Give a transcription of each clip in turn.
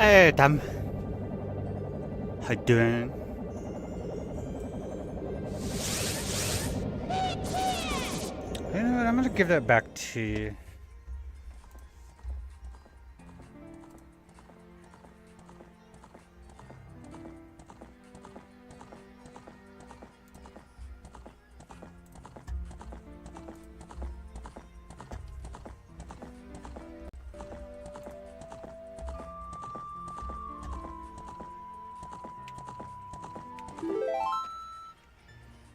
Hey, Tom. How you doing? You know what? I'm gonna give that back to you.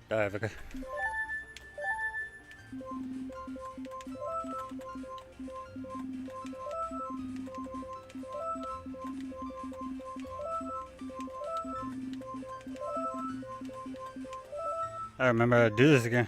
Okay. I remember how to do this again.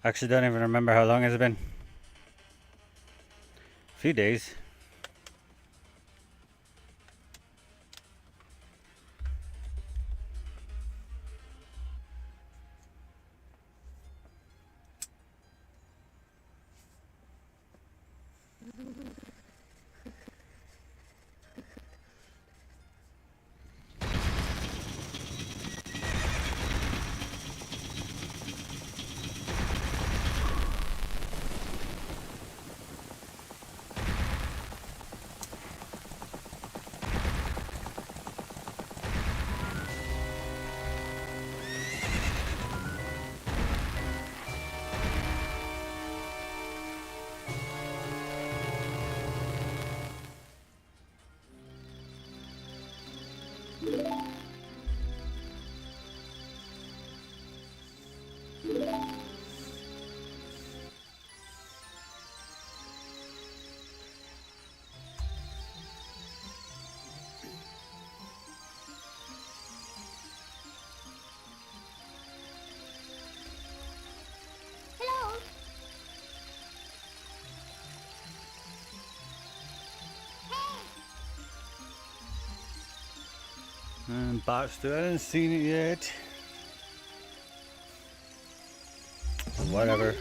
Actually, don't even remember how long it's been. A few days. Bot still hasn't seen it yet. Whatever.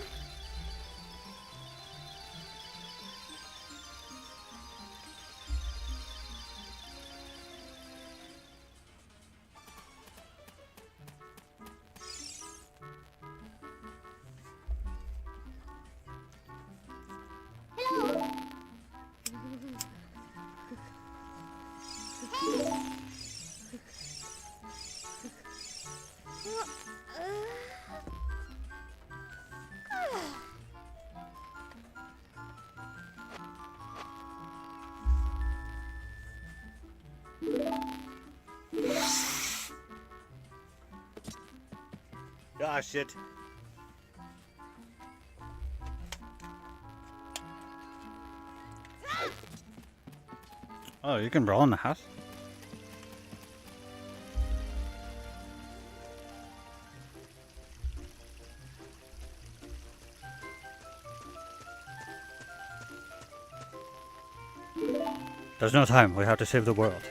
Ah, shit. Oh, you can roll in the house? There's no time. We have to save the world.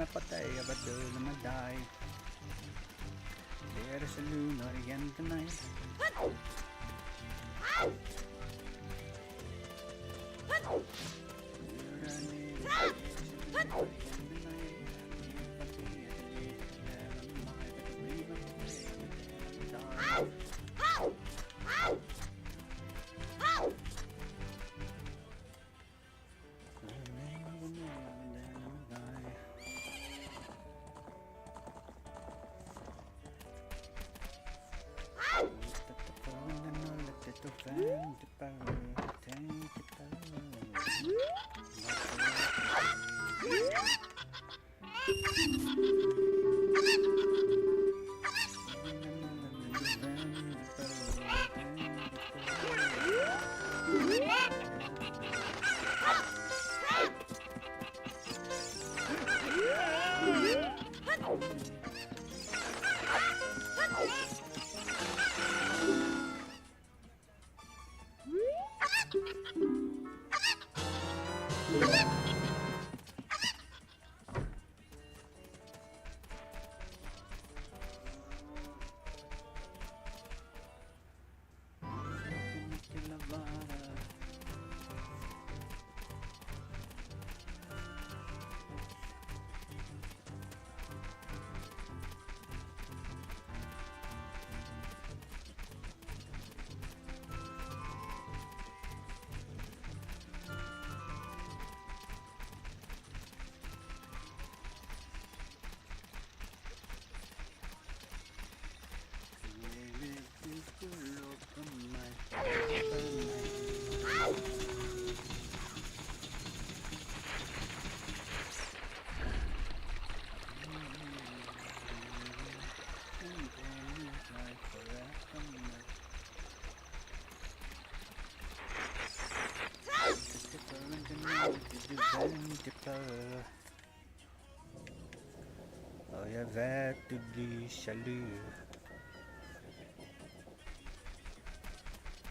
mapatay, abado namatay. There is a lunar again tonight. Oh, jag vet du blir jaloux.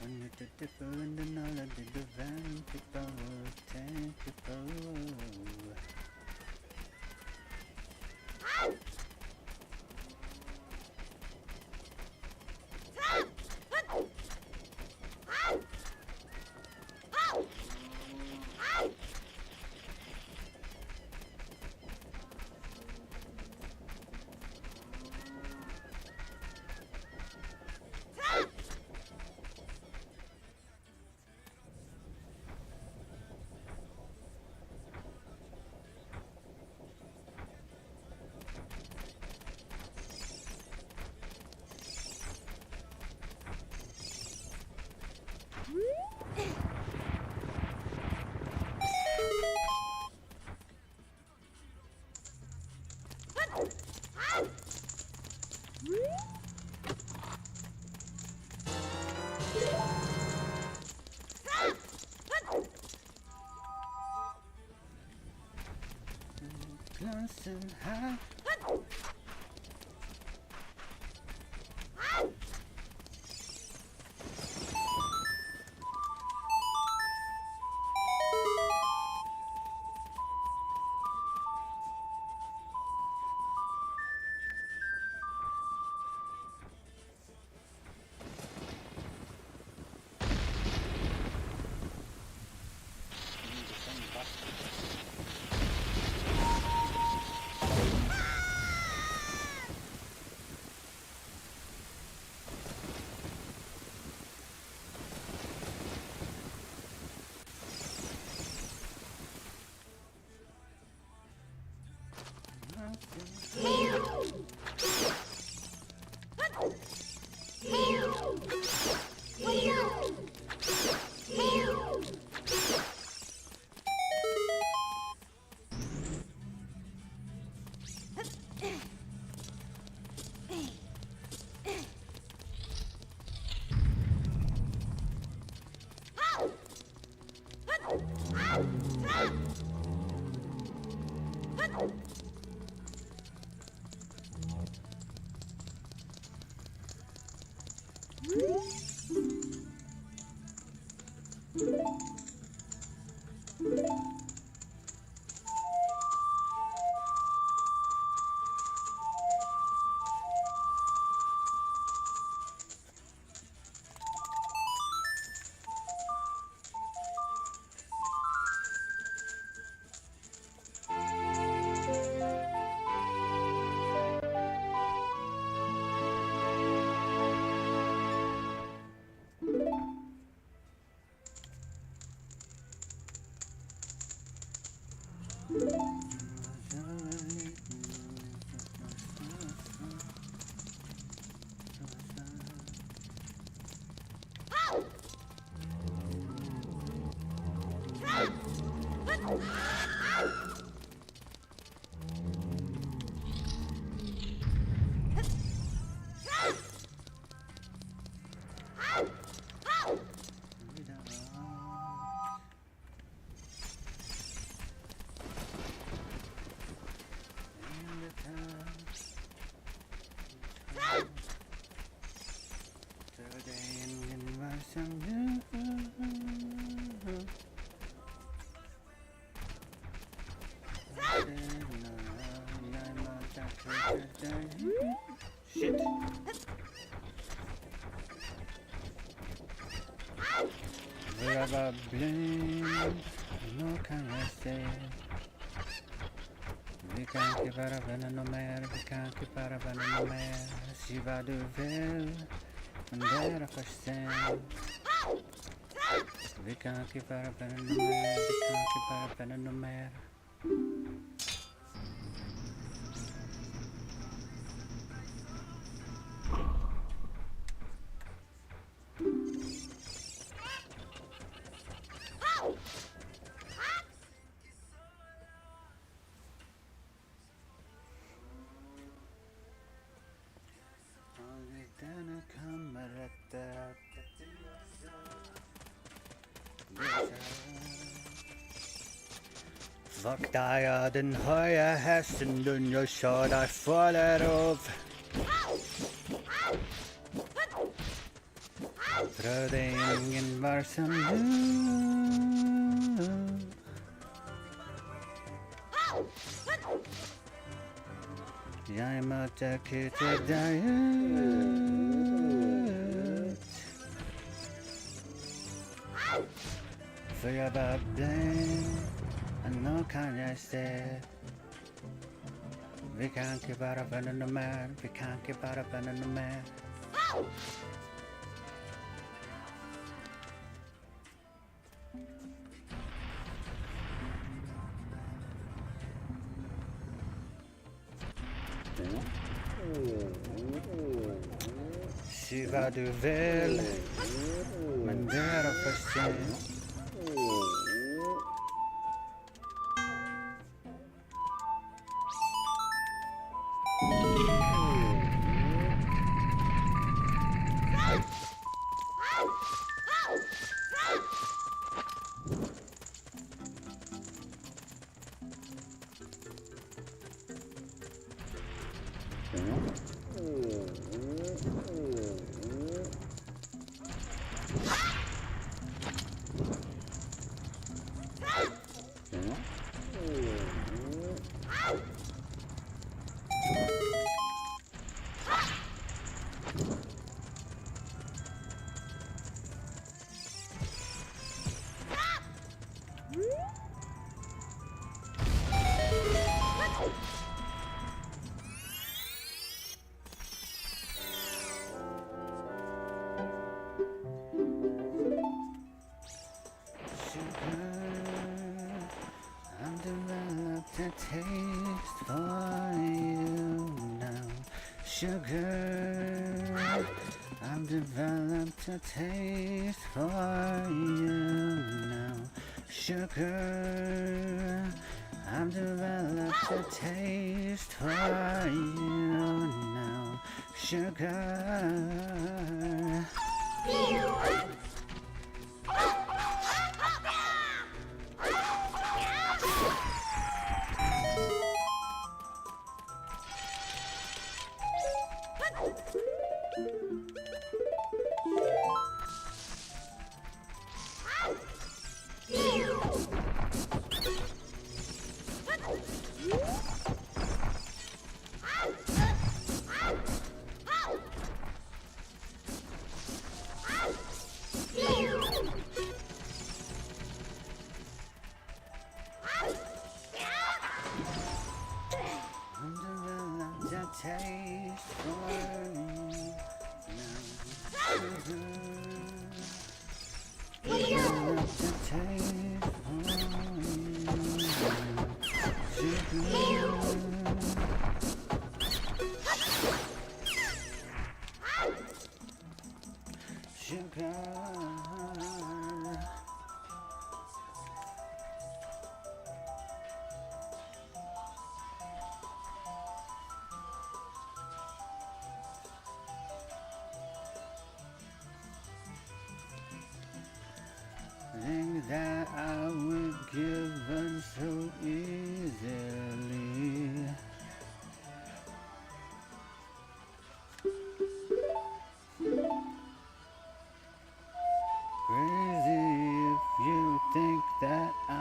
When you did the burn and all I did the van to power, tank to power. Close and high. Shit. Rubber blend, no can I say. Vi kan inte vara vänner no mer, vi kan inte vara vänner no mer. Se vad du vill, men det är för sent. Vi kan inte vara vänner no mer, vi kan inte vara vänner no mer. Denna kommer rätta. Vaktar jag den höga hästen, den jag sa där faller av. Trodde ingen var som du. Jag måste kuta dig ut. För jag var blind, och nu kan jag se. Vi kan inte vara vänner no mer, vi kan inte vara vänner no mer. Se vad du vill, men det är för sent. Taste for you now, sugar. I've developed a taste for you now, sugar. I've developed a taste for you now, sugar. Thing that I would give up so easily. Crazy if you think that I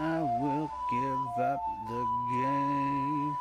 will give up the game.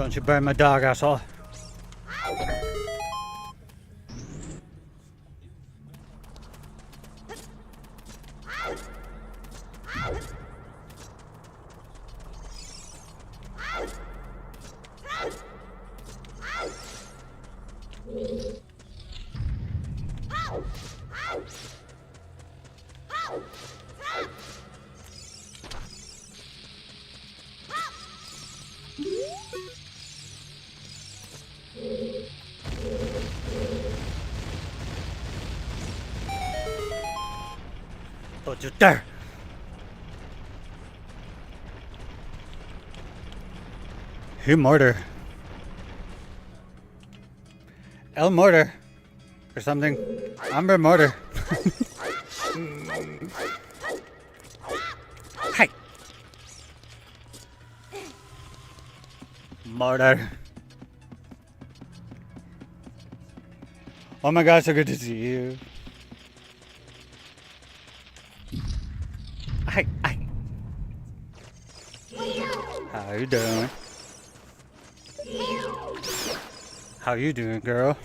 Don't you burn my dog, asshole. Don't you dare! Who mortar? El mortar. Or something. Umber mortar. Hi! Mortar. Oh my god, so good to see you. Hi, hi. How you doing? How you doing, girl?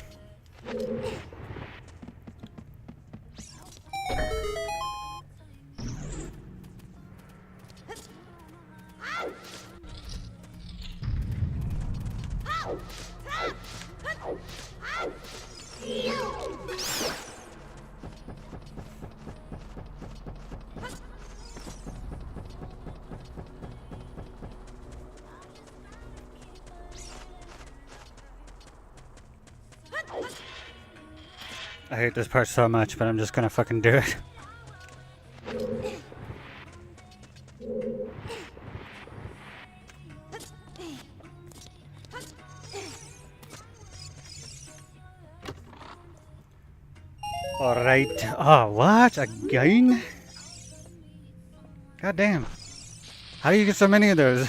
I hate this part so much, but I'm just gonna fucking do it. Alright. Oh, what? Again? God damn. How do you get so many of those?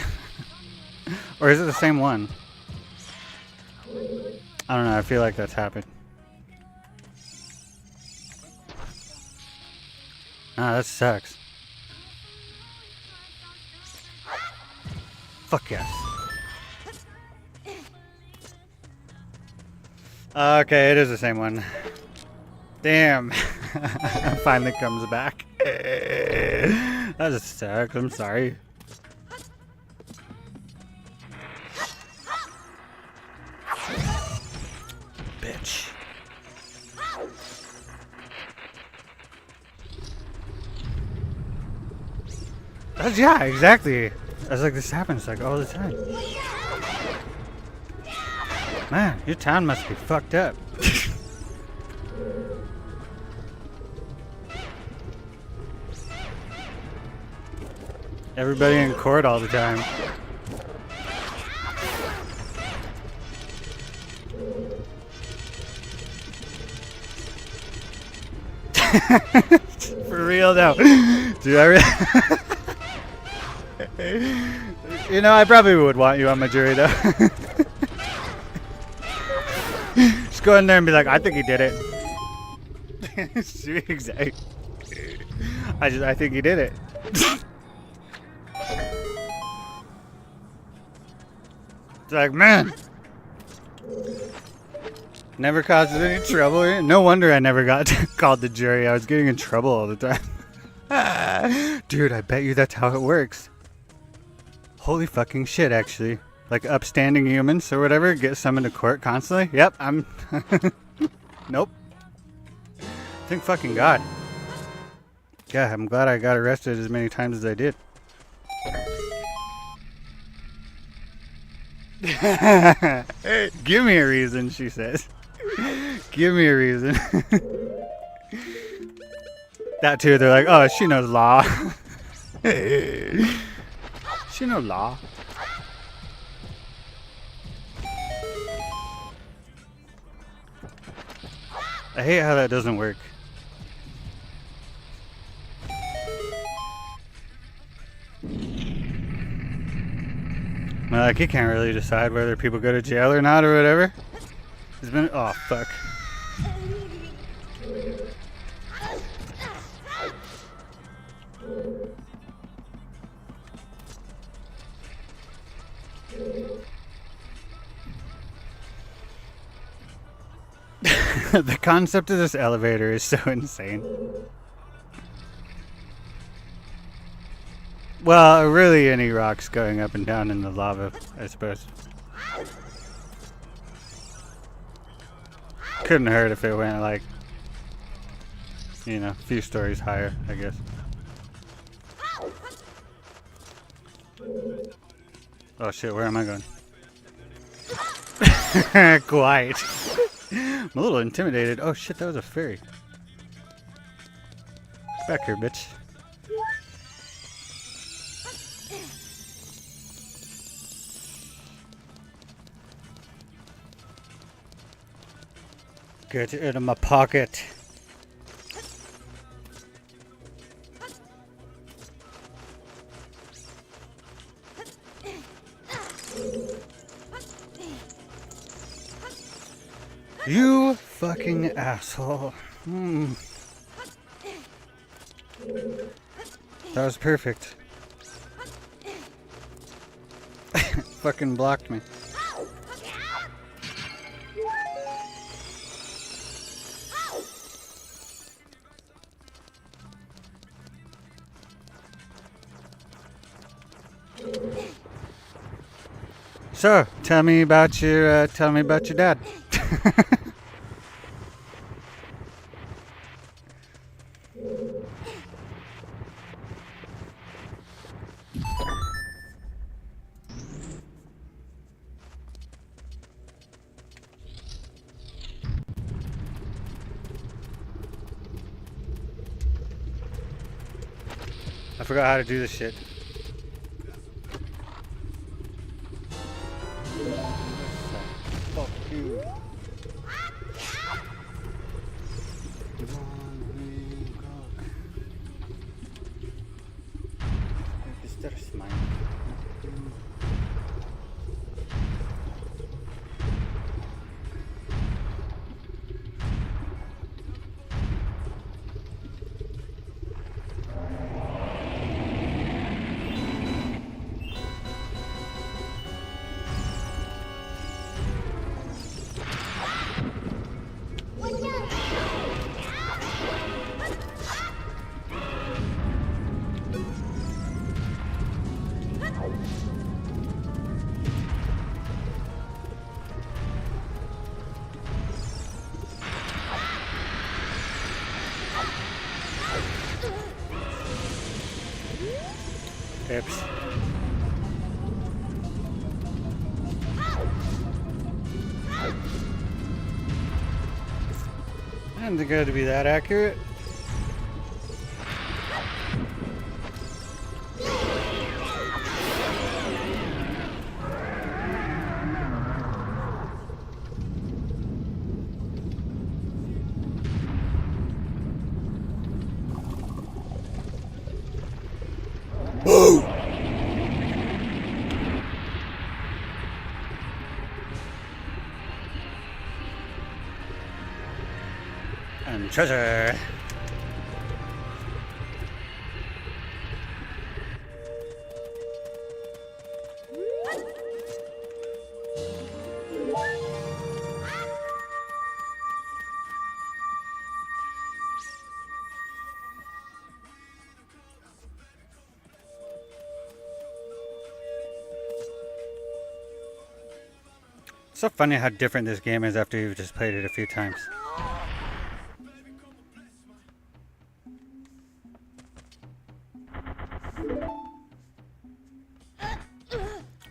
Or is it the same one? I don't know, I feel like that's happened. Ah, that sucks. Fuck yes. Okay, it is the same one. Damn. Finally comes back. That just sucks, I'm sorry. Bitch. Yeah, exactly. I was like, this happens like all the time. Man, your town must be fucked up. Everybody in court all the time. For real though. Dude, I really you know, I probably would want you on my jury though. Just go in there and be like, I think he did it. Exactly. I think he did it. It's like, man, never causes any trouble. No wonder I never got called the jury. I was getting in trouble all the time. Dude, I bet you that's how it works. Holy fucking shit, actually. Like upstanding humans or whatever get summoned to court constantly. Yep, I'm... Nope. Thank fucking God. Yeah, I'm glad I got arrested as many times as I did. Give me a reason, she says. Give me a reason. That too, they're like, oh, she knows law. She knows law. I hate how that doesn't work. Like, he can't really decide whether people go to jail or not or whatever. He's been... Oh, fuck. The concept of this elevator is so insane. Well, really any rocks going up and down in the lava, I suppose. Couldn't hurt if it went like, you know, a few stories higher, I guess. Oh shit, where am I going? Quiet. I'm a little intimidated. Oh shit, that was a fairy. Back here, bitch. Get it in my pocket. You fucking asshole. That was perfect. Fucking blocked me. So, tell me about your dad. I forgot how to do this shit. Fuck you. Oops. I didn't think it had to be that accurate. Boo! And treasure. It's so funny how different this game is after you've just played it a few times.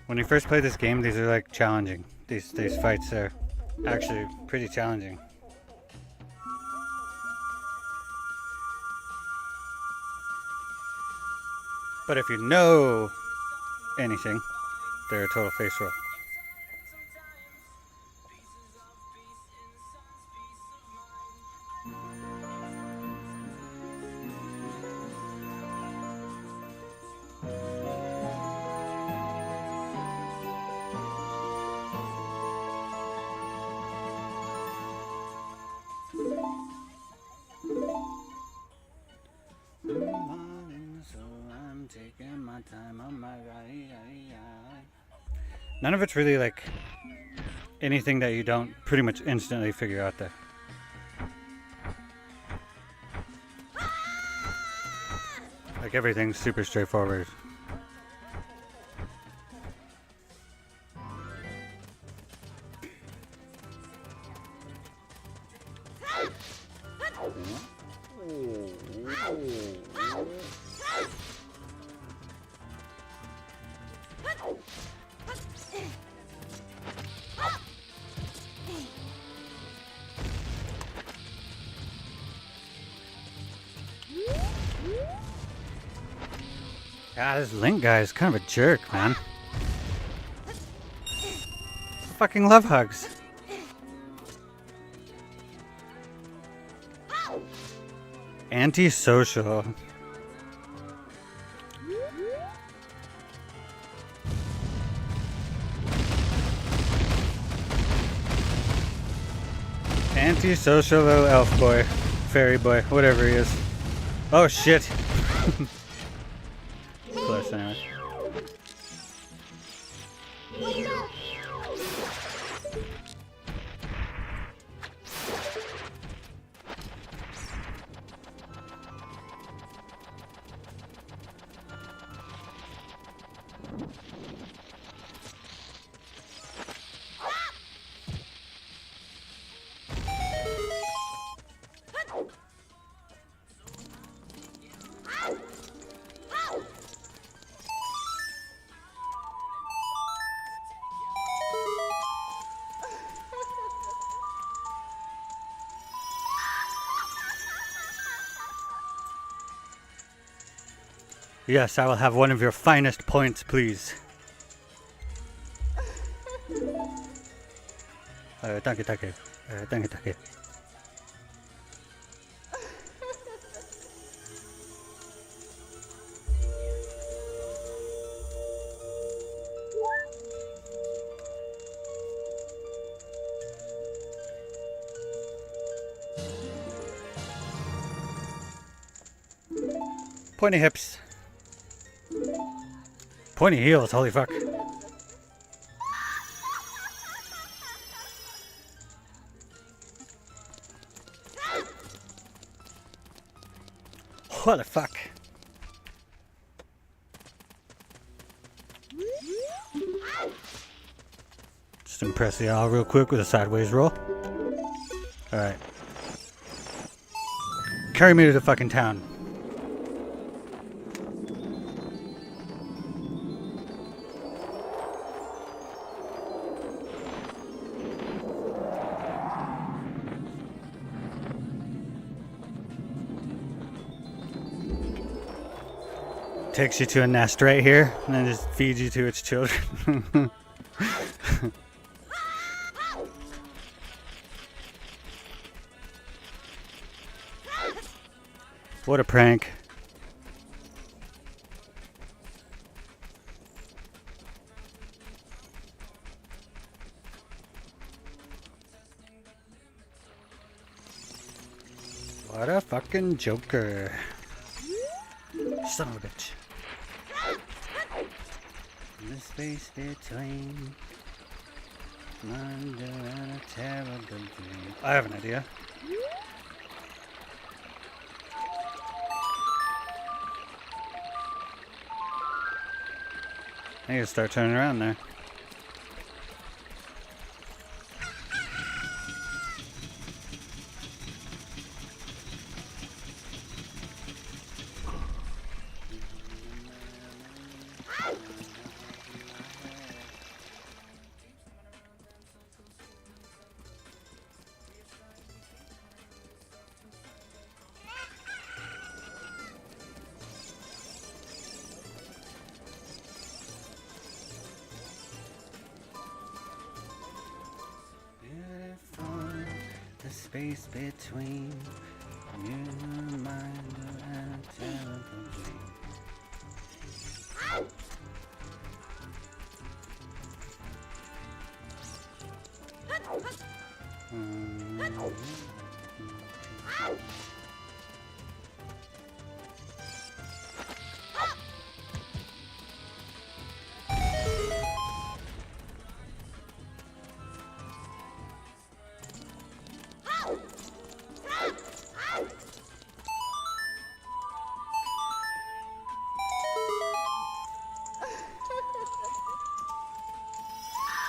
When you first play this game, these are like challenging. These fights are actually pretty challenging. But if you know anything, they're a total face roll. None of it's really like anything that you don't pretty much instantly figure out there. Like everything's super straightforward. Ah, this Link guy is kind of a jerk, man. Fucking love hugs. Antisocial. Antisocial little elf boy. Fairy boy. Whatever he is. Oh shit. Close anyway. Yes, I will have one of your finest points, please. Thank you, thank you. Thank you, thank you. Pointy hips. Pointy heels, holy fuck. What the fuck? Just impress the owl real quick with a sideways roll. Alright. Carry me to the fucking town. Takes you to a nest right here, and then just feeds you to its children. What a prank. What a fucking joker. Son of a bitch. The space between wonder and a terrible dream. I have an idea. I need to start turning around there. The space between your mind and a terrible dream.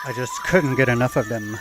I just couldn't get enough of them.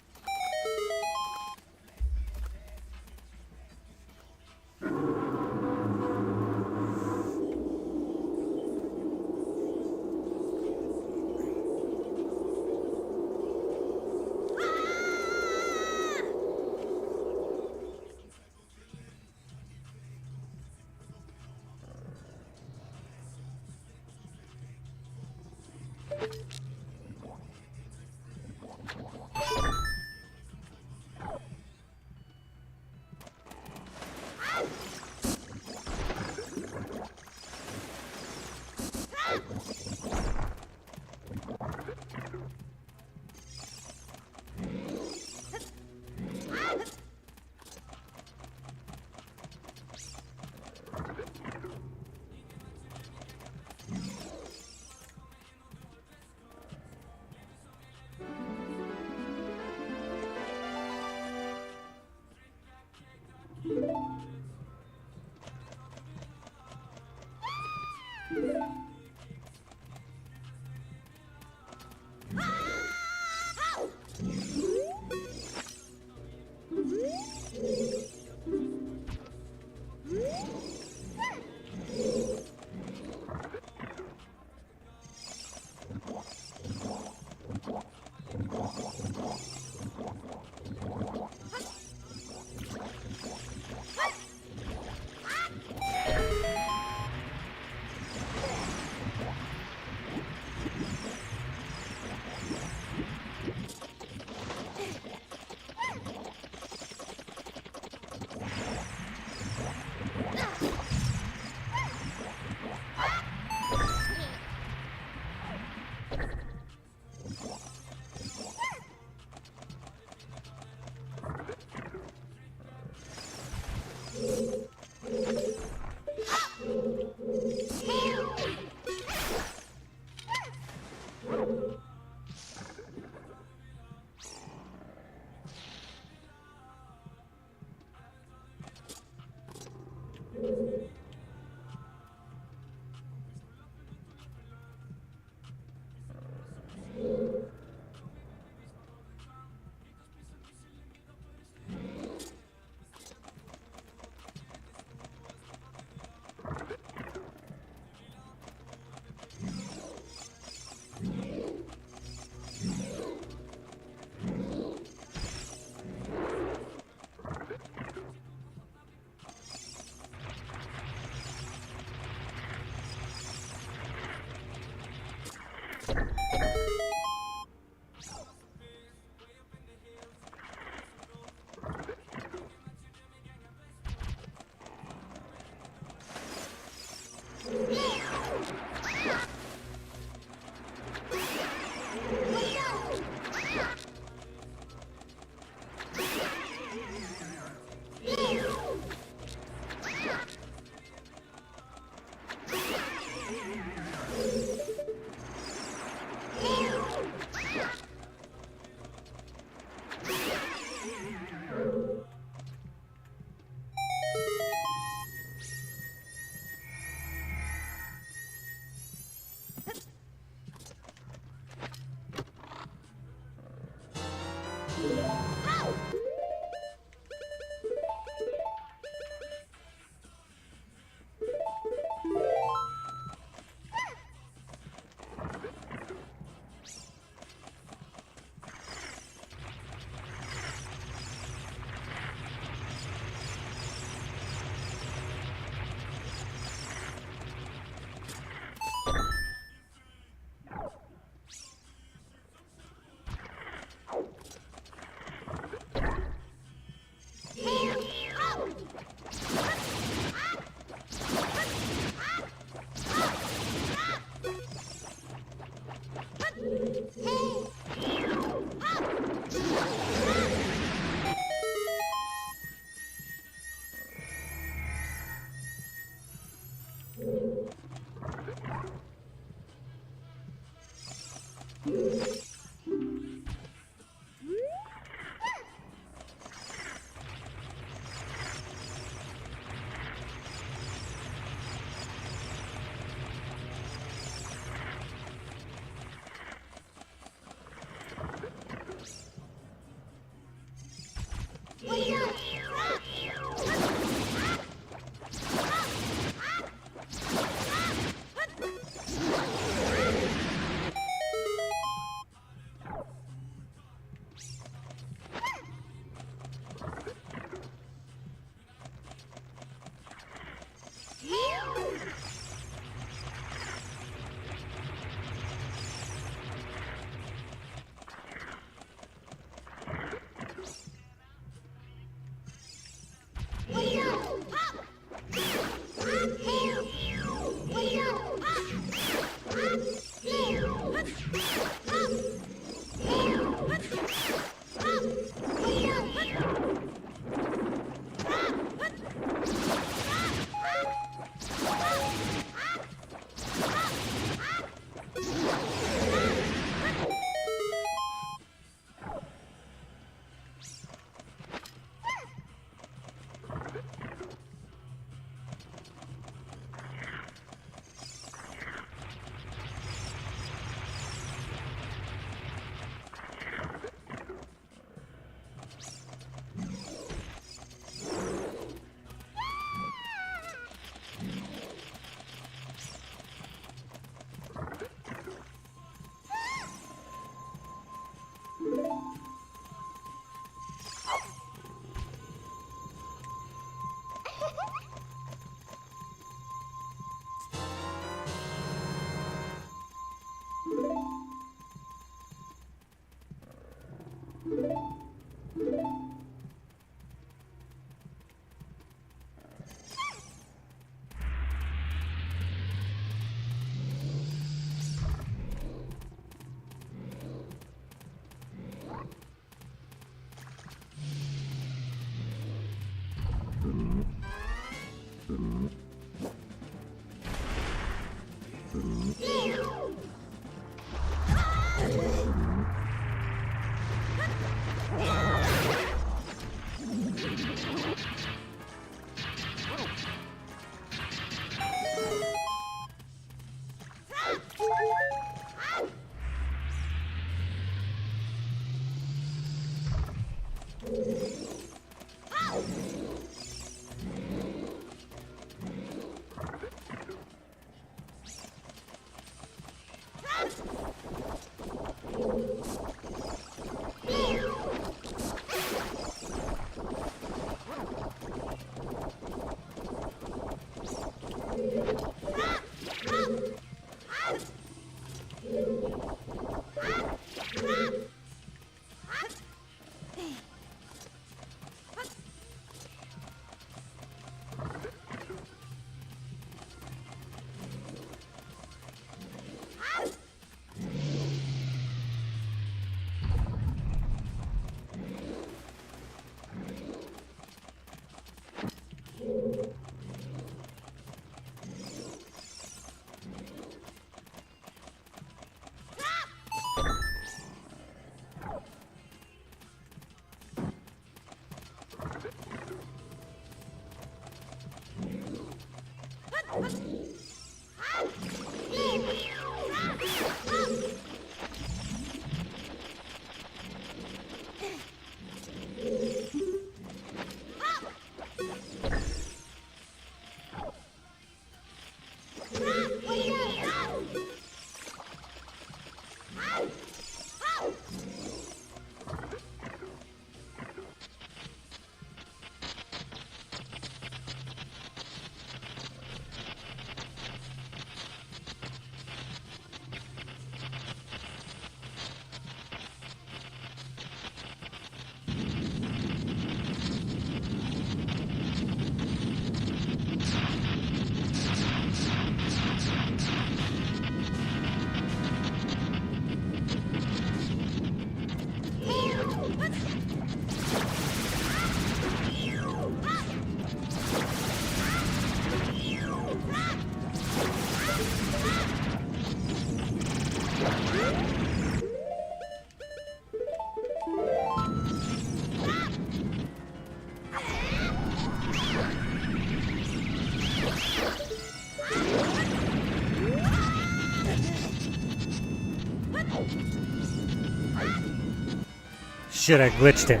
Shit, I glitched it.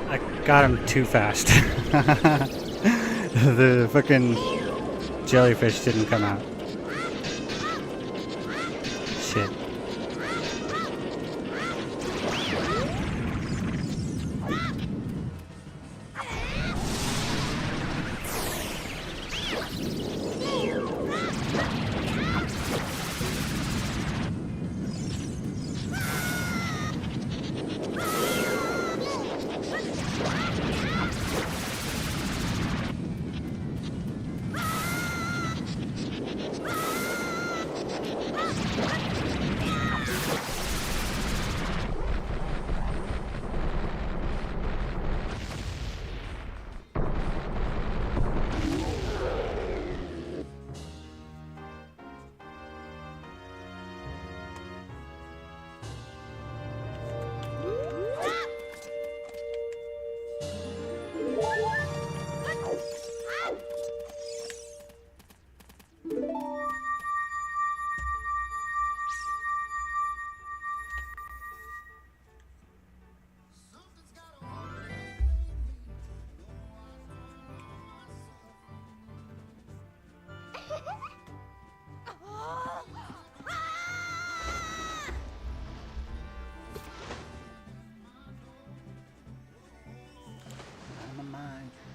I got him too fast. The fucking jellyfish didn't come out. Shit.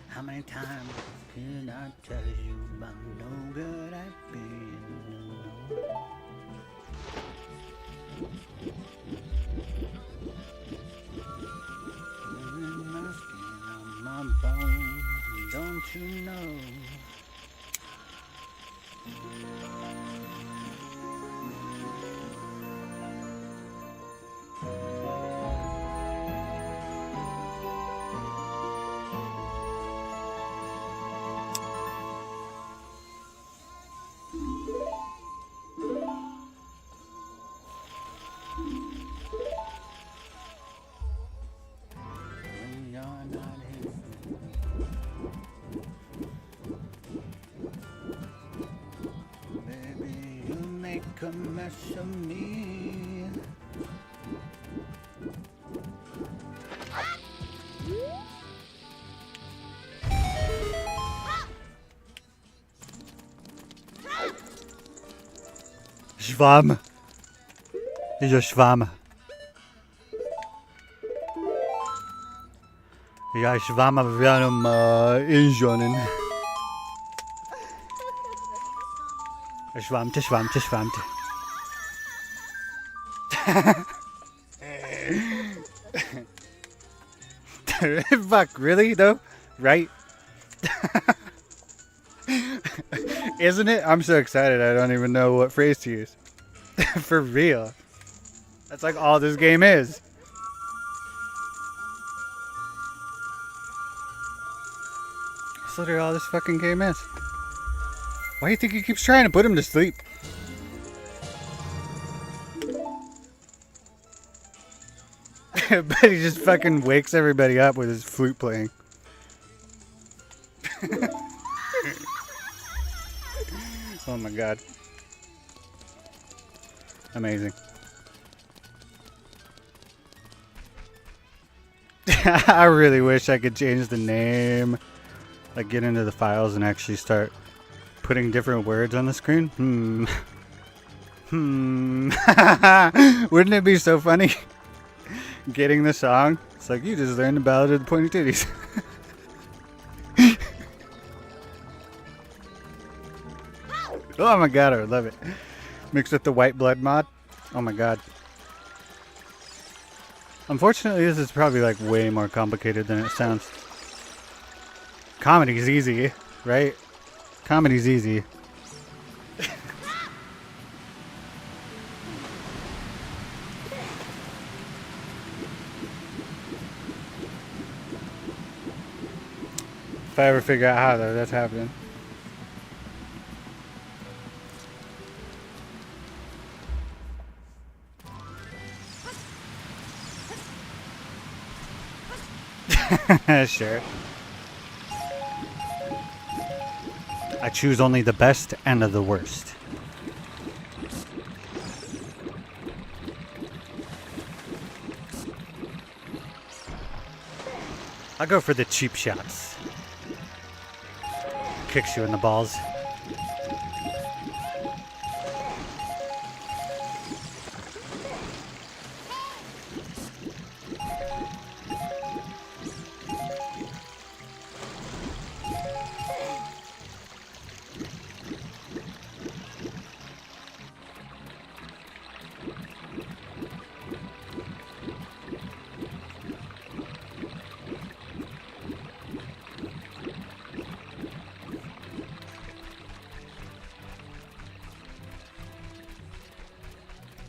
How many times can I tell you I'm no good at being alone? In my skin, on my bones, don't you know? A mess of me. Schwamm. Dieser Schwamm. Ja, ich schwamm, aber wir haben Injonen. Schwammte, schwammte, schwammte. Fuck, really though? Right? Isn't it? I'm so excited I don't even know what phrase to use. For real. That's like all this game is. That's literally all this fucking game is. Why do you think he keeps trying to put him to sleep? But he just fucking wakes everybody up with his flute playing. Oh my god. Amazing. I really wish I could change the name. Like get into the files and actually start putting different words on the screen. Wouldn't it be so funny? Getting the song. It's like you just learned the Ballad of the Pointy Titties. Oh my god, I would love it. Mixed with the white blood mod. Oh my god. Unfortunately, this is probably like way more complicated than it sounds. Comedy's easy, right? Comedy's easy. If I ever figure out how though, that's happening. Sure. I choose only the best and the worst. I'll go for the cheap shots. Kicks you in the balls.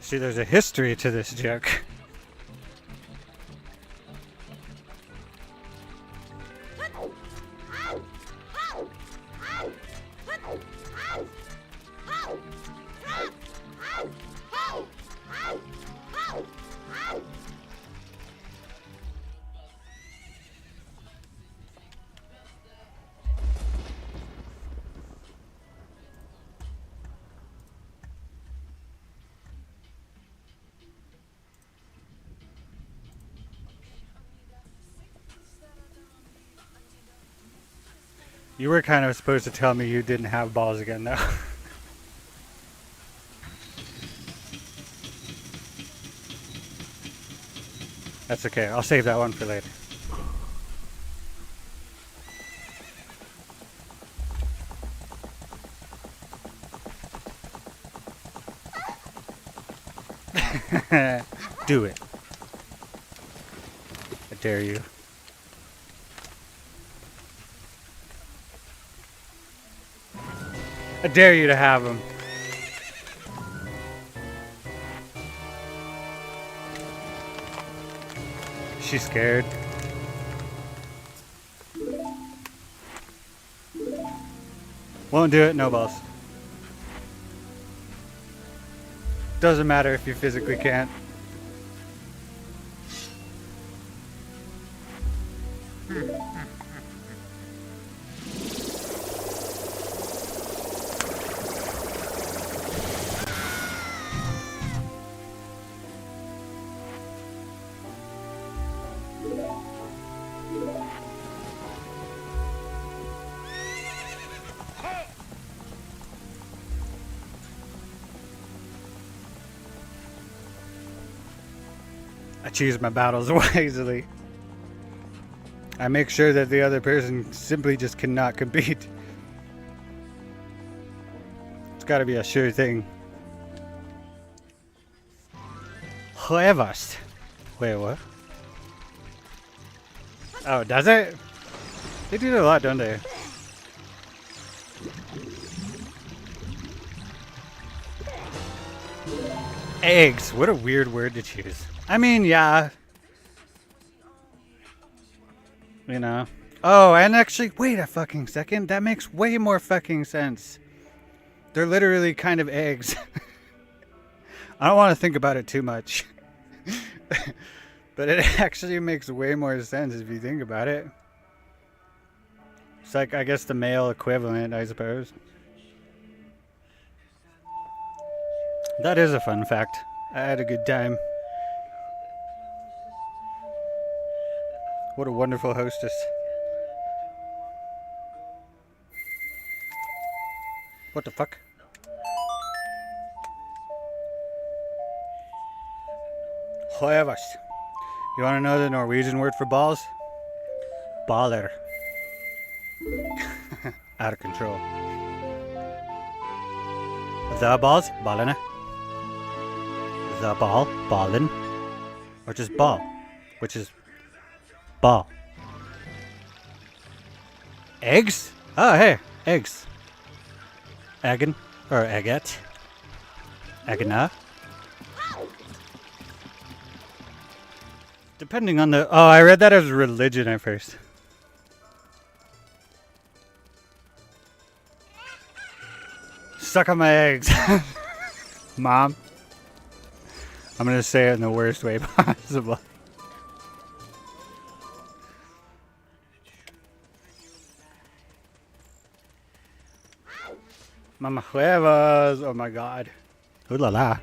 See, there's a history to this joke. You were kind of supposed to tell me you didn't have balls again, though. That's okay. I'll save that one for later. Do it. I dare you. I dare you to have them. She's scared. Won't do it, no balls. Doesn't matter if you physically can't. I choose my battles wisely. I make sure that the other person simply just cannot compete. It's gotta be a sure thing. Huevas. Wait, what? Oh, does it? They do it a lot, don't they? Eggs. What a weird word to choose. I mean, yeah. You know. Oh, and actually, wait a fucking second. That makes way more fucking sense. They're literally kind of eggs. I don't want to think about it too much. But it actually makes way more sense if you think about it. It's like, I guess, the male equivalent, I suppose. That is a fun fact. I had a good time. What a wonderful hostess. What the fuck? Huevas. You want to know the Norwegian word for balls? Baller. Out of control. The balls? Ballene. The ball? Ballin. Or just ball? Which is ball. Eggs? Oh, hey. Eggs. Eggen. Or egget. Eggena. Depending on the... Oh, I read that as religion at first. Suck on my eggs. Mom. I'm going to say it in the worst way possible. Mama huevas. Oh my god. Ooh la la.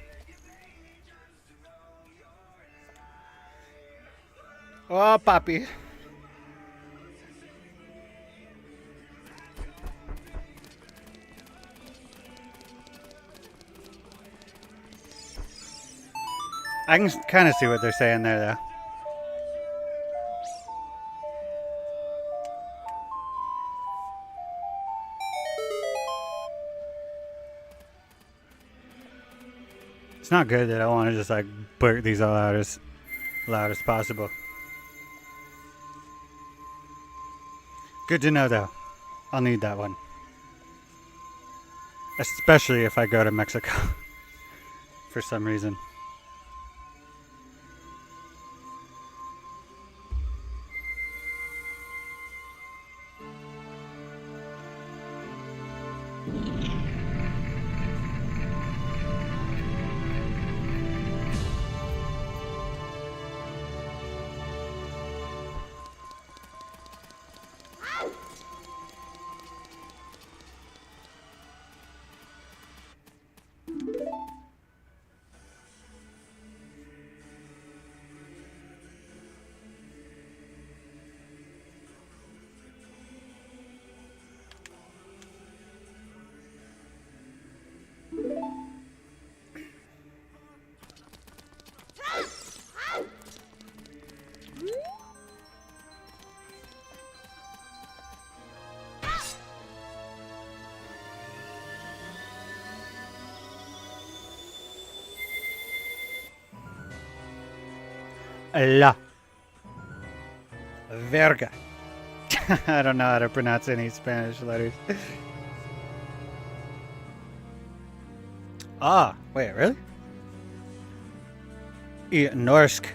Oh, papi. I can kind of see what they're saying there, though. It's not good that I want to just like blurt these all out as loud as possible. Good to know, though. I'll need that one. Especially if I go to Mexico. For some reason. La verga. I don't know how to pronounce any Spanish letters. Ah, wait, really? Norsk.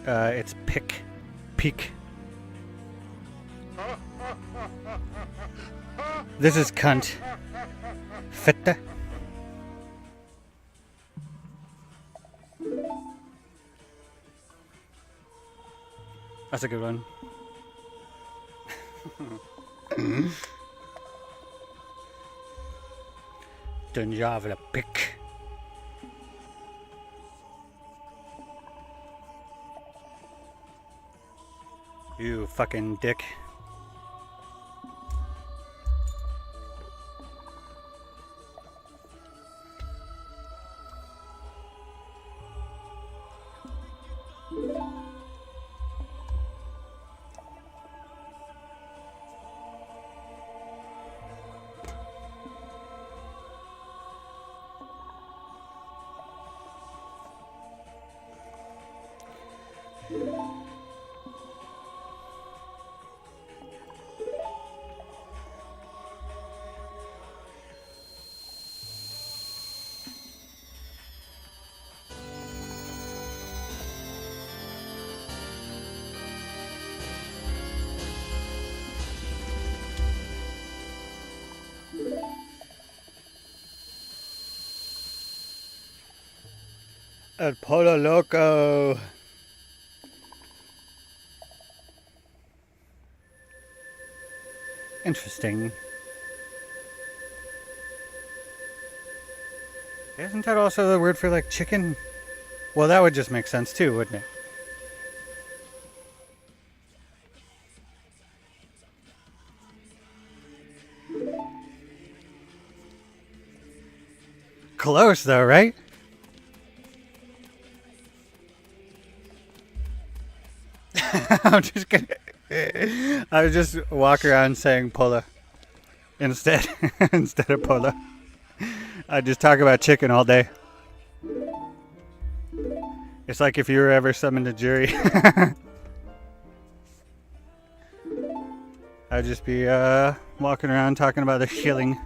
It's peak. This is cunt. Fitte. That's a good one. Den jävla pick. You fucking dick. El Polo Loco. Interesting. Isn't that also the word for like chicken? Well, that would just make sense too, wouldn't it? Close though, right? I'm just gonna. I would just walk around saying polo instead of polo. I just talk about chicken all day. It's like if you were ever summoned a jury. I'd just be walking around talking about the shilling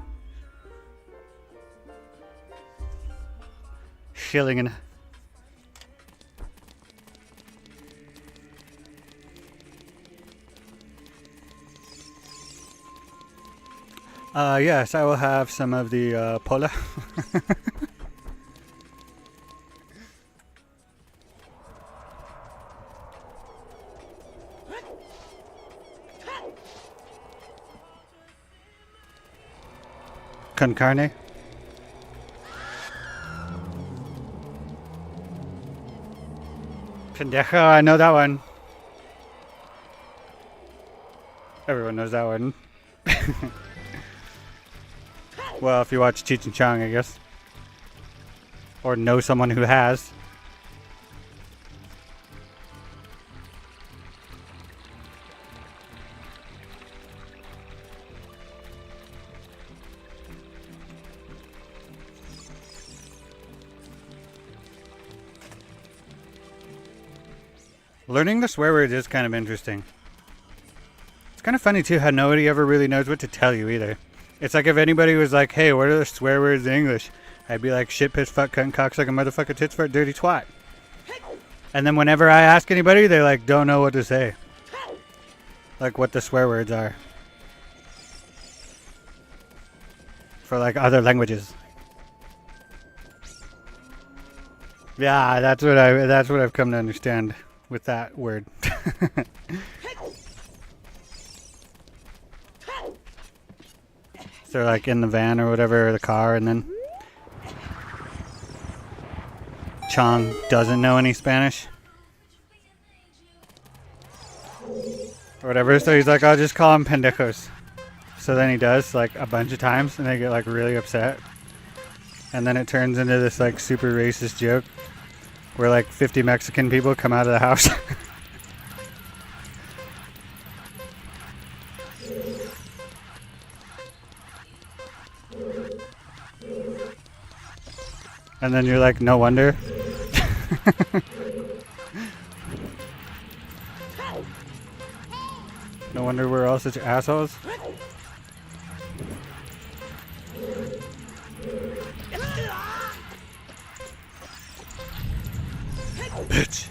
and. Yes, I will have some of the polo. Con carne. Pendejo, I know that one. Everyone knows that one. Well, if you watch Cheech and Chong, I guess. Or know someone who has. Learning the swear word is kind of interesting. It's kind of funny too how nobody ever really knows what to tell you either. It's like if anybody was like, hey, what are the swear words in English? I'd be like, shit, piss, fuck, cunt, cocksucker, motherfucker, tits, fart, dirty twat. And then whenever I ask anybody, they like don't know what to say. Like what the swear words are. For like other languages. Yeah, that's what I've come to understand with that word. So like in the van or whatever, or the car, and then Chong doesn't know any Spanish or whatever, so he's like, I'll just call him pendejos. So then he does like a bunch of times, and they get like really upset, and then it turns into this like super racist joke where like 50 Mexican people come out of the house. And then you're like, no wonder. No wonder we're all such assholes. Bitch.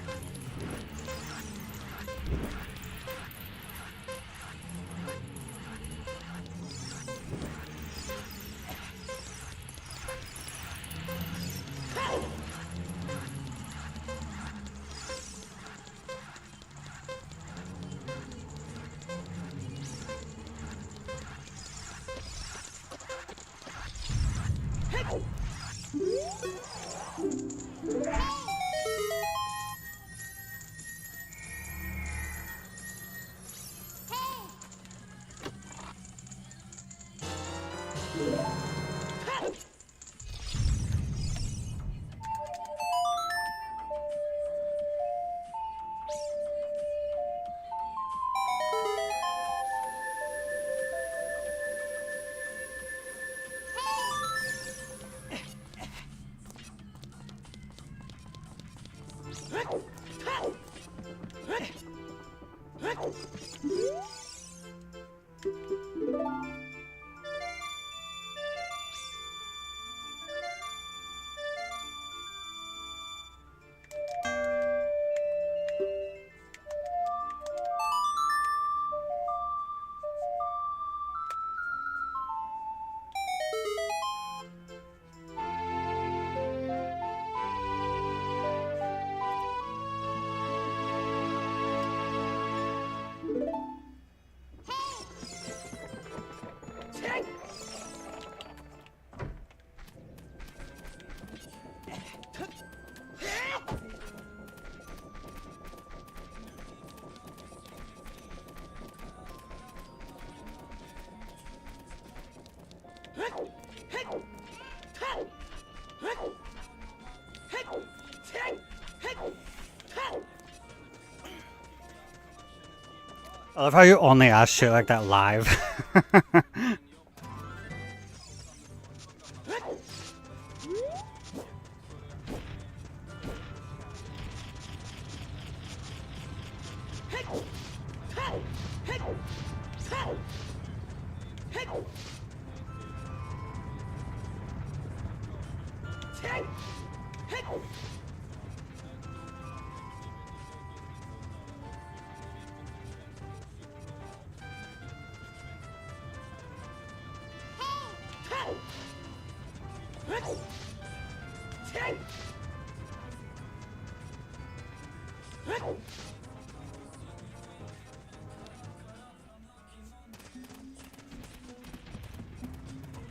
I love how you only ask shit like that live.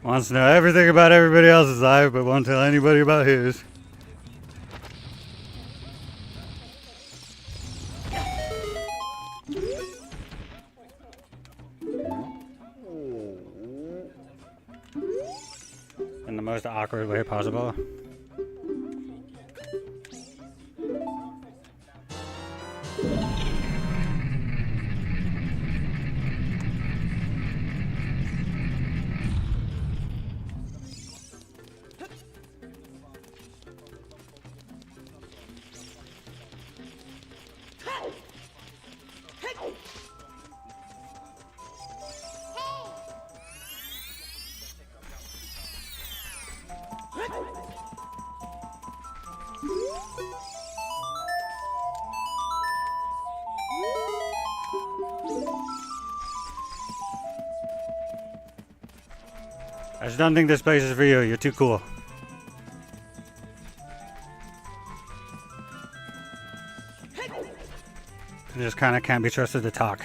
Wants to know everything about everybody else's life, but won't tell anybody about his. In the most awkward way possible. I just don't think this place is for you. You're too cool. You just kind of can't be trusted to talk.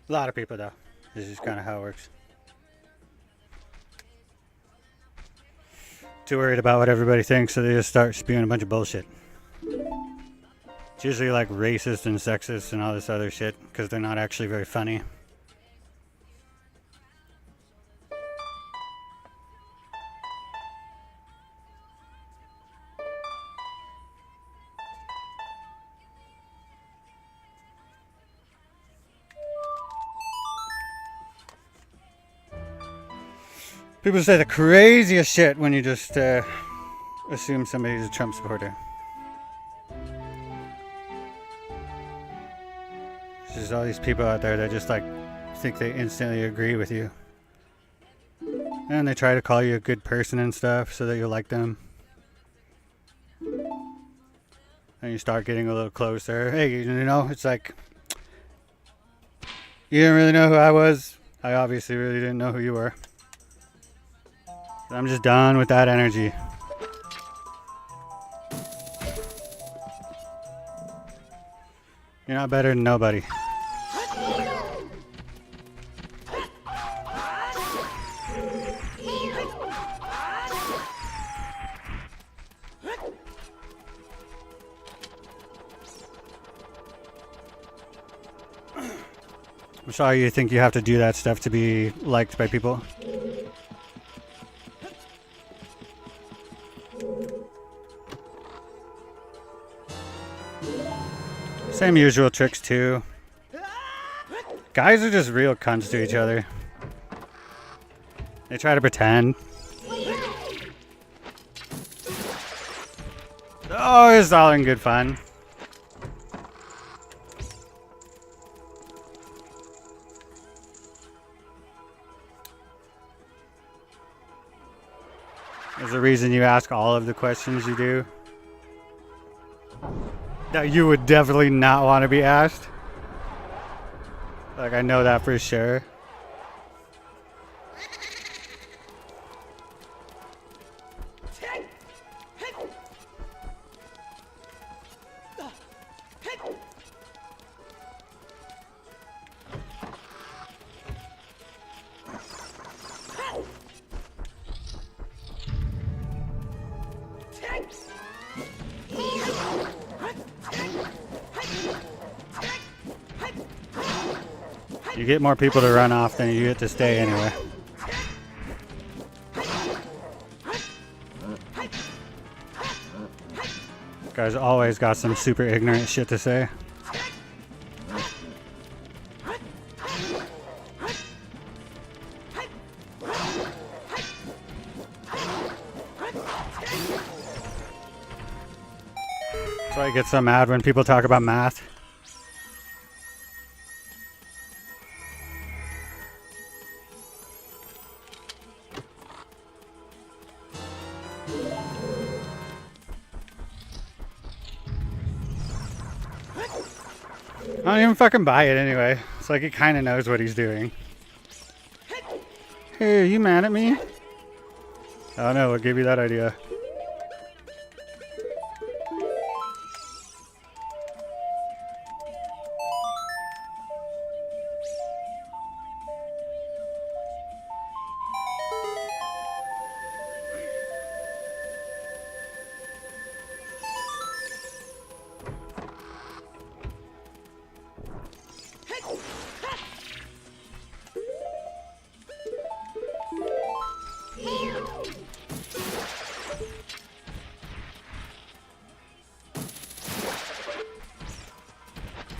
A lot of people, though. This is kind of how it works. Too worried about what everybody thinks, so they just start spewing a bunch of bullshit. It's usually like racist and sexist and all this other shit, because they're not actually very funny. People say the craziest shit when you just assume somebody's a Trump supporter. There's all these people out there that just like think they instantly agree with you. And they try to call you a good person and stuff so that you like them. And you start getting a little closer. Hey, you know, it's like, you didn't really know who I was. I obviously really didn't know who you were. I'm just done with that energy. You're not better than nobody. I'm sorry you think you have to do that stuff to be liked by people. Same usual tricks too. Guys are just real cunts to each other. They try to pretend. Oh, it's all in good fun. There's a reason you ask all of the questions you do that you would definitely not want to be asked. Like, I know that for sure. You get more people to run off than you get to stay anyway. Guys always got some super ignorant shit to say. That's why I get so mad when people talk about math. I don't even fucking buy it anyway. It's like he kind of knows what he's doing. Hey, are you mad at me? I don't know, what gave you that idea?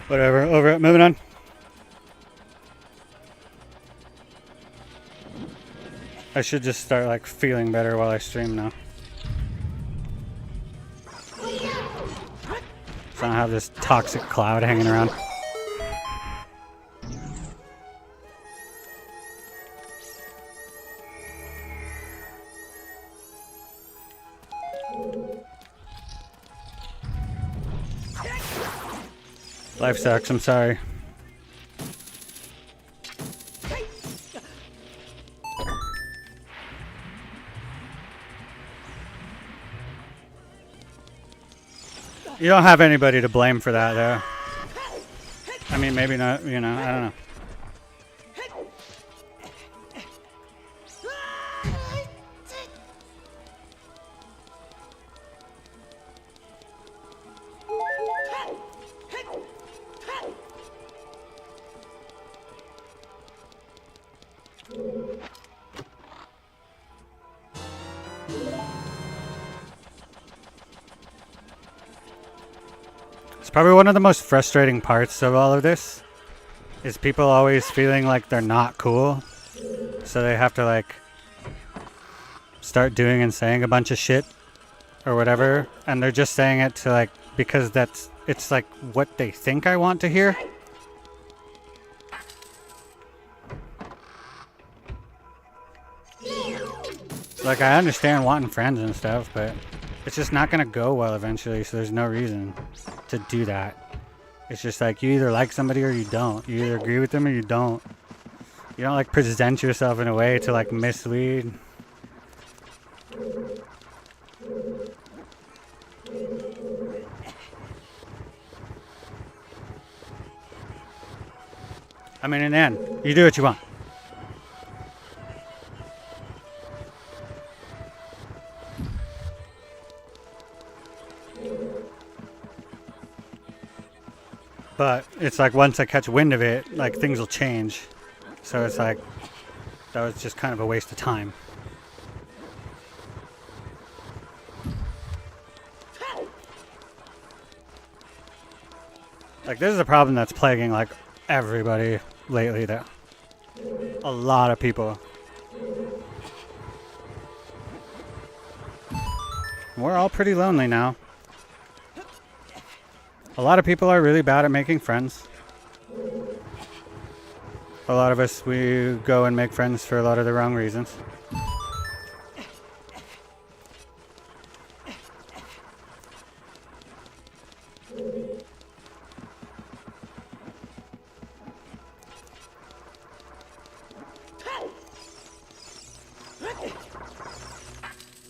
Whatever, over it, moving on. I should just start like feeling better while I stream now. So I don't have this toxic cloud hanging around. Life sucks, I'm sorry. You don't have anybody to blame for that, though. I mean, maybe not, you know, I don't know. It's probably one of the most frustrating parts of all of this is people always feeling like they're not cool, so they have to like start doing and saying a bunch of shit or whatever, and they're just saying it to like because it's like what they think I want to hear. Like, I understand wanting friends and stuff, but it's just not gonna go well eventually, so there's no reason to do that. It's just like, you either like somebody or you don't. You either agree with them or you don't. You don't like present yourself in a way to like mislead. I mean, in the end, you do what you want. But it's like once I catch wind of it, like things will change. So it's like, that was just kind of a waste of time. Like, this is a problem that's plaguing like everybody lately, though. A lot of people. We're all pretty lonely now. A lot of people are really bad at making friends. A lot of us, we go and make friends for a lot of the wrong reasons.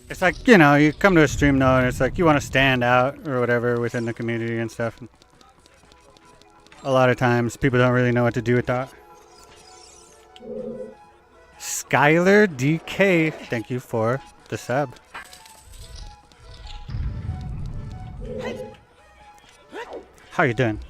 It's like, you know, you come to a stream now and it's like you want to stand out or whatever within the community and stuff. A lot of times people don't really know what to do with that. Skylar DK, thank you for the sub. How you doing?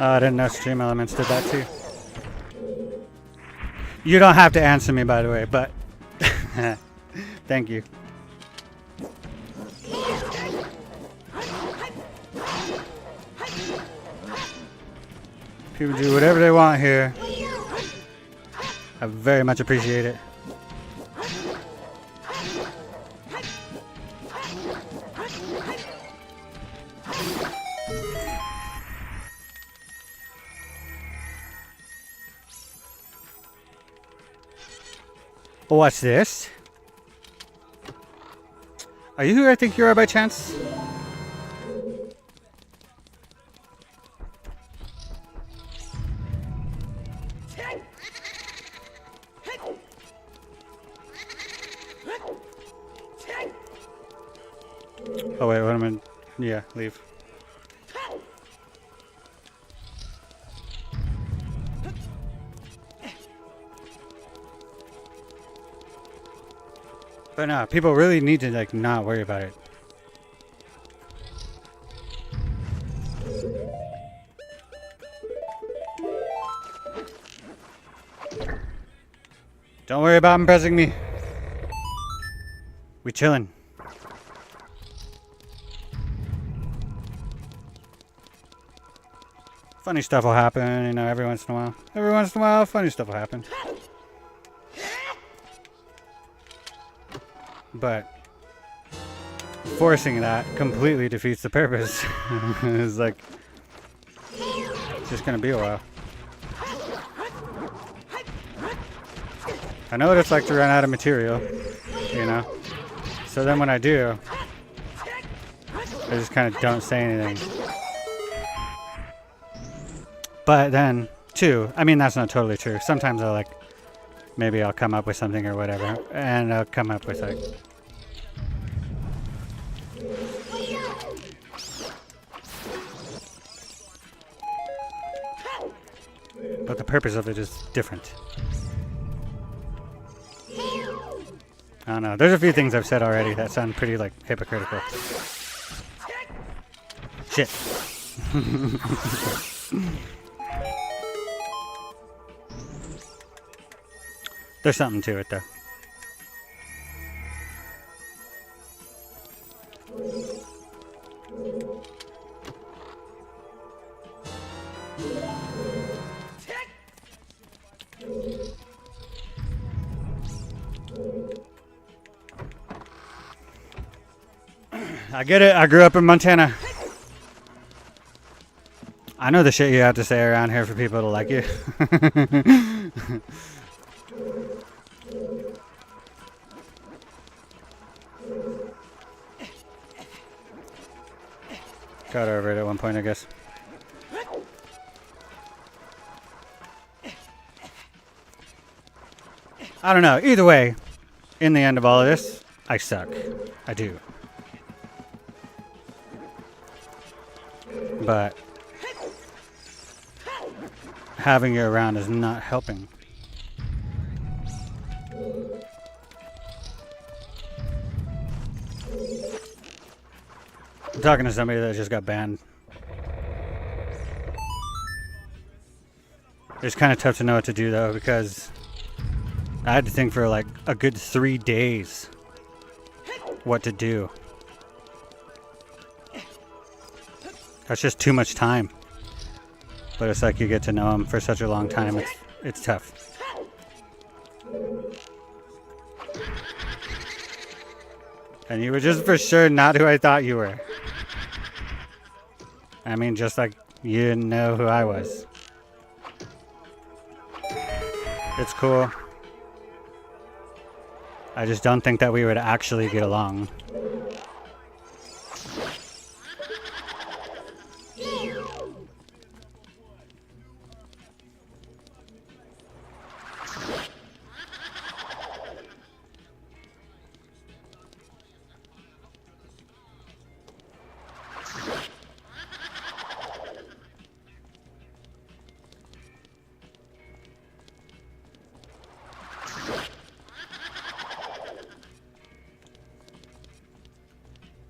I didn't know Stream Elements did that too. You don't have to answer me, by the way, but thank you. People do whatever they want here. I very much appreciate it. What's this? Are you who I think you are by chance? Oh wait, what am I? Yeah, leave. But no, people really need to like not worry about it. Don't worry about impressing me. We chillin'. Funny stuff will happen, you know, every once in a while. Every once in a while, funny stuff will happen. But forcing that completely defeats the purpose. It's like, it's just gonna be a while. I know what it's like to run out of material, you know? So then when I do, I just kind of don't say anything. But then, too, I mean, that's not totally true. Sometimes I'll like, maybe I'll come up with something or whatever, and I'll come up with like, but the purpose of it is different. I don't know. There's a few things I've said already that sound pretty like hypocritical. Shit. There's something to it though. I get it. I grew up in Montana. I know the shit you have to say around here for people to like you. Got over it at one point, I guess. I don't know. Either way, in the end of all of this, I suck. I do. But having you around is not helping. I'm talking to somebody that just got banned. It's kind of tough to know what to do though, because I had to think for like a good 3 days what to do. That's just too much time. But it's like you get to know them for such a long time, it's tough. And you were just for sure not who I thought you were. I mean, just like you didn't know who I was. It's cool. I just don't think that we would actually get along.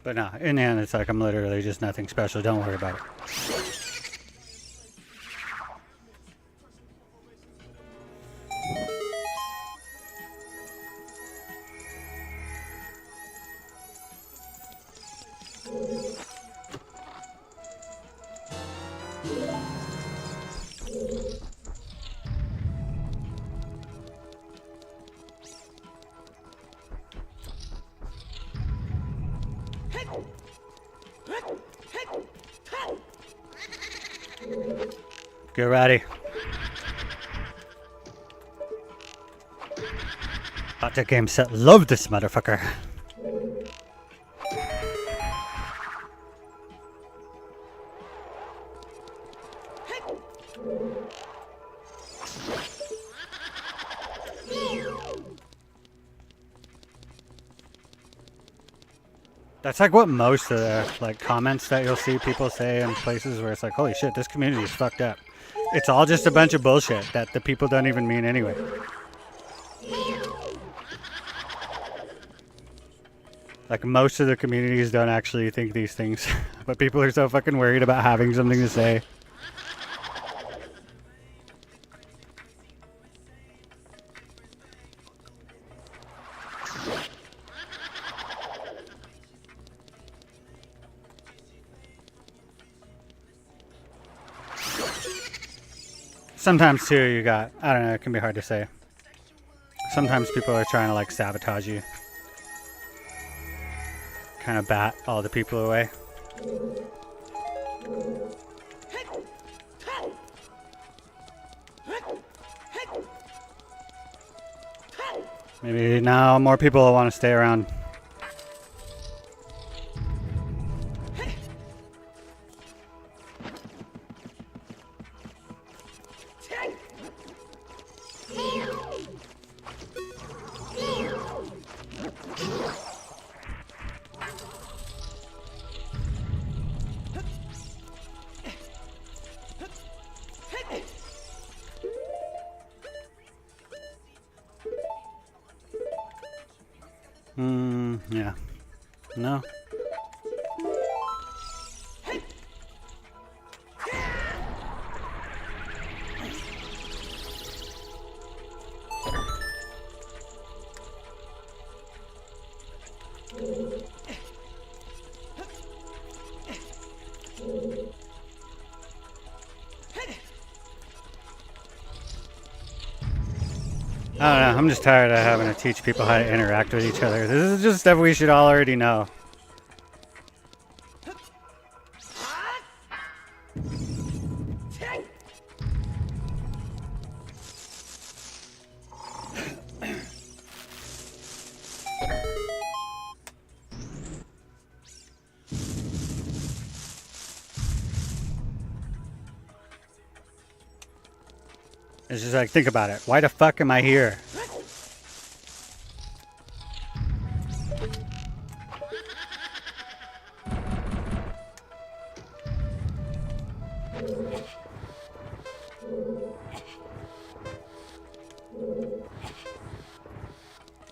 But no, in the end, it's like I'm literally just nothing special. Don't worry about it. Get ready. Hot game set. Love this motherfucker. That's like what most of the like comments that you'll see people say in places where it's like, holy shit, this community is fucked up. It's all just a bunch of bullshit that the people don't even mean anyway. Like most of the communities don't actually think these things, but people are so fucking worried about having something to say. Sometimes too, you got, I don't know, it can be hard to say. Sometimes people are trying to like sabotage you. Kind of bat all the people away. Maybe now more people will want to stay around. Yeah. No. I don't know, I'm just tired of having to teach people how to interact with each other. This is just stuff we should all already know. It's just like, think about it. Why the fuck am I here?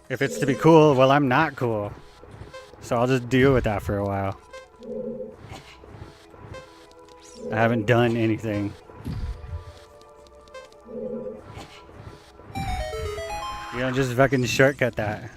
If it's to be cool, well, I'm not cool. So I'll just deal with that for a while. I haven't done anything. You don't just fucking shortcut that.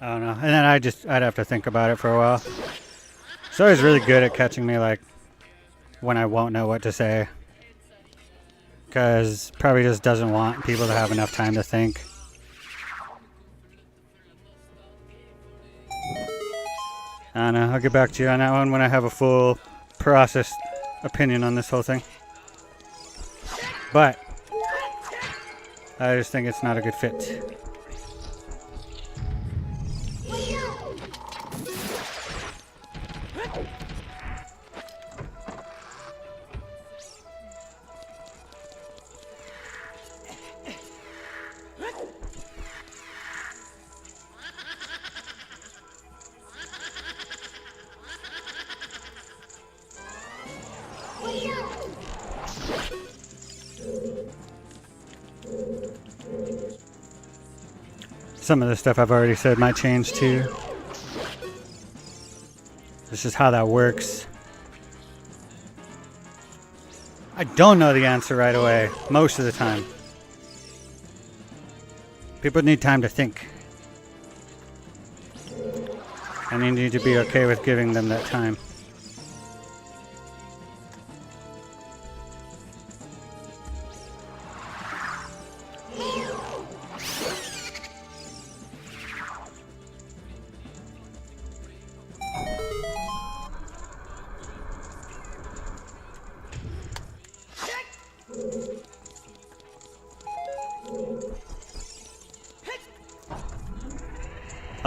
I don't know. And then I'd have to think about it for a while. It's always really good at catching me, like, when I won't know what to say. Because probably just doesn't want people to have enough time to think. I don't know. I'll get back to you on that one when I have a full processed opinion on this whole thing. But I just think it's not a good fit. Some of the stuff I've already said might change too. This is how that works. I don't know the answer right away, most of the time. People need time to think. And you need to be okay with giving them that time.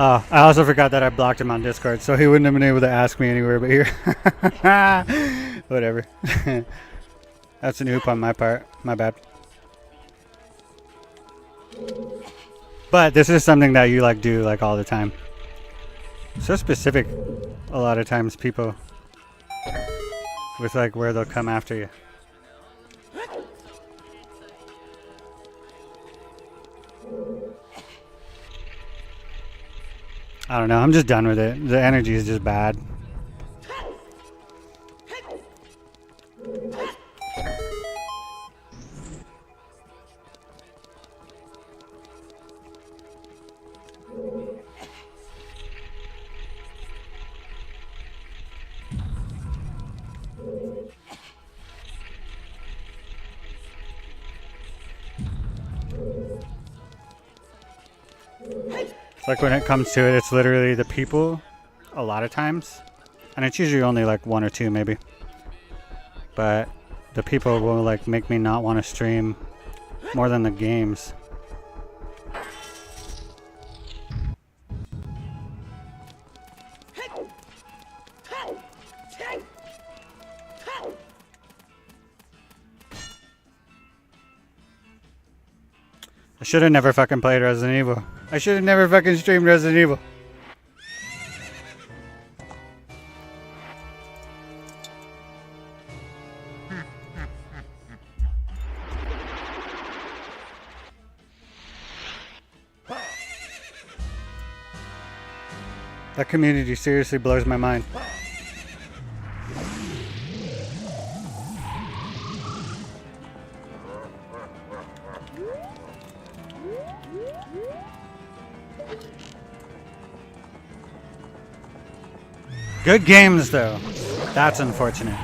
Oh, I also forgot that I blocked him on Discord, so he wouldn't have been able to ask me anywhere but here. Whatever. That's an oop on my part. My bad. But this is something that you like do like all the time. So specific a lot of times, people with like where they'll come after you. I don't know, I'm just done with it. The energy is just bad. Like when it comes to it, it's literally the people a lot of times. And it's usually only like one or two maybe. But the people will like make me not want to stream more than the games. I should have never fucking played Resident Evil. I should have never fucking streamed Resident Evil. That community seriously blows my mind. Good games, though. That's unfortunate.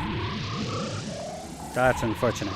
That's unfortunate.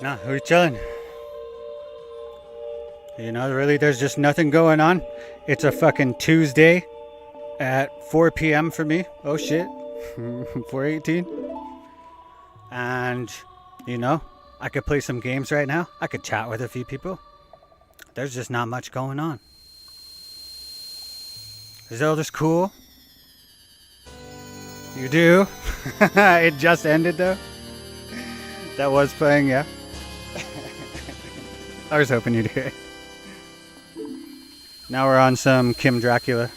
Nah, we're chilling. You know, really, there's just nothing going on. It's a fucking Tuesday at 4 p.m. for me. Oh shit. 4:18. And, you know, I could play some games right now. I could chat with a few people. There's just not much going on. Zelda's cool. You do? It just ended though. That was playing, yeah. I was hoping you'd hear it. Now we're on some Kim Dracula.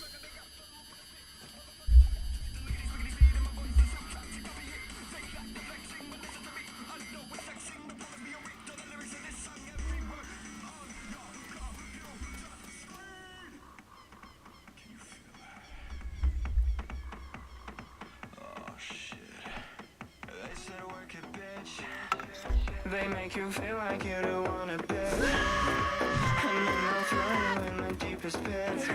They make you feel like you don't wanna bet, and then they'll throw you in the deepest pit,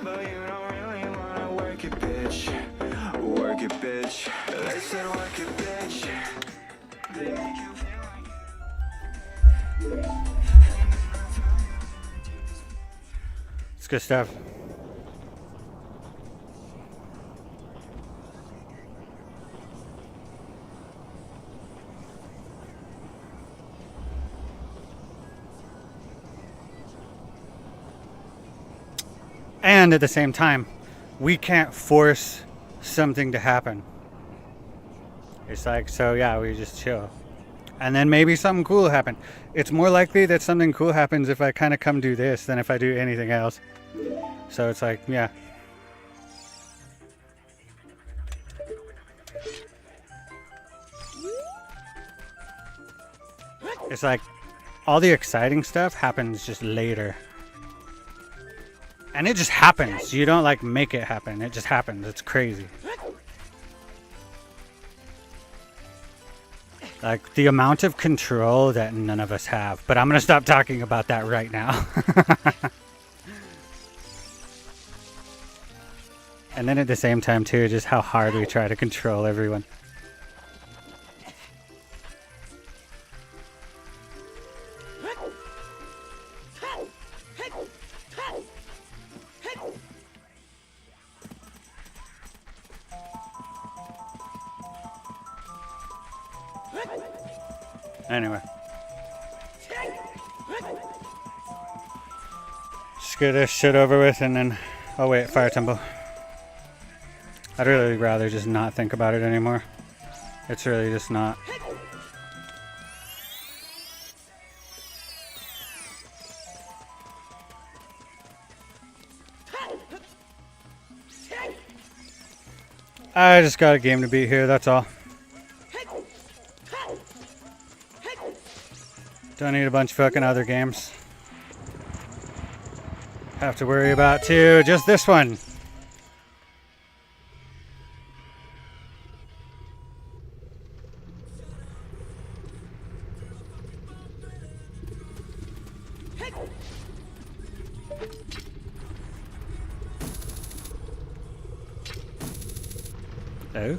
but you don't really wanna work it, bitch. Work it, bitch. They said work it, bitch. They make you feel like It's good stuff. And at the same time, we can't force something to happen. It's like, so yeah, we just chill. And then maybe something cool will happen. It's more likely that something cool happens if I kind of come do this than if I do anything else. So it's like, yeah. It's like, all the exciting stuff happens just later. And it just happens. You don't like make it happen. It just happens. It's crazy. Like the amount of control that none of us have. But I'm going to stop talking about that right now. And then at the same time too, just how hard we try to control everyone. Anyway. Just get this shit over with and then... Oh wait, Fire Temple. I'd really rather just not think about it anymore. It's really just not. I just got a game to beat here, that's all. Don't need a bunch of fucking other games. Have to worry about too, just this one. Oh.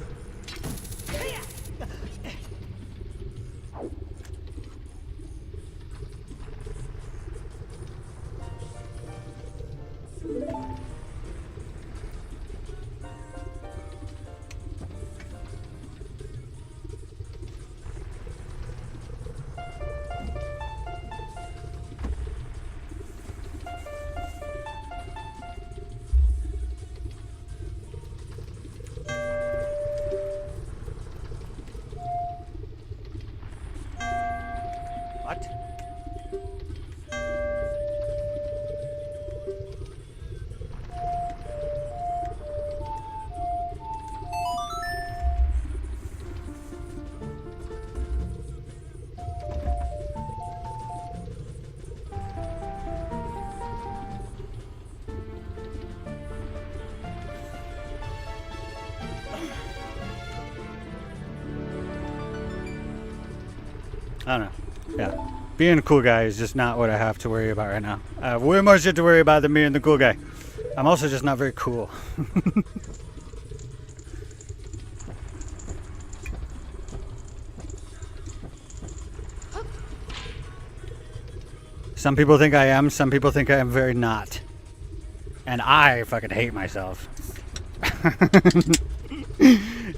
What? I don't know. Yeah. Being a cool guy is just not what I have to worry about right now. I have way more shit to worry about than being the cool guy. I'm also just not very cool. Some people think I am, some people think I am very not. And I fucking hate myself.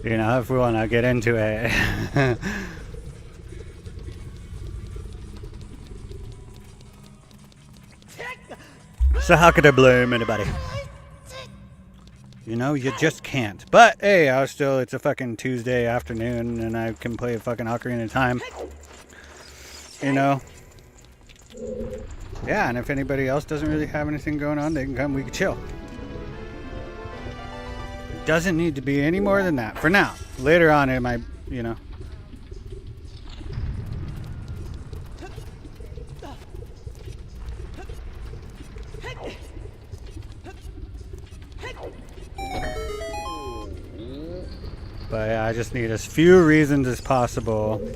You know, if we want to get into it. So how could I blame anybody? You know, you just can't. But hey, it's a fucking Tuesday afternoon and I can play a fucking Ocarina of Time. You know? Yeah, and if anybody else doesn't really have anything going on, they can come, we can chill. It doesn't need to be any more than that. For now. Later on it might, you know. But yeah, I just need as few reasons as possible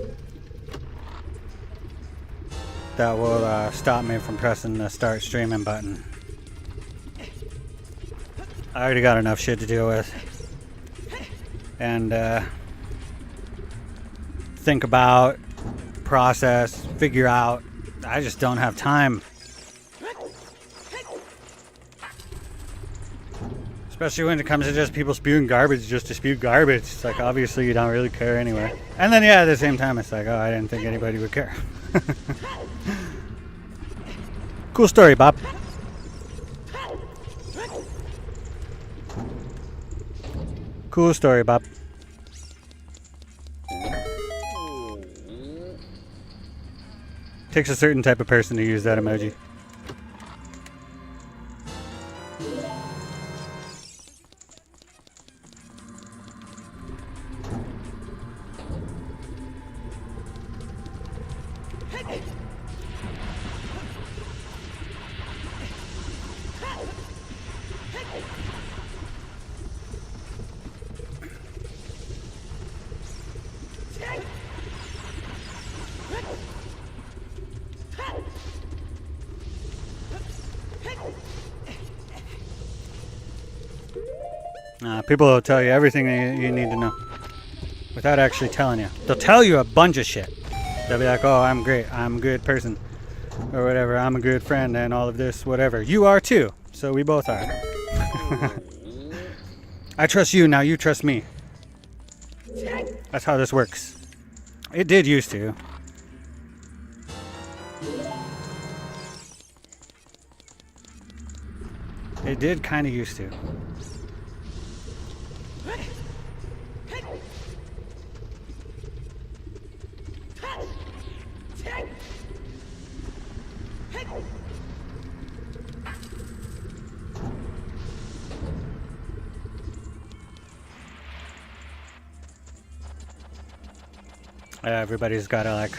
that will stop me from pressing the start streaming button. I already got enough shit to deal with. And think about, process, figure out. I just don't have time. Especially when it comes to just people spewing garbage just to spew garbage. It's like, obviously you don't really care anyway. And then yeah, at the same time it's like, oh, I didn't think anybody would care. Cool story, Bob. Cool story, Bob. Takes a certain type of person to use that emoji. People will tell you everything you need to know without actually telling you. They'll tell you a bunch of shit. They'll be like, oh, I'm great, I'm a good person, or whatever, I'm a good friend, and all of this, whatever. You are too, so we both are. I trust you, now you trust me. That's how this works. It did used to. It did kind of used to. Everybody's got to like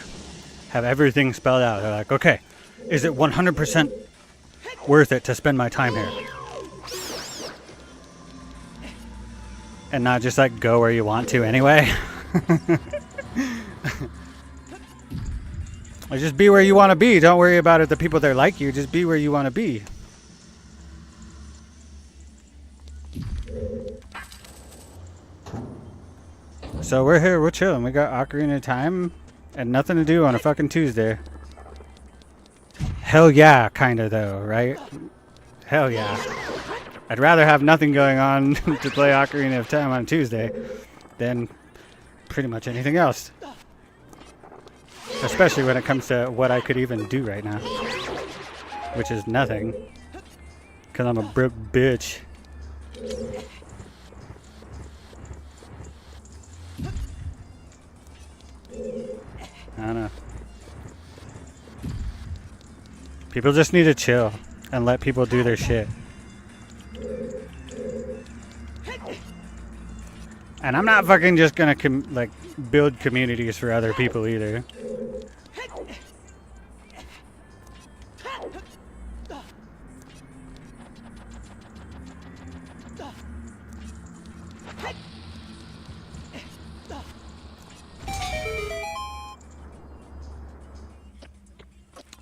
have everything spelled out. They're like, okay, is it 100% worth it to spend my time here? And not just like go where you want to anyway. Or just be where you want to be. Don't worry about it, the people that like you. Just be where you want to be. So we're here, we're chilling. We got Ocarina of Time and nothing to do on a fucking Tuesday. Hell yeah, kinda though, right? Hell yeah. I'd rather have nothing going on to play Ocarina of Time on Tuesday than pretty much anything else. Especially when it comes to what I could even do right now. Which is nothing. Because I'm a broke bitch. I don't know. People just need to chill and let people do their shit. And I'm not fucking just gonna like build communities for other people either.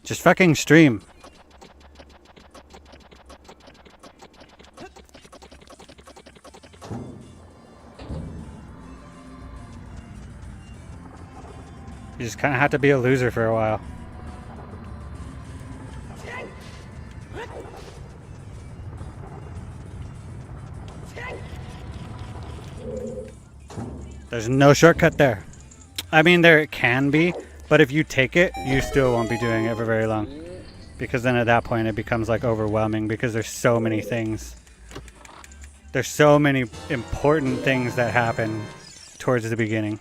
Just fucking stream. You just kind of have to be a loser for a while. There's no shortcut there. I mean, there can be, but if you take it, you still won't be doing it for very long. Because then at that point it becomes like overwhelming because there's so many things. There's so many important things that happen towards the beginning.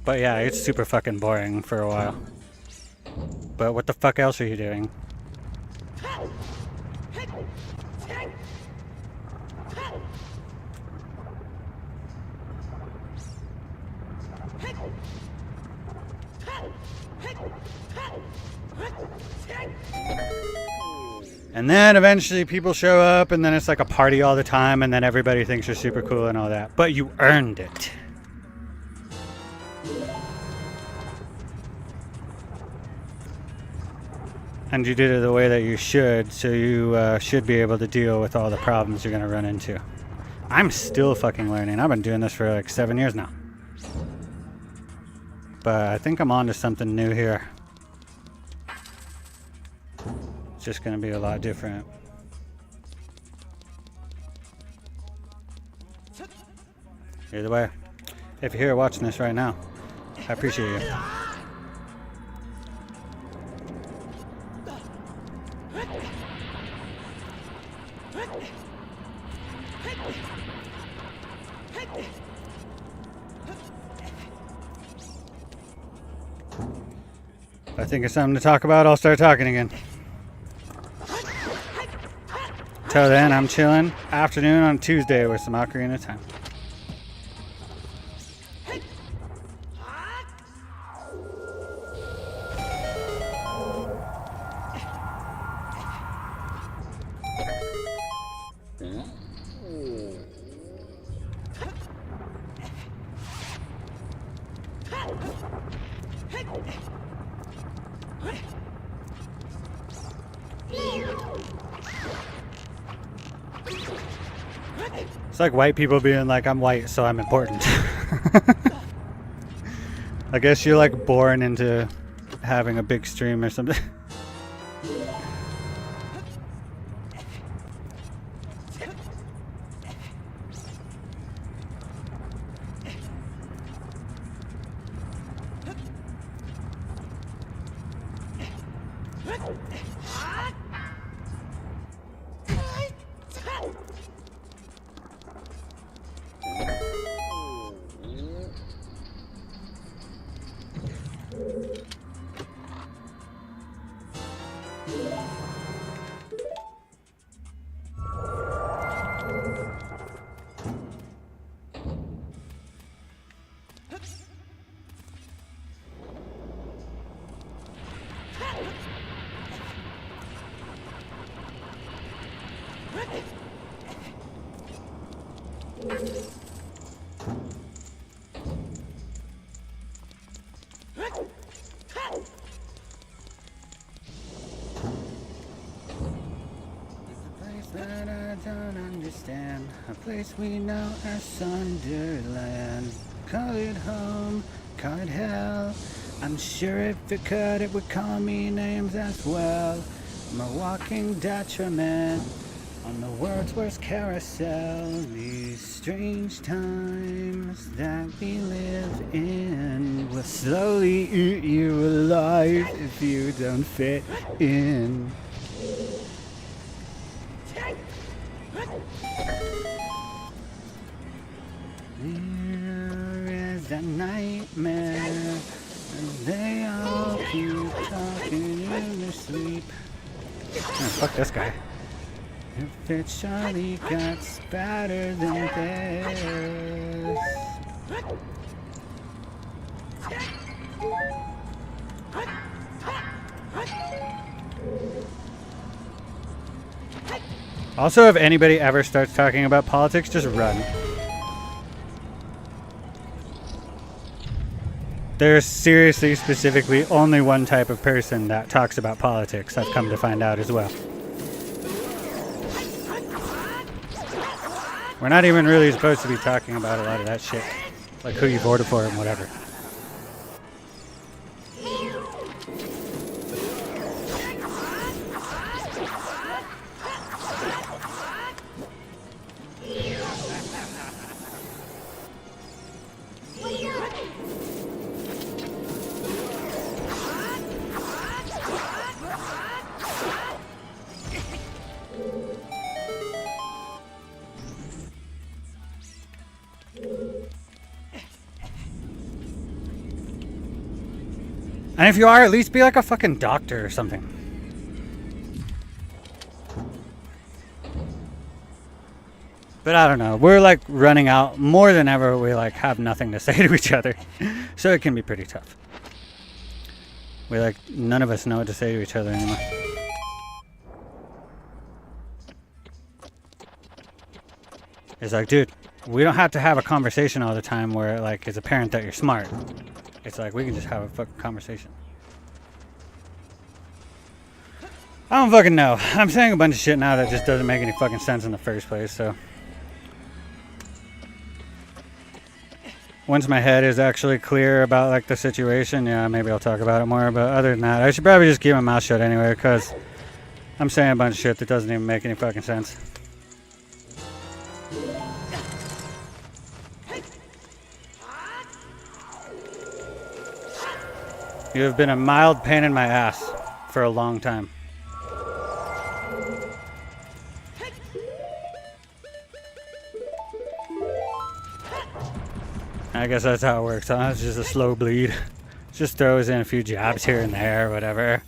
But yeah, it's super fucking boring for a while. But what the fuck else are you doing? And then eventually people show up and then it's like a party all the time and then everybody thinks you're super cool and all that. But you earned it. And you did it the way that you should, so you should be able to deal with all the problems you're gonna run into. I'm still fucking learning. I've been doing this for like 7 years now. But I think I'm on to something new here. It's just gonna be a lot different. Either way, if you're here watching this right now, I appreciate you. If I think it's something to talk about, I'll start talking again. Till then, I'm chilling. Afternoon on Tuesday with some Ocarina of Time. It's like white people being like, I'm white, so I'm important. I guess you're like born into having a big stream or something. That I don't understand, a place we know as Sunderland. Call it home, call it hell. I'm sure if it could, it would call me names as well. I'm a walking detriment on the world's worst carousel. These strange times that we live in will slowly eat you alive if you don't fit in. There is a nightmare, and they all keep talking in their sleep. Oh, fuck this guy. If it surely gets better than this. Also, if anybody ever starts talking about politics, just run. There's seriously, specifically, only one type of person that talks about politics, I've come to find out as well. We're not even really supposed to be talking about a lot of that shit. Like who you voted for and whatever. And if you are, at least be like a fucking doctor or something. But I don't know. We're like running out more than ever. We like have nothing to say to each other. So it can be pretty tough. We like, none of us know what to say to each other anymore. It's like, dude, we don't have to have a conversation all the time where like it's apparent that you're smart. It's like, we can just have a fucking conversation. I don't fucking know. I'm saying a bunch of shit now that just doesn't make any fucking sense in the first place, so. Once my head is actually clear about like the situation, yeah, maybe I'll talk about it more. But other than that, I should probably just keep my mouth shut anyway, because I'm saying a bunch of shit that doesn't even make any fucking sense. You have been a mild pain in my ass for a long time. I guess that's how it works, huh? It's just a slow bleed. Just throws in a few jabs here and there, whatever.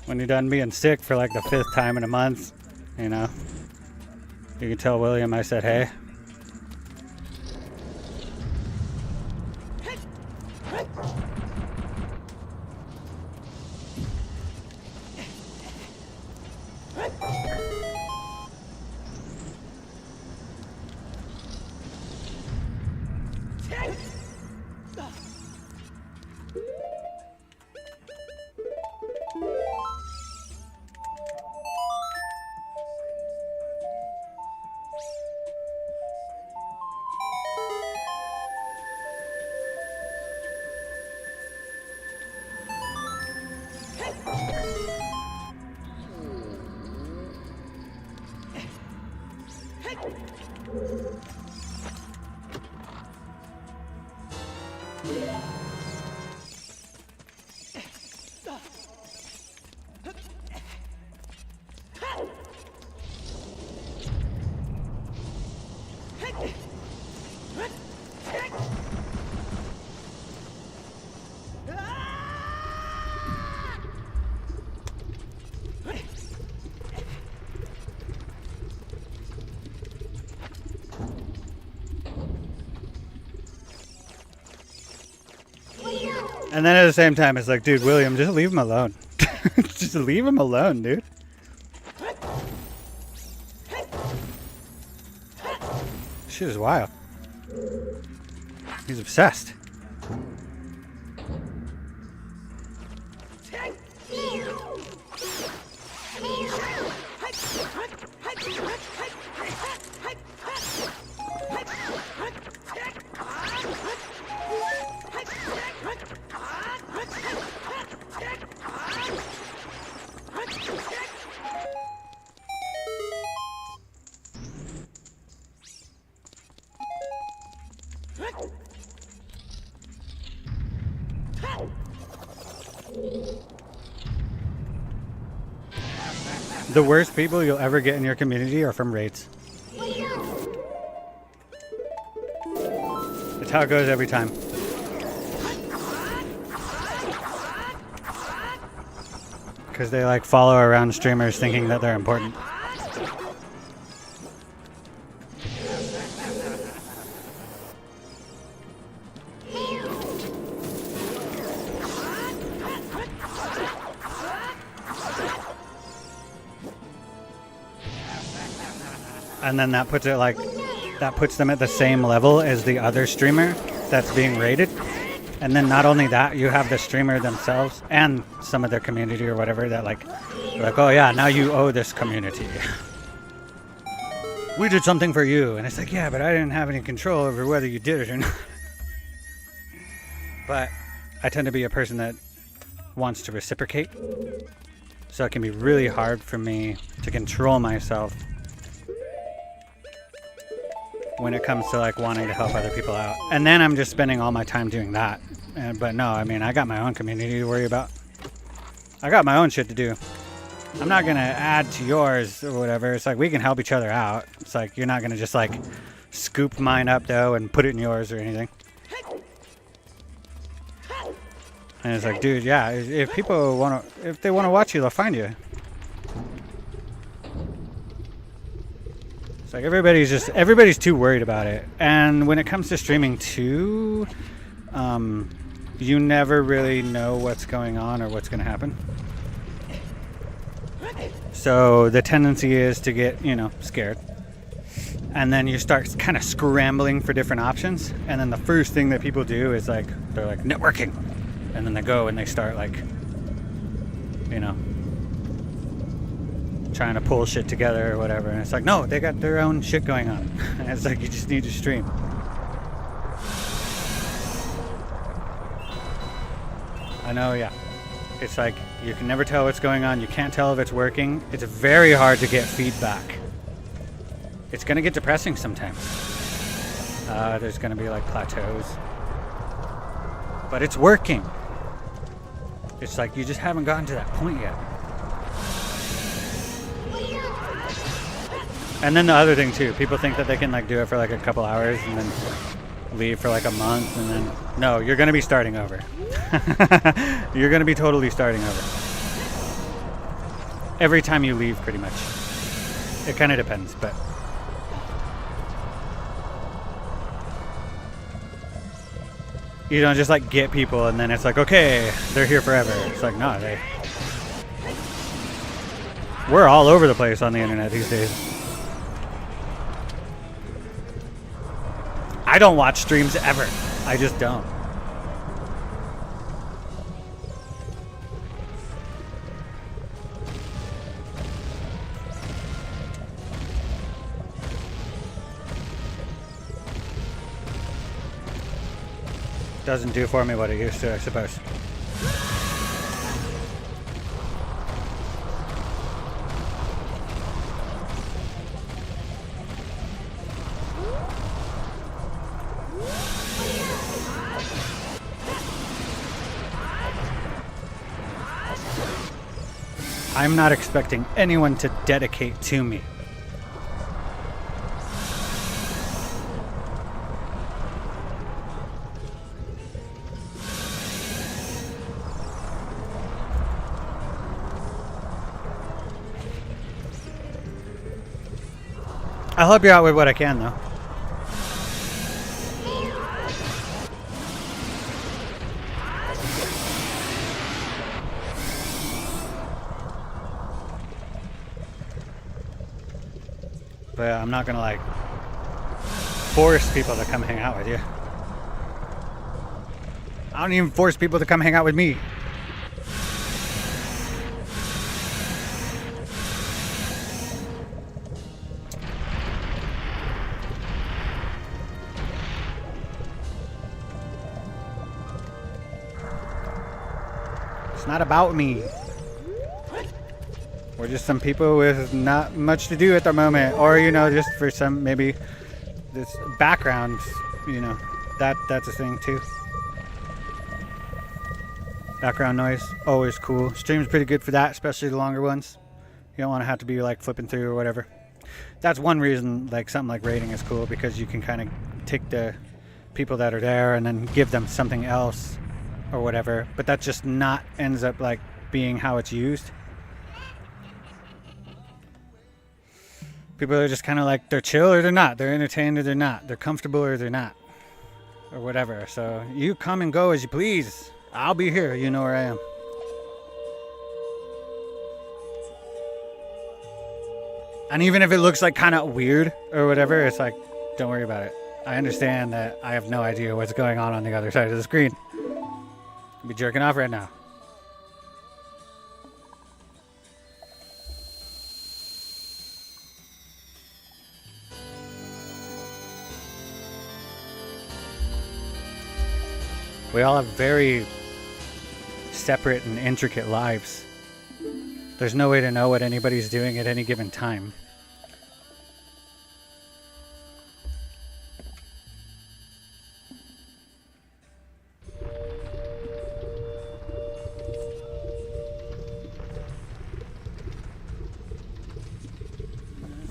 When you're done being sick for like the 5th time in a month, you know, you can tell William I said hey. And then at the same time, it's like, dude, William, just leave him alone. Just leave him alone, dude. Shit is wild. He's obsessed. The worst people you'll ever get in your community are from raids. It's how it goes every time. Because they like follow around streamers thinking that they're important. And then that puts them at the same level as the other streamer that's being rated. And then not only that, you have the streamer themselves and some of their community or whatever that like, oh yeah, now you owe this community. We did something for you. And it's like, yeah, but I didn't have any control over whether you did it or not. But I tend to be a person that wants to reciprocate. So it can be really hard for me to control myself when it comes to like wanting to help other people out. And then I'm just spending all my time doing that. But no, I mean, I got my own community to worry about. I got my own shit to do. I'm not going to add to yours or whatever. It's like we can help each other out. It's like you're not going to just like scoop mine up though and put it in yours or anything. And it's like, dude, yeah, if people want to, if they want to watch you, they'll find you. It's like everybody's too worried about it. And when it comes to streaming too, you never really know what's going on or what's going to happen. So the tendency is to get, scared. And then you start kind of scrambling for different options. And then the first thing that people do is like, they're like, networking. And then they go and they start like, trying to pull shit together or whatever. And it's like, no, they got their own shit going on. And it's like, you just need to stream. I know, yeah. It's like, you can never tell what's going on. You can't tell if it's working. It's very hard to get feedback. It's going to get depressing sometimes. There's going to be like plateaus. But it's working. It's like, you just haven't gotten to that point yet. And then the other thing too, people think that they can like do it for like a couple hours and then leave for like a month and then, no, you're going to be starting over. You're going to be totally starting over. Every time you leave, pretty much. It kind of depends, but. You don't just like get people and then it's like, okay, they're here forever. It's like, no, we're all over the place on the internet these days. I don't watch streams ever. I just don't. Doesn't do for me what it used to, I suppose. I'm not expecting anyone to dedicate to me. I'll help you out with what I can, though. But I'm not gonna like force people to come hang out with you. I don't even force people to come hang out with me. It's not about me. We're just some people with not much to do at the moment, or just for some maybe this background, that's a thing too. Background noise, always cool. Stream's pretty good for that, especially the longer ones. You don't want to have to be like flipping through or whatever. That's one reason like something like rating is cool, because you can kind of take the people that are there and then give them something else or whatever. But that just not ends up like being how it's used. People are just kind of like, they're chill or they're not. They're entertained or they're not. They're comfortable or they're not. Or whatever. So you come and go as you please. I'll be here. You know where I am. And even if it looks like kind of weird or whatever, it's like, don't worry about it. I understand that I have no idea what's going on the other side of the screen. I'll be jerking off right now. We all have very separate and intricate lives. There's no way to know what anybody's doing at any given time.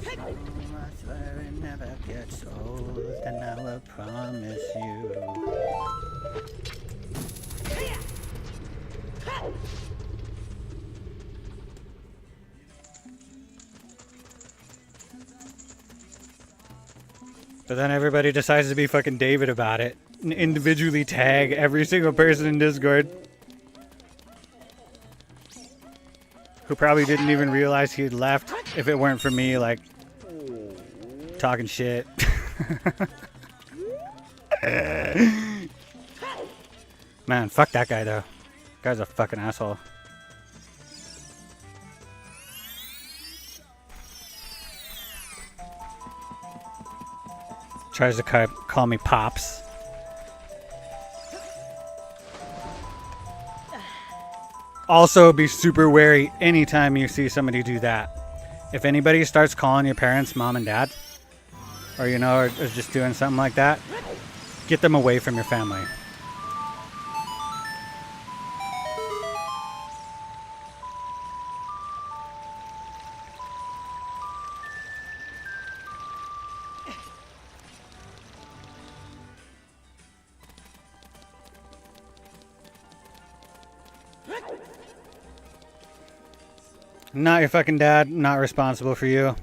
I swear it never gets old, and I will promise you. But then everybody decides to be fucking David about it and individually tag every single person in Discord who probably didn't even realize he had left if it weren't for me, like, talking shit. Man, fuck that guy, though. Guy's a fucking asshole. Tries to call me Pops. Also, be super wary anytime you see somebody do that. If anybody starts calling your parents Mom and Dad, or you know, or just doing something like that, get them away from your family. Not your fucking dad, not responsible for you.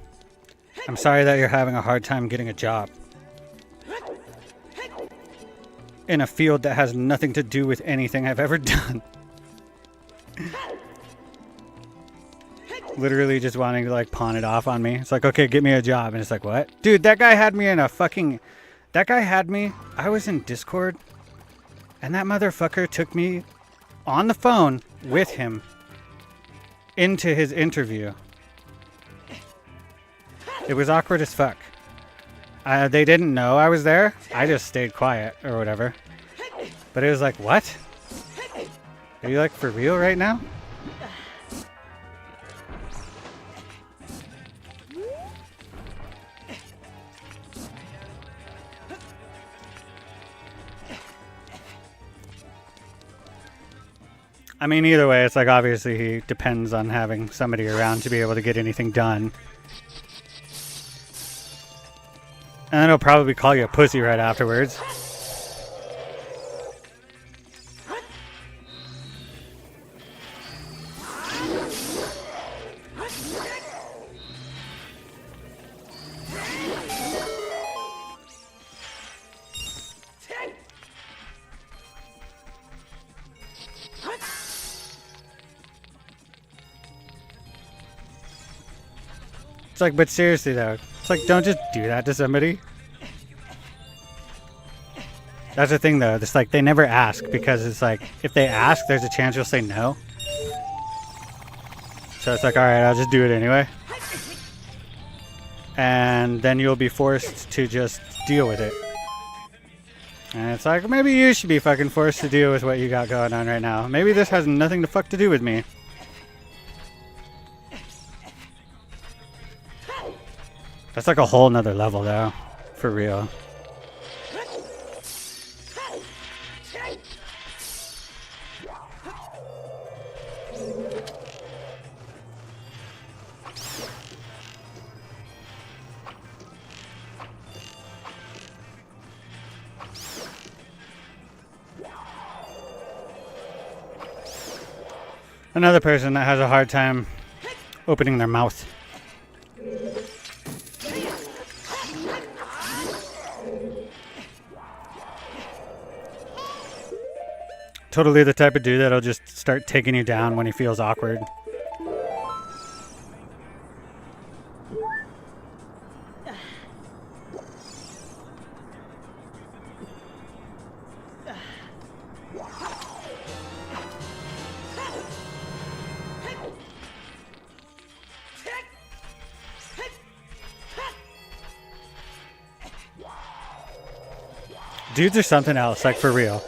I'm sorry that you're having a hard time getting a job. In a field that has nothing to do with anything I've ever done. Literally just wanting to like pawn it off on me. It's like, okay, get me a job. And it's like, what? Dude, that guy had me in a fucking... That guy had me... I was in Discord. And that motherfucker took me on the phone with him into his interview. It was awkward as fuck. They didn't know I was there. I just stayed quiet or whatever. But it was like, what? Are you like for real right now? I mean, either way, it's like obviously he depends on having somebody around to be able to get anything done. And then he'll probably call you a pussy right afterwards. It's like, but seriously though, it's like, don't just do that to somebody. That's the thing though, it's like they never ask because it's like, if they ask, there's a chance you'll say no. So it's like, alright, I'll just do it anyway. And then you'll be forced to just deal with it. And it's like, maybe you should be fucking forced to deal with what you got going on right now. Maybe this has nothing to fuck to do with me. That's like a whole nother level though, for real. Another person that has a hard time opening their mouth. Totally the type of dude that'll just start taking you down when he feels awkward. Dudes are something else, like for real.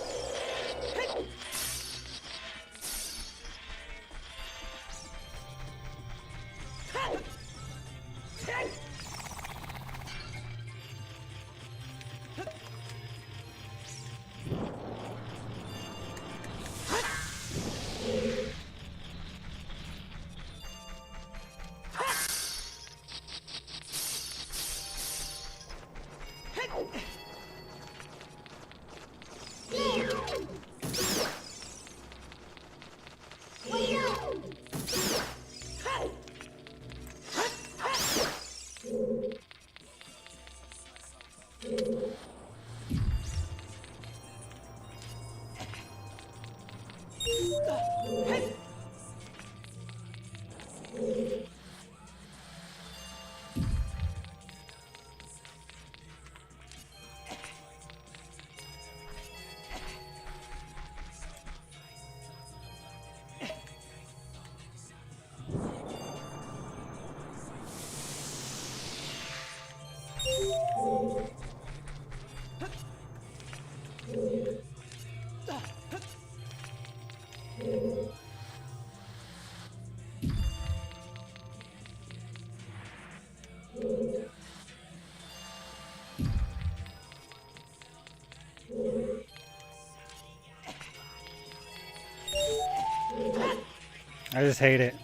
I just hate it.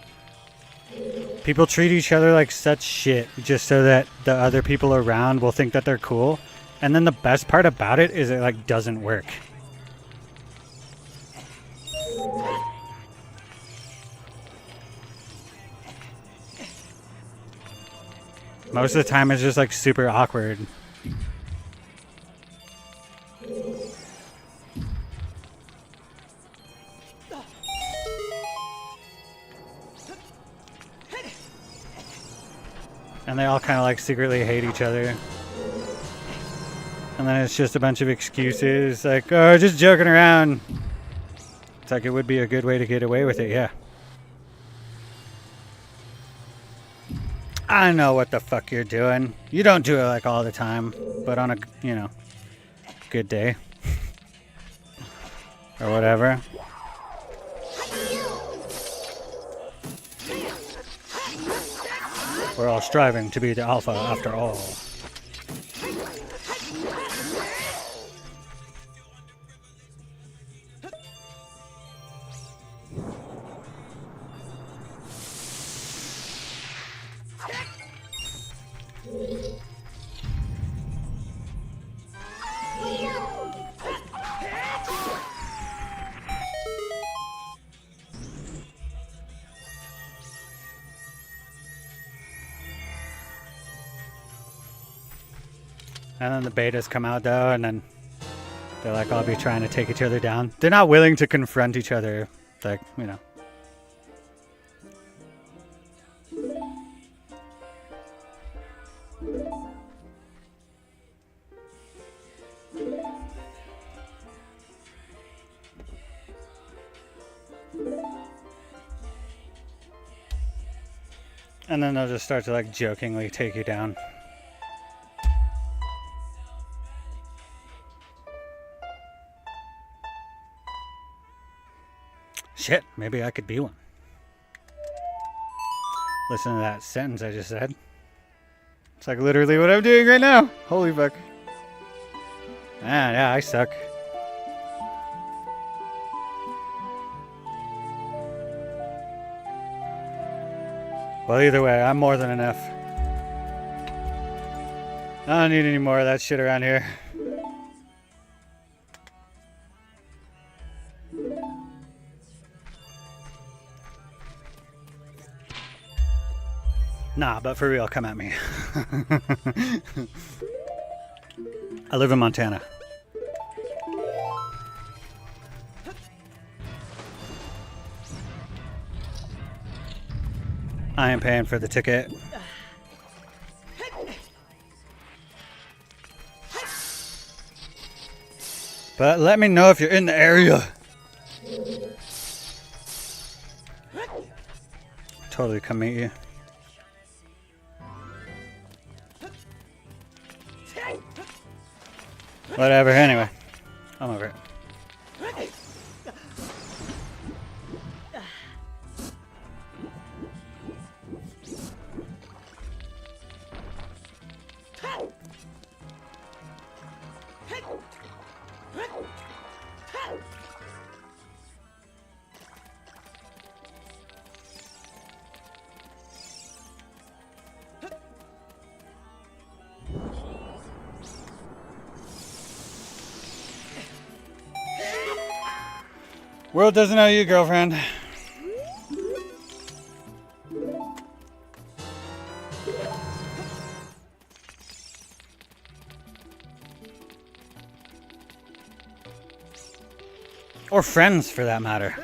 People treat each other like such shit just so that the other people around will think that they're cool. And then the best part about it is it like doesn't work. Most of the time it's just like super awkward. And they all kind of like secretly hate each other. And then it's just a bunch of excuses like, oh, just joking around. It's like it would be a good way to get away with it, yeah. I know what the fuck you're doing. You don't do it like all the time, but on a, you know, good day. Or whatever. We're all striving to be the alpha after all. And then the betas come out though, and then they're like all be trying to take each other down. They're not willing to confront each other, like, you know. And then they'll just start to like jokingly take you down. Shit, maybe I could be one. Listen to that sentence I just said. It's like literally what I'm doing right now. Holy fuck. Man, yeah, I suck. Well, either way, I'm more than enough. I don't need any more of that shit around here. Nah, but for real, come at me. I live in Montana. I am paying for the ticket. But let me know if you're in the area. Totally come meet you. Whatever, anyway. I'm over it. World doesn't know you, girlfriend. Or friends, for that matter.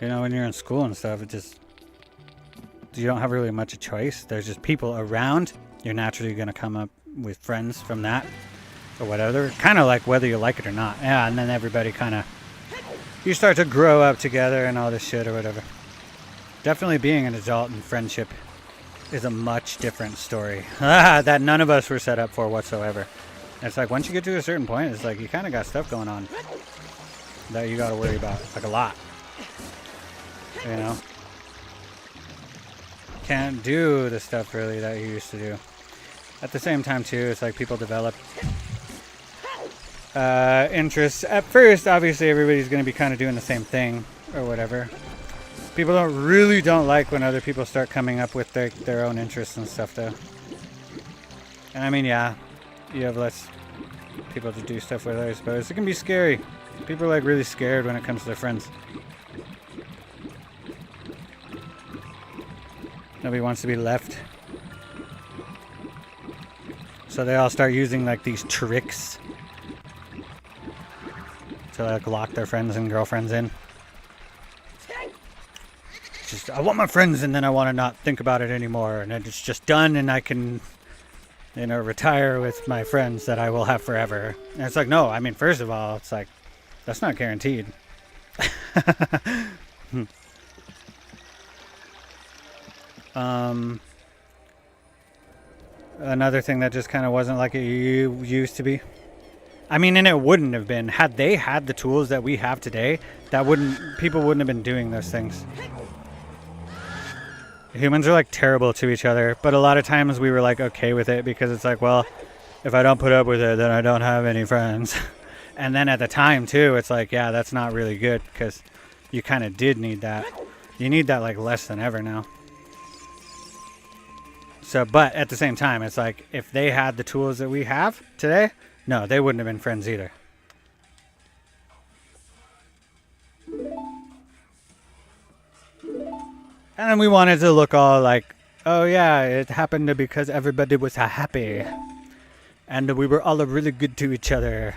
You know, when you're in school and stuff, it just... You don't have really much of a choice. There's just people around. You're naturally going to come up with friends from that. Or whatever, kind of like whether you like it or not. Yeah, and then everybody kind of, you start to grow up together and all this shit or whatever. Definitely being an adult and friendship is a much different story that none of us were set up for whatsoever. It's like once you get to a certain point, it's like you kind of got stuff going on that you got to worry about, like a lot. You know, can't do the stuff really that you used to do. At the same time too, it's like people develop interests. At first, obviously, everybody's going to be kind of doing the same thing or whatever. People don't like when other people start coming up with their own interests and stuff, though. And I mean, yeah, you have less people to do stuff with, I suppose. It can be scary. People are like really scared when it comes to their friends. Nobody wants to be left. So they all start using like these tricks to like lock their friends and girlfriends in. Just, I want my friends and then I want to not think about it anymore. And then it's just done and I can, you know, retire with my friends that I will have forever. And it's like, no, I mean, first of all, it's like, that's not guaranteed. Another thing that just kind of wasn't like it used to be. I mean, and it wouldn't have been had they had the tools that we have today. People wouldn't have been doing those things. Humans are like terrible to each other, but a lot of times we were like okay with it because it's like, well, if I don't put up with it, then I don't have any friends. And then at the time too, it's like, yeah, that's not really good because you kind of did need that. You need that like less than ever now. So, but at the same time, it's like if they had the tools that we have today, no, they wouldn't have been friends either. And then we wanted to look all like, oh yeah, it happened because everybody was happy. And we were all really good to each other.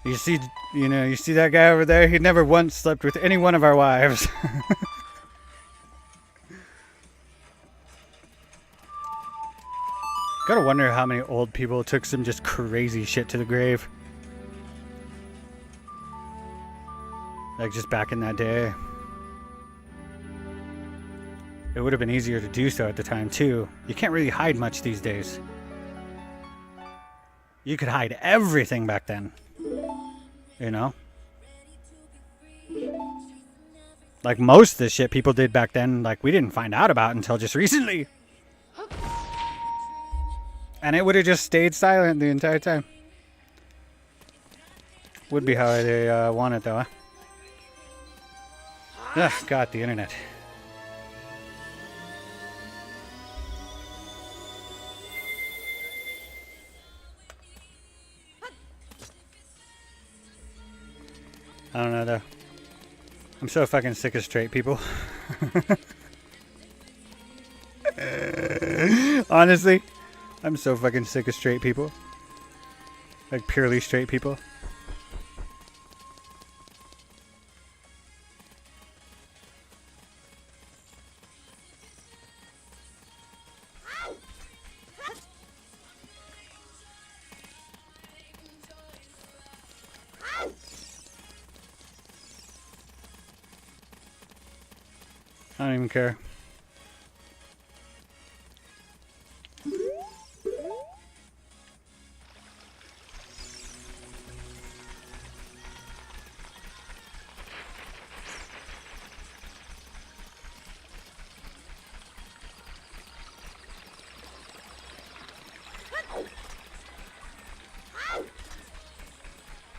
You see that guy over there? He never once slept with any one of our wives. Gotta wonder how many old people took some just crazy shit to the grave. Like just back in that day. It would have been easier to do so at the time too. You can't really hide much these days. You could hide everything back then. You know? Like most of the shit people did back then, like we didn't find out about until just recently. And it would have just stayed silent the entire time. Would be how they want it though, huh? Ugh, God, the internet. I don't know though. I'm so fucking sick of straight people. Honestly, I'm so fucking sick of straight people. Like purely straight people. I don't even care.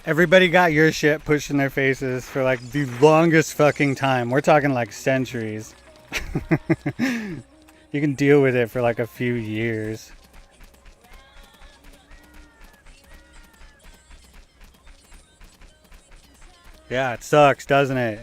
Everybody got your shit pushed in their faces for like the longest fucking time. We're talking like centuries. You can deal with it for like a few years. Yeah, it sucks, doesn't it?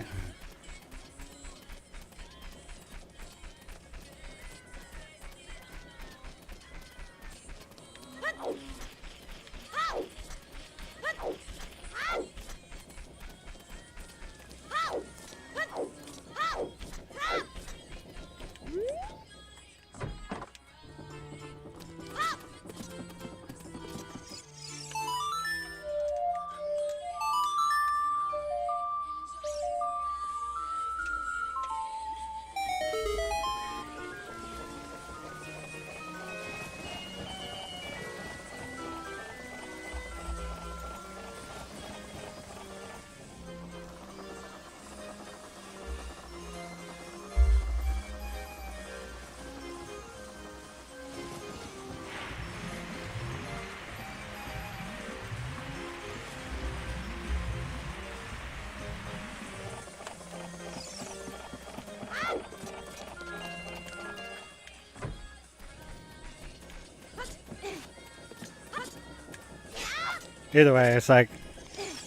Either way, it's like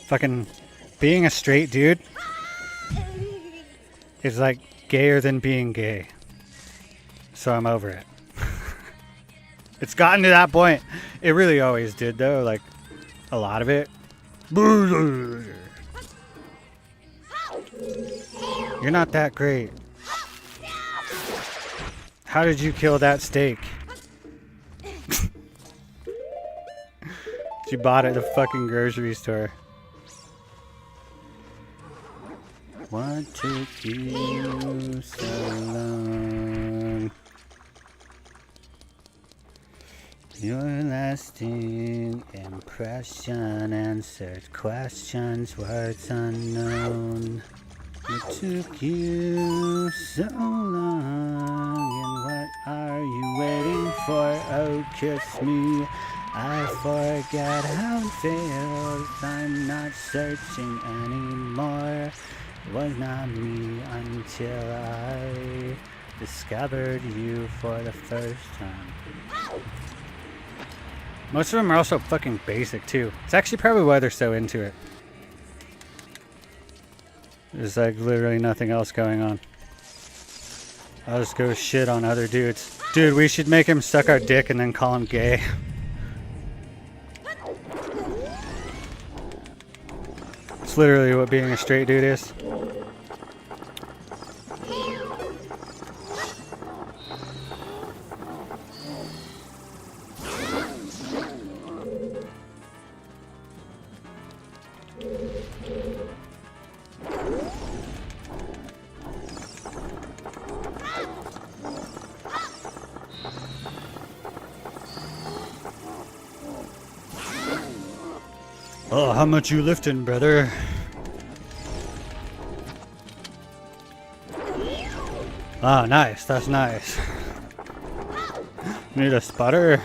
fucking being a straight dude is like gayer than being gay. So I'm over it. It's gotten to that point. It really always did though, like a lot of it. You're not that great. How did you kill that steak? She bought it at the fucking grocery store. What took you so long? Your lasting impression answered questions, words unknown. What took you so long? And what are you waiting for? Oh, kiss me. I forget how it feels. I'm not searching anymore. It was not me until I discovered you for the first time. Most of them are also fucking basic too. It's actually probably why they're so into it. There's like literally nothing else going on. I'll just go shit on other dudes. Dude, we should make him suck our dick and then call him gay. It's literally what being a straight dude is. Oh, how much you lifting, brother? Oh, nice. That's nice. Need a sputter?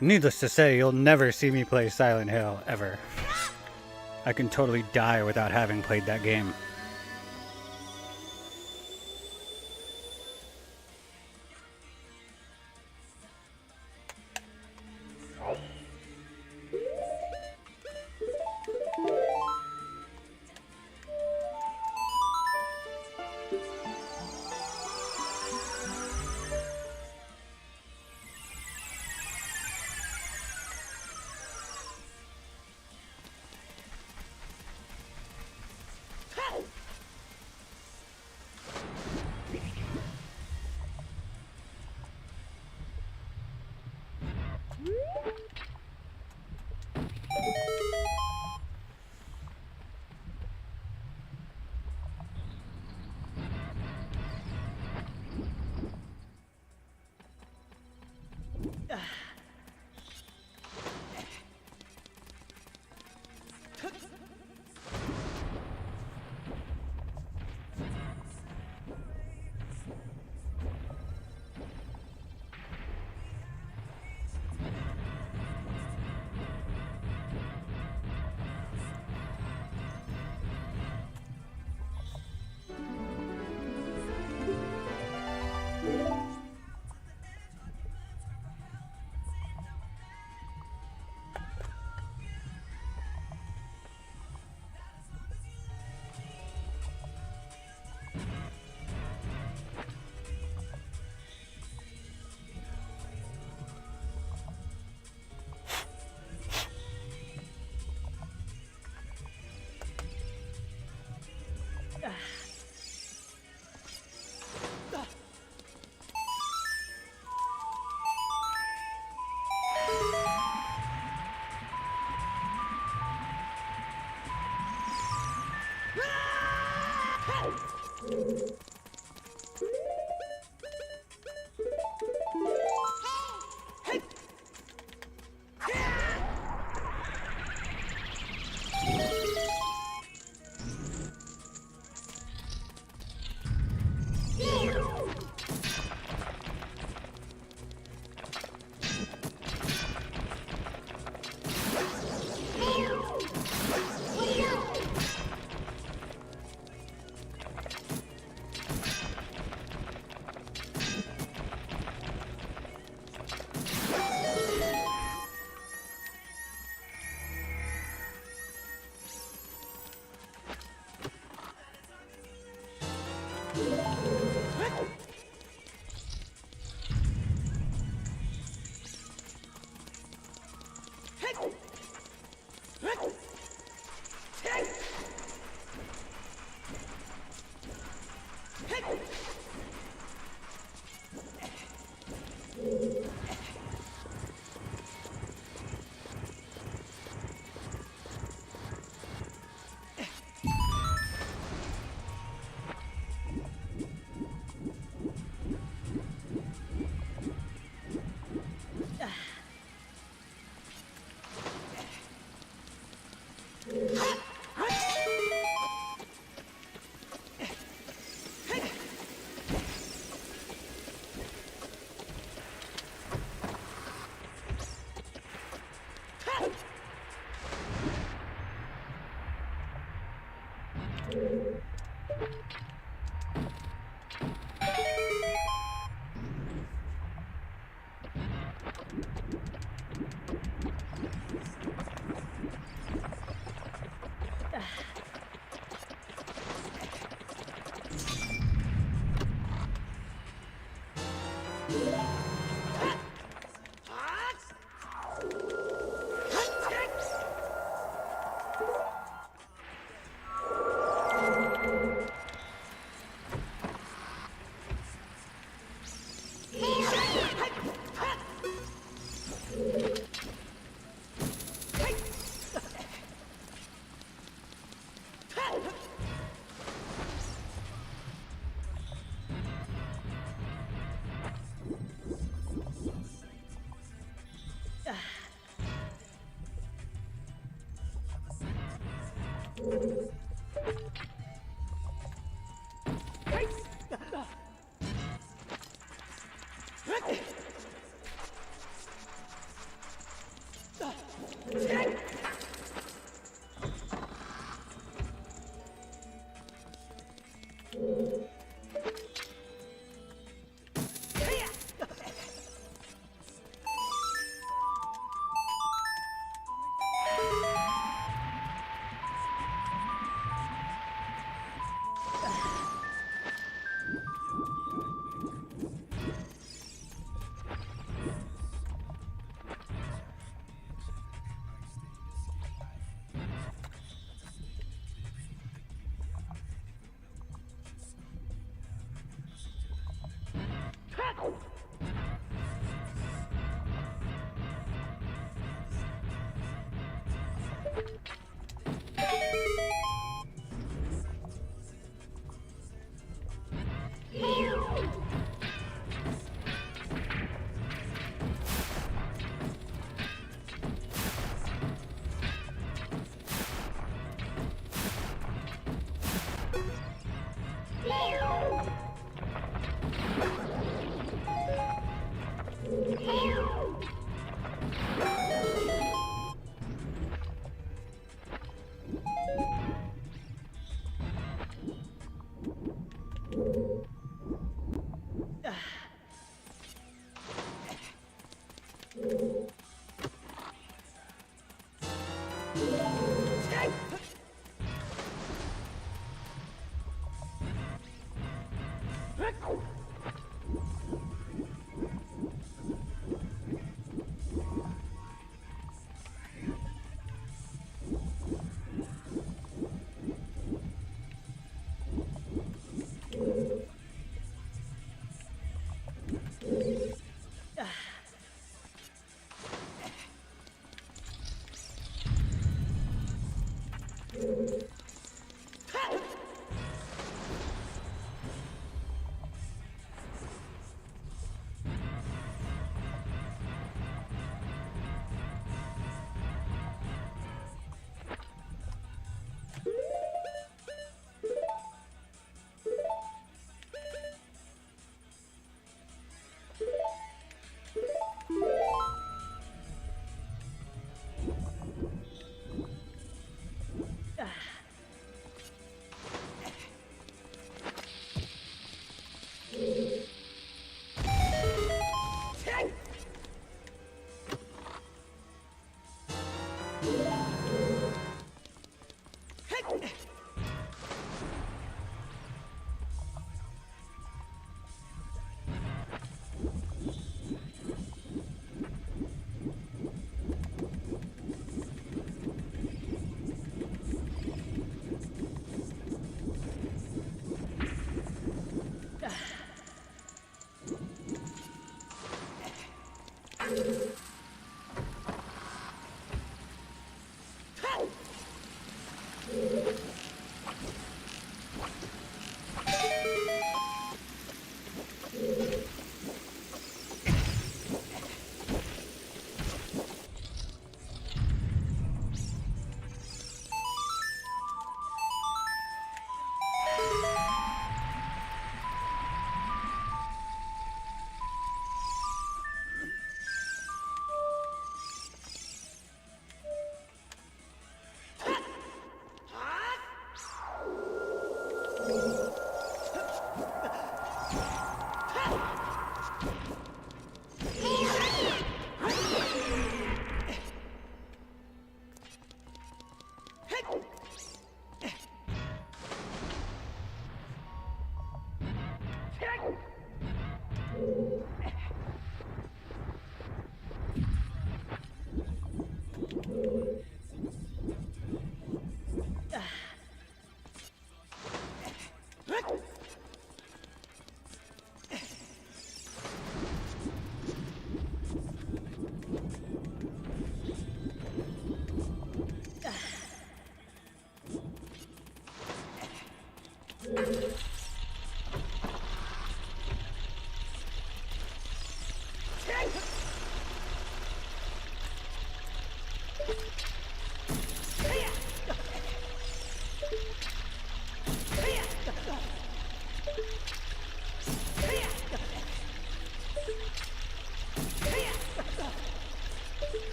Needless to say, you'll never see me play Silent Hill, ever. I can totally die without having played that game.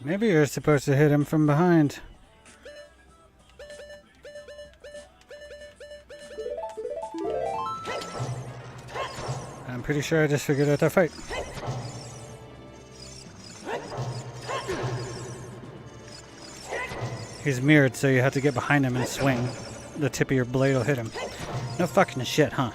Maybe you're supposed to hit him from behind. I'm pretty sure I just figured out that fight. He's mirrored, so you have to get behind him and swing. The tip of your blade will hit him. No fucking shit, huh?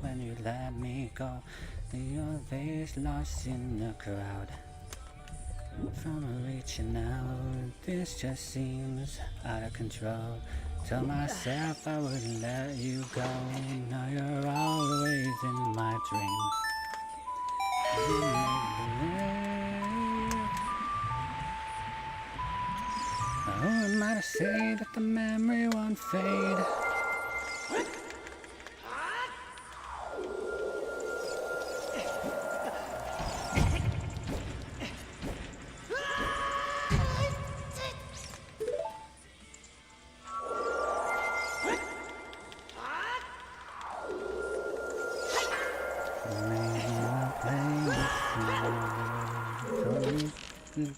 When you let me go, your face lost in the crowd. From reaching out, this just seems out of control. Told myself I wouldn't let you go. Now you're always in my dreams. Who am I to say that the memory won't fade?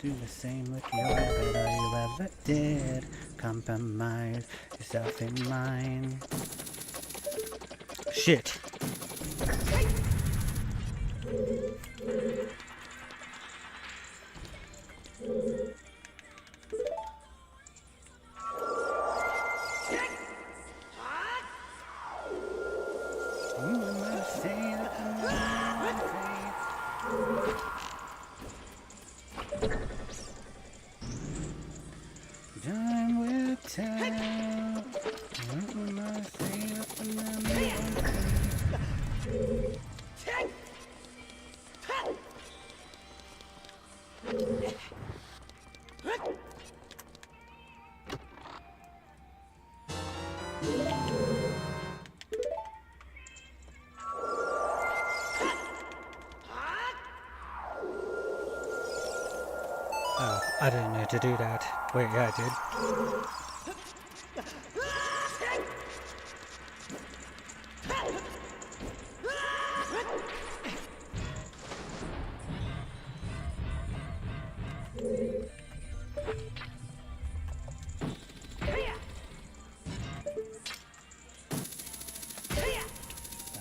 do the same with yours, but all you ever did, compromise yourself in mine. Shit. Time will tell. What am I saying up in the Oh, I didn't know to do that. Wait, yeah, I did.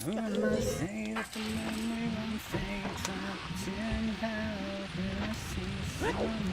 Who am I saying up in the mirror face? Something how can I see someone?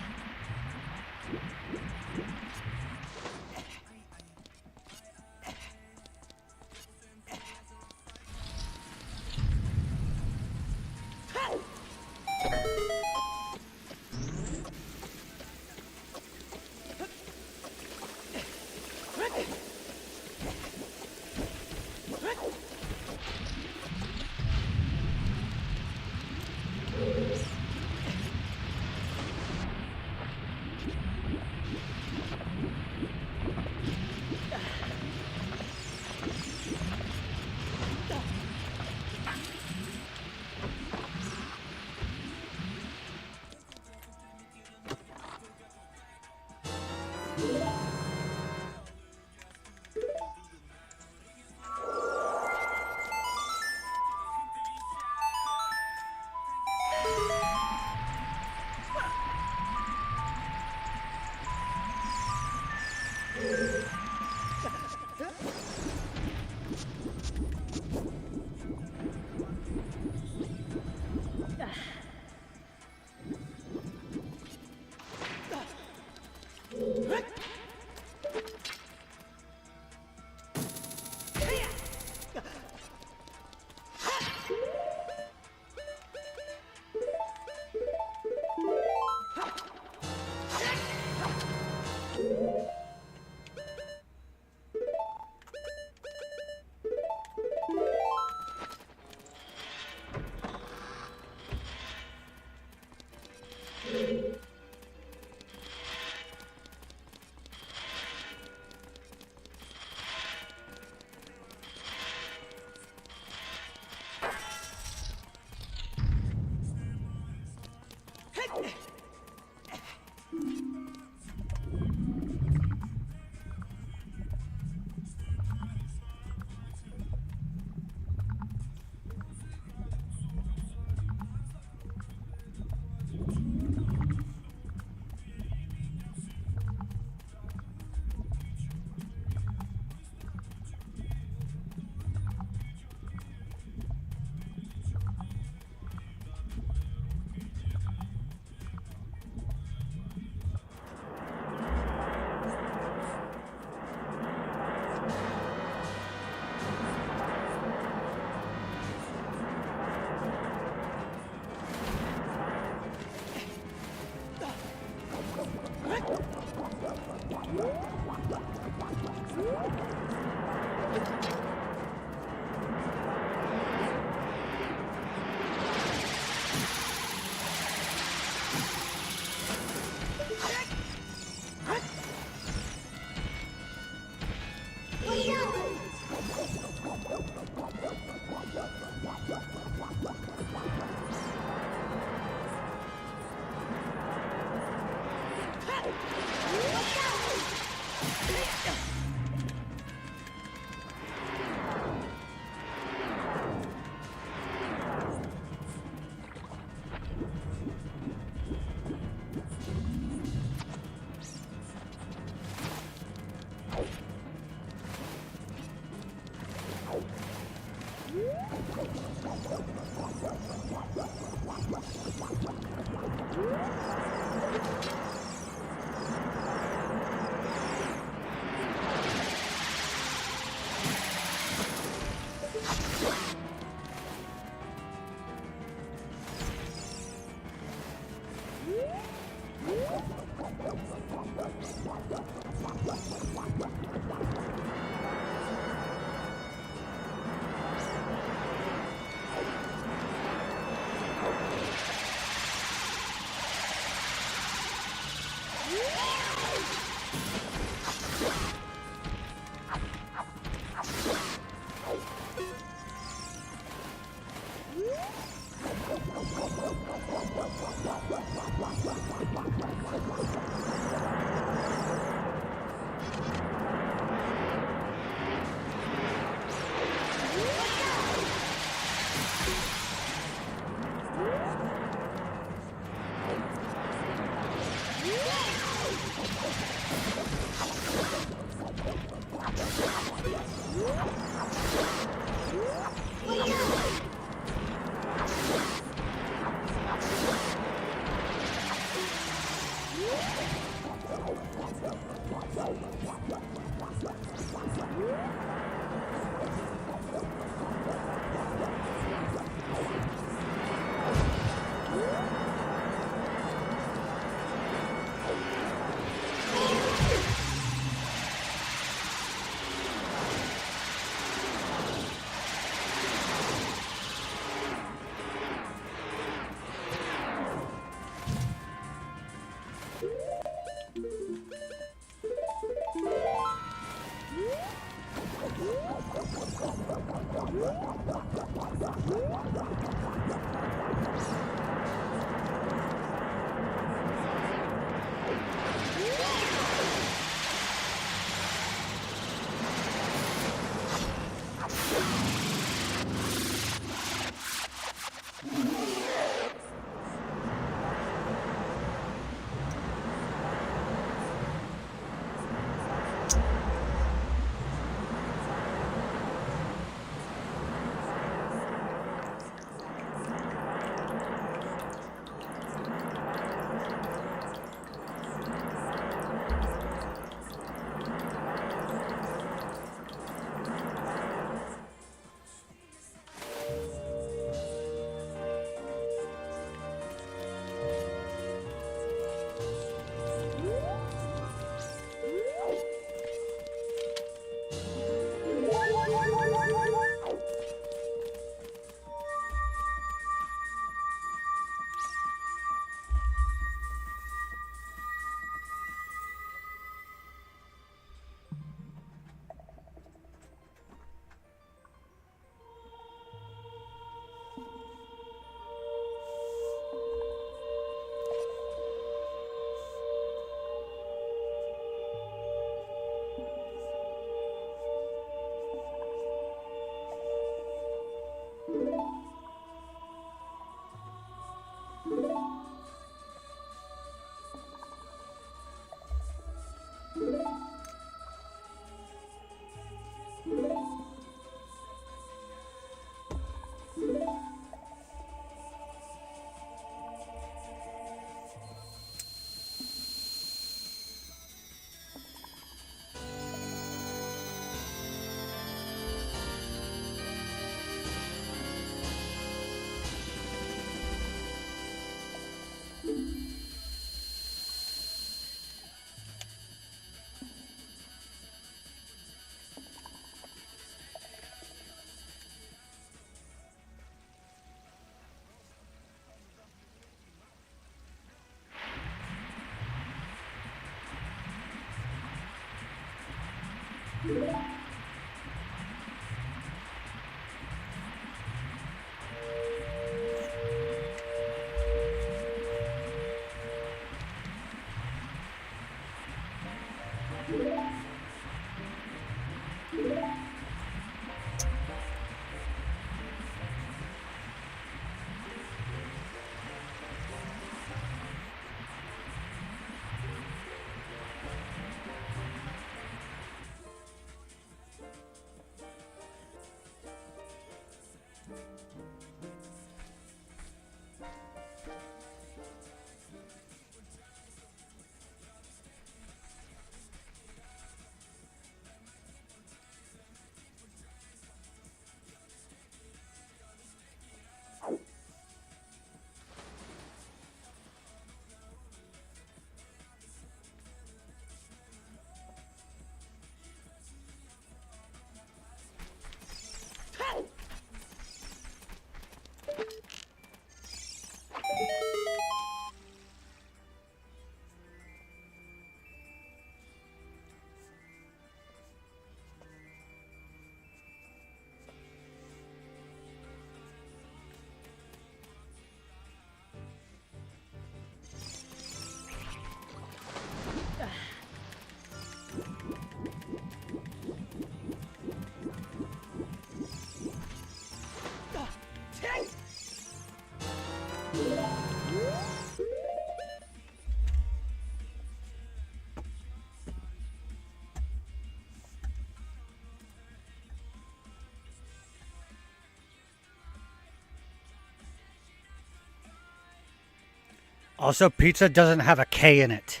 Also, pizza doesn't have a K in it.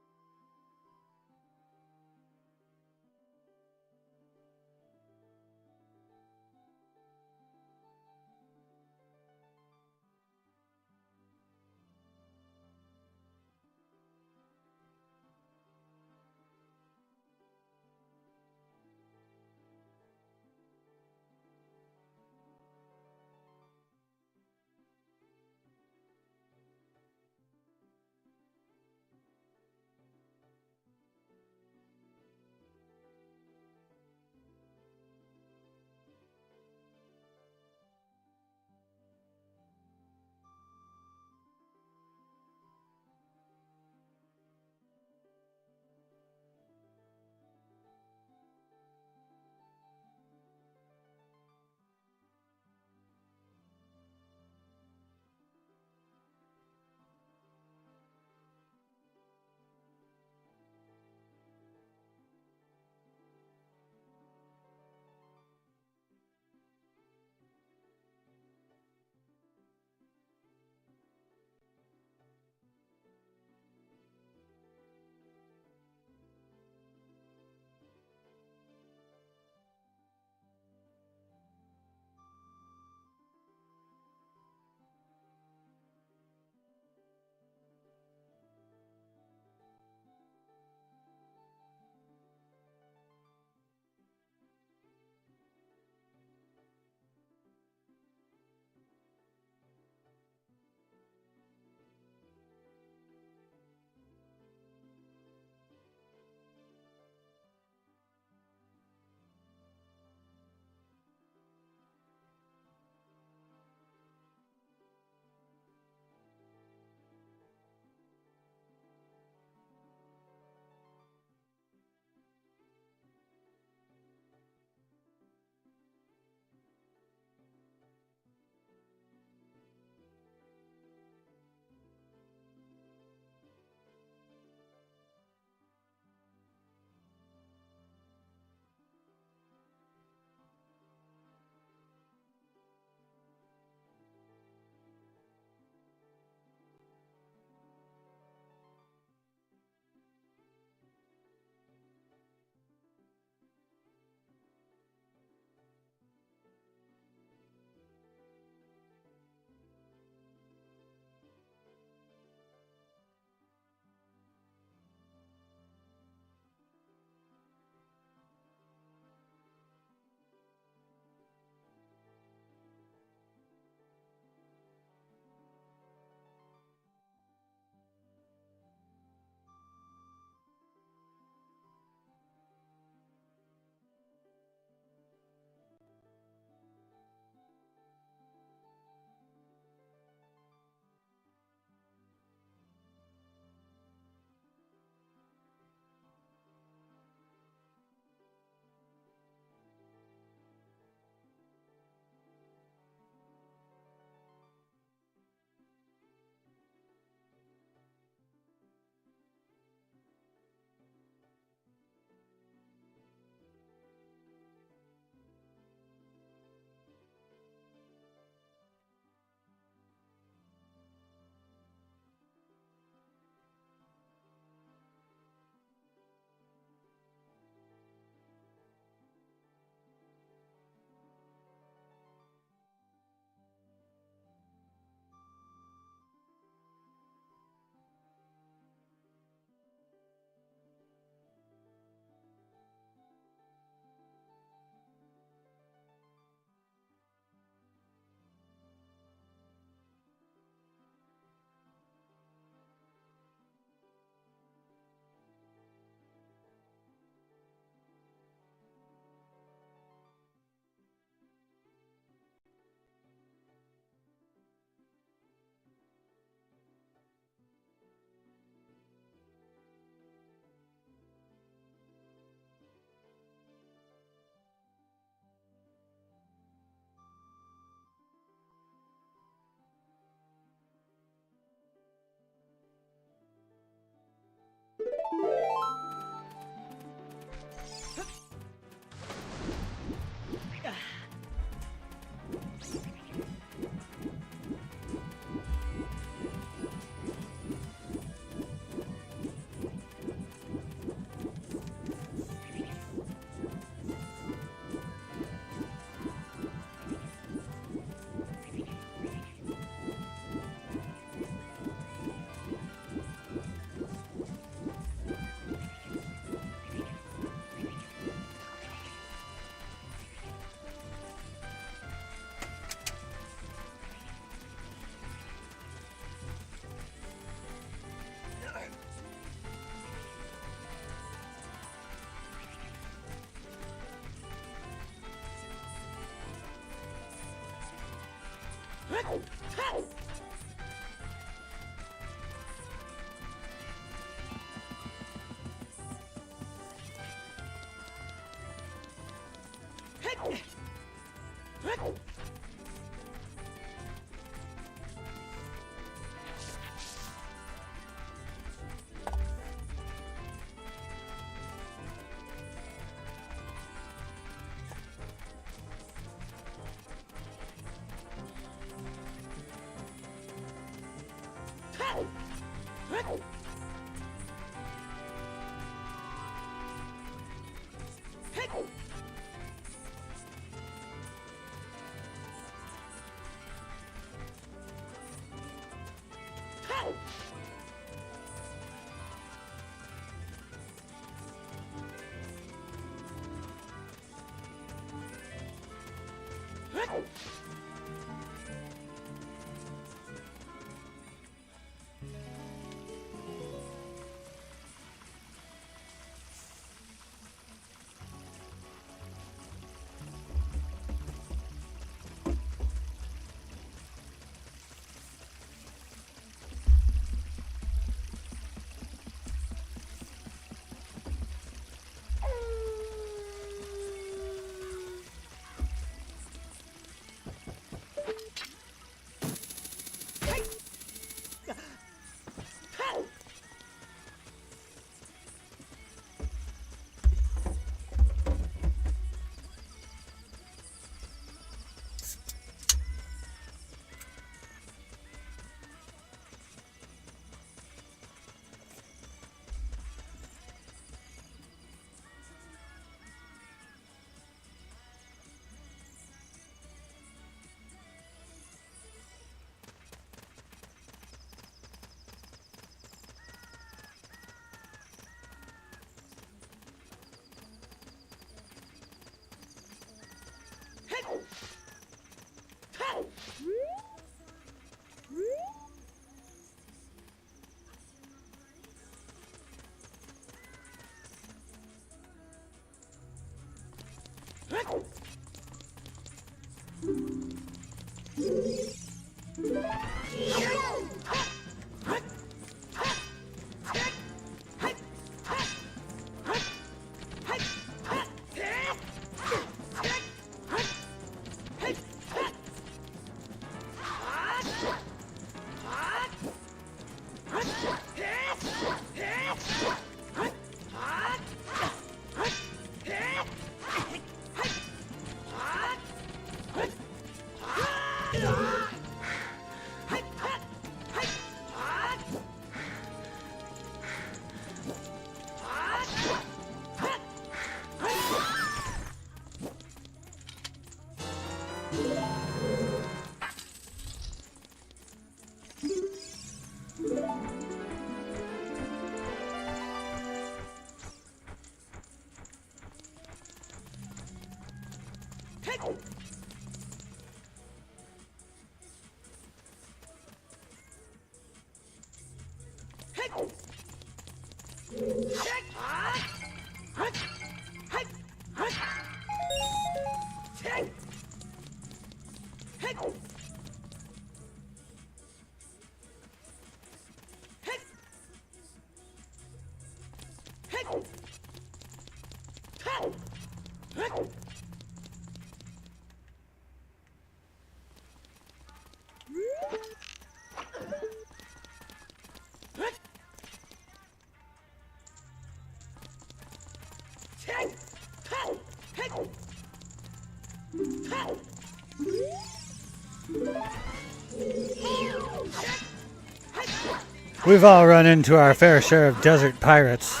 We've all run into our fair share of desert pirates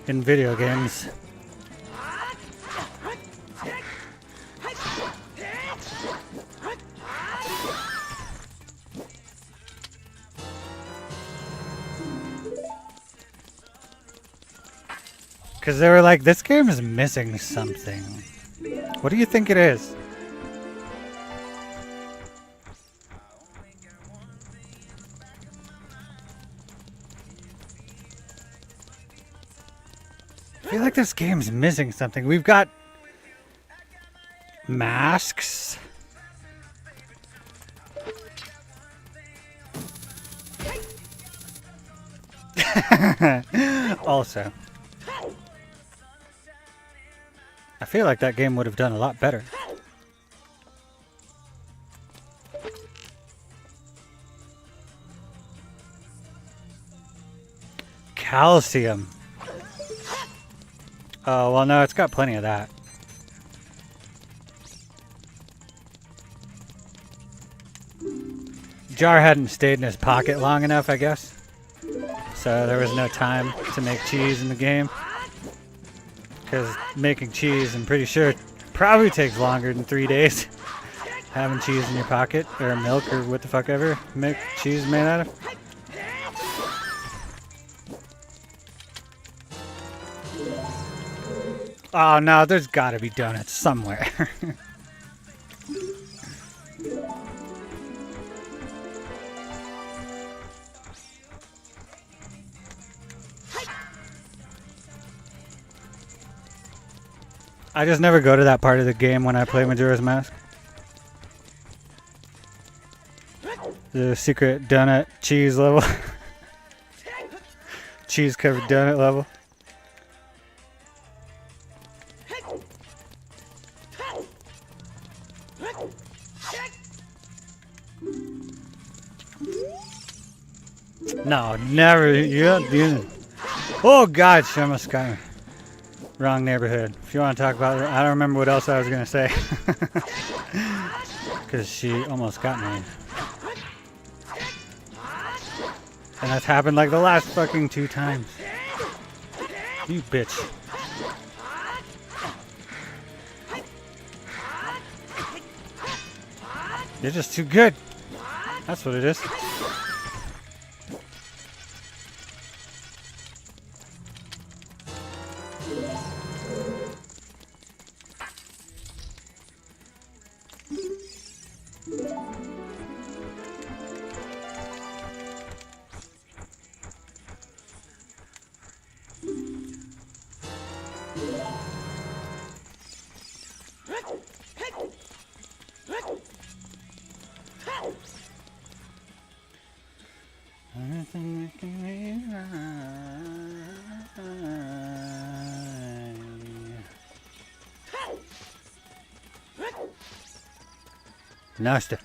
in video games. Because they were like, this game is missing something. What do you think it is? I feel like this game's missing something. We've got masks. Also, I feel like that game would have done a lot better. Calcium. Oh, well, no, it's got plenty of that. Jar hadn't stayed in his pocket long enough, I guess. So there was no time to make cheese in the game. Because making cheese, I'm pretty sure, probably takes longer than 3 days. Having cheese in your pocket, or milk, or what the fuck ever make cheese made out of. Oh no, there's gotta be donuts somewhere. I just never go to that part of the game when I play Majora's Mask. The secret donut cheese level. Cheese covered donut level. No, never. You. Oh God, Shema Sky. Wrong neighborhood. If you want to talk about it, I don't remember what else I was gonna say. Because she almost got me. And that's happened like the last fucking 2 times. You bitch. You're just too good. That's what it is. Nasty.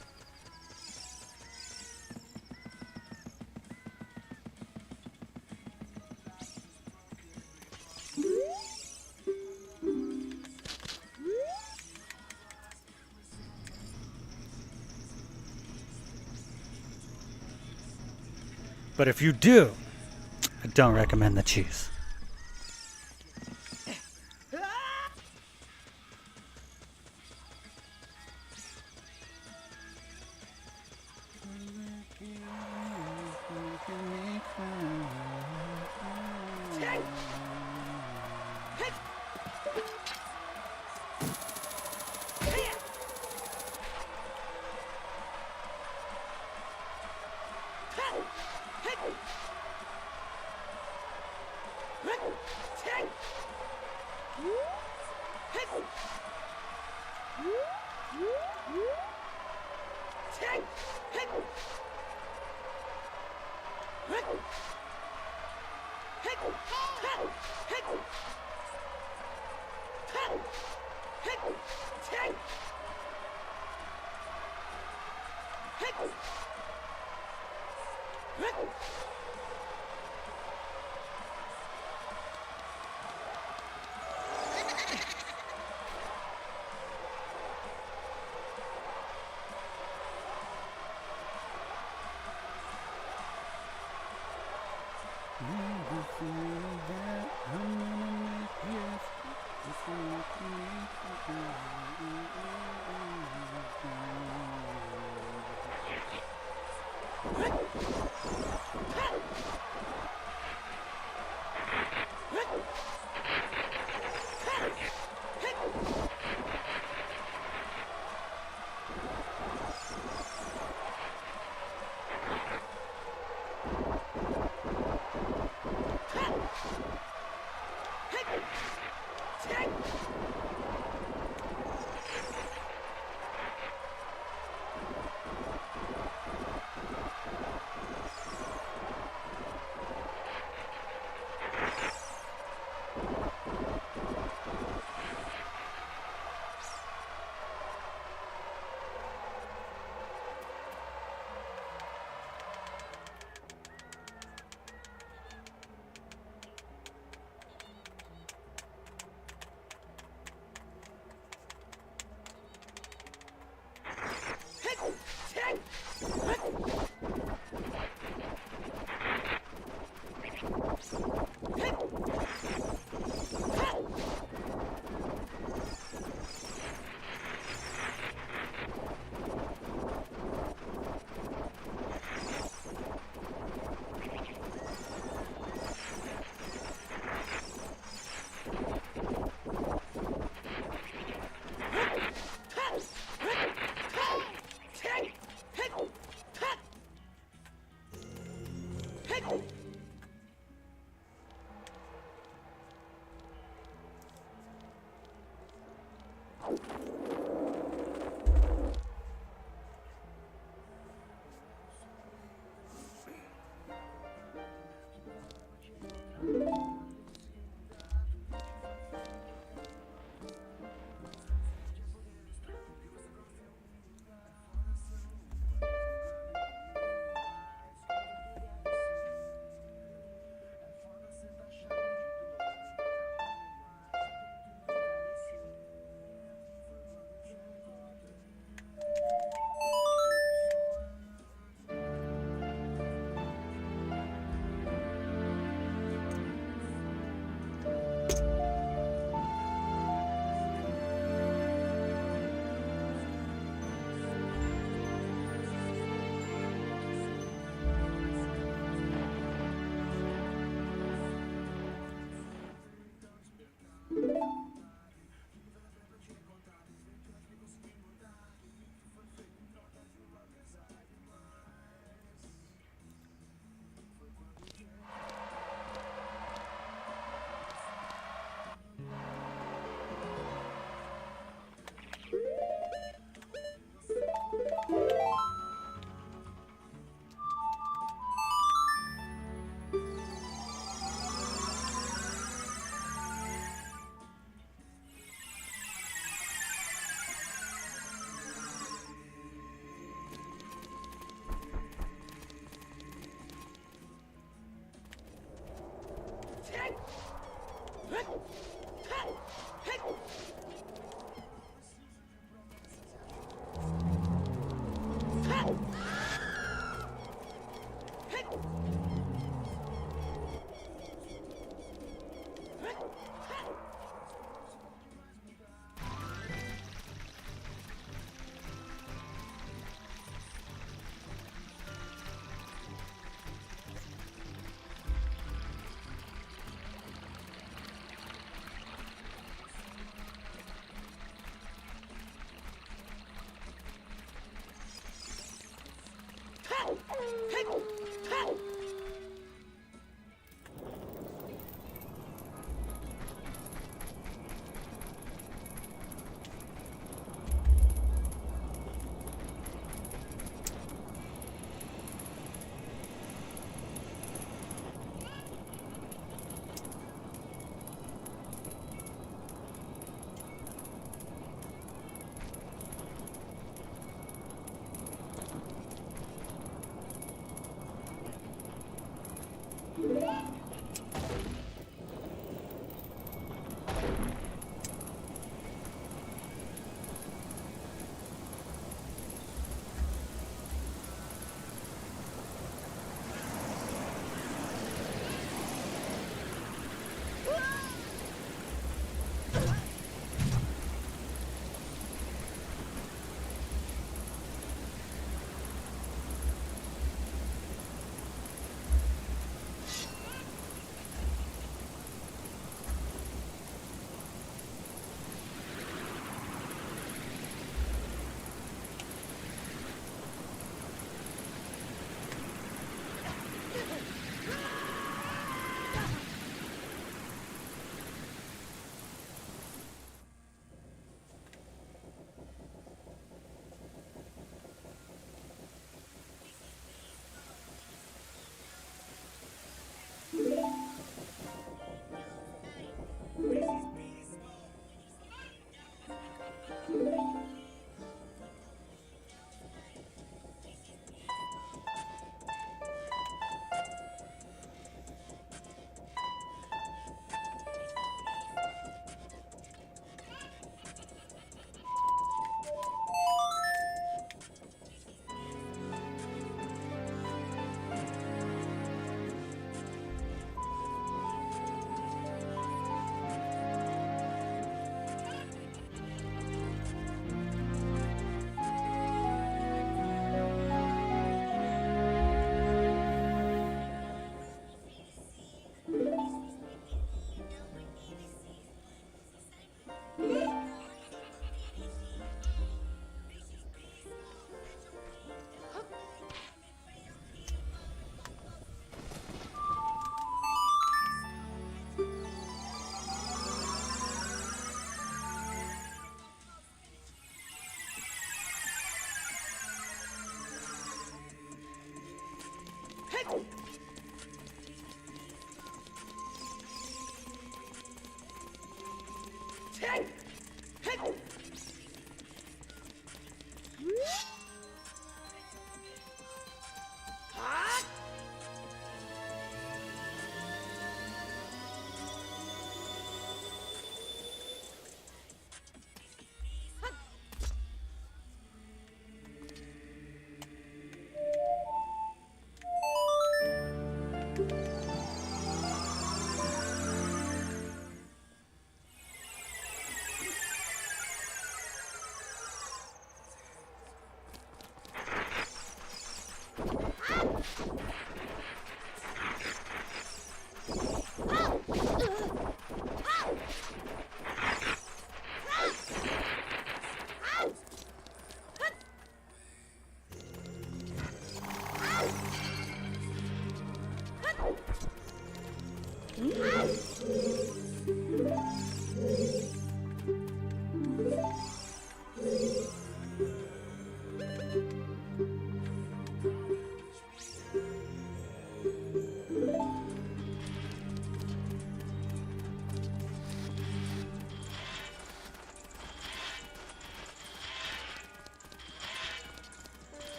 But if you do, I don't recommend the cheese.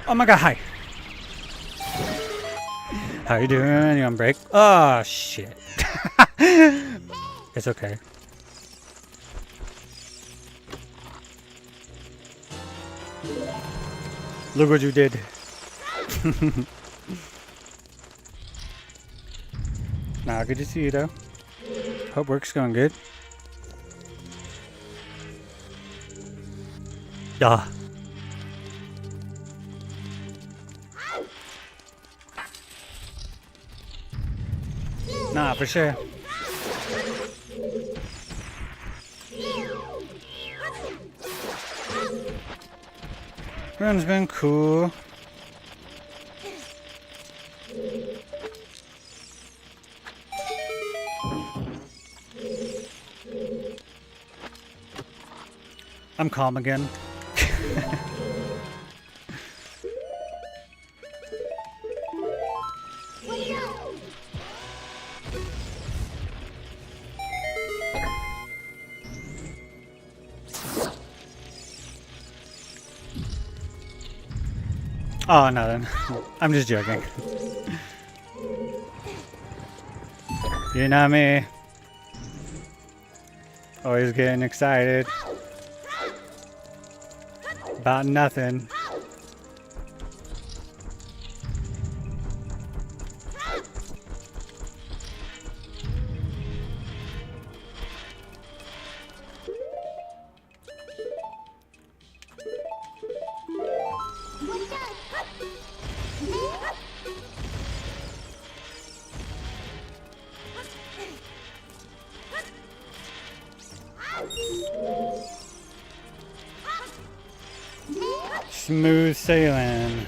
Oh my god, hi. How you doing? You on break? Oh, shit. It's okay. Look what you did. Nah, good to see you though. Hope work's going good. Yeah. Nah, for sure. Run's been cool. I'm calm again. Oh, nothing. I'm just joking. You know me. Always getting excited. About nothing. Smooth sailing.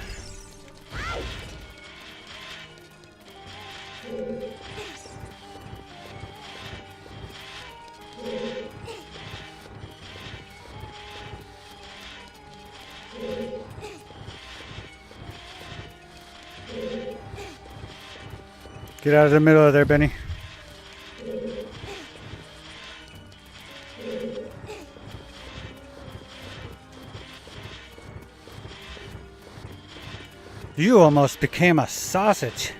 Get out of the middle of there, Benny. You almost became a sausage.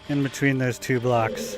In between those two blocks.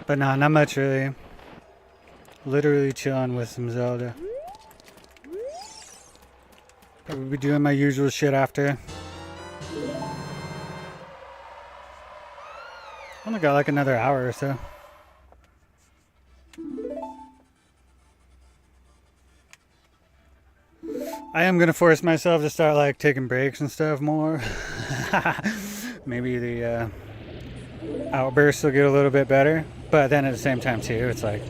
But nah, not much really. Literally chilling with some Zelda. Probably be doing my usual shit after. Only got like another hour or so. I am gonna force myself to start like taking breaks and stuff more. Maybe the outbursts will get a little bit better, but then at the same time too, it's like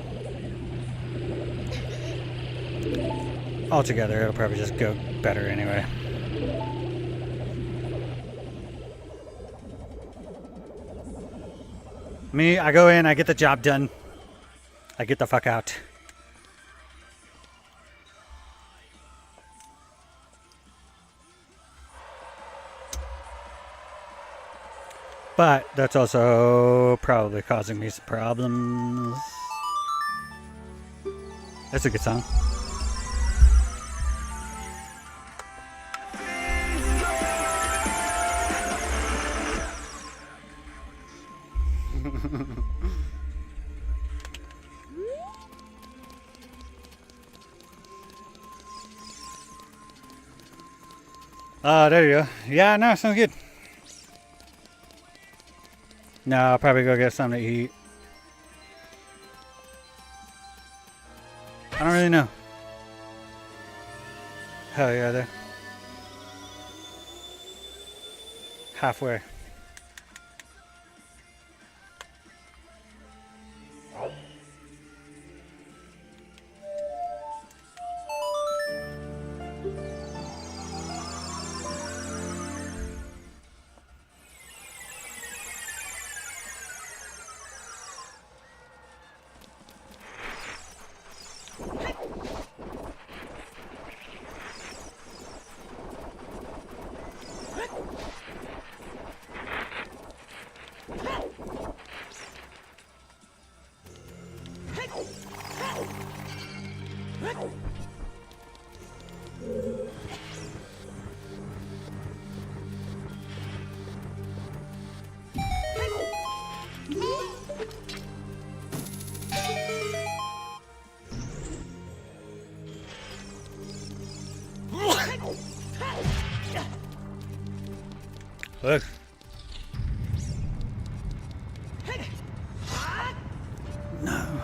altogether it'll probably just go better anyway. Me, I go in, I get the job done, I get the fuck out. But that's also probably causing me some problems. That's a good song. There you go. Yeah, no, sounds good. No, I'll probably go get something to eat. I don't really know. Hell yeah, there. Halfway. Look. No.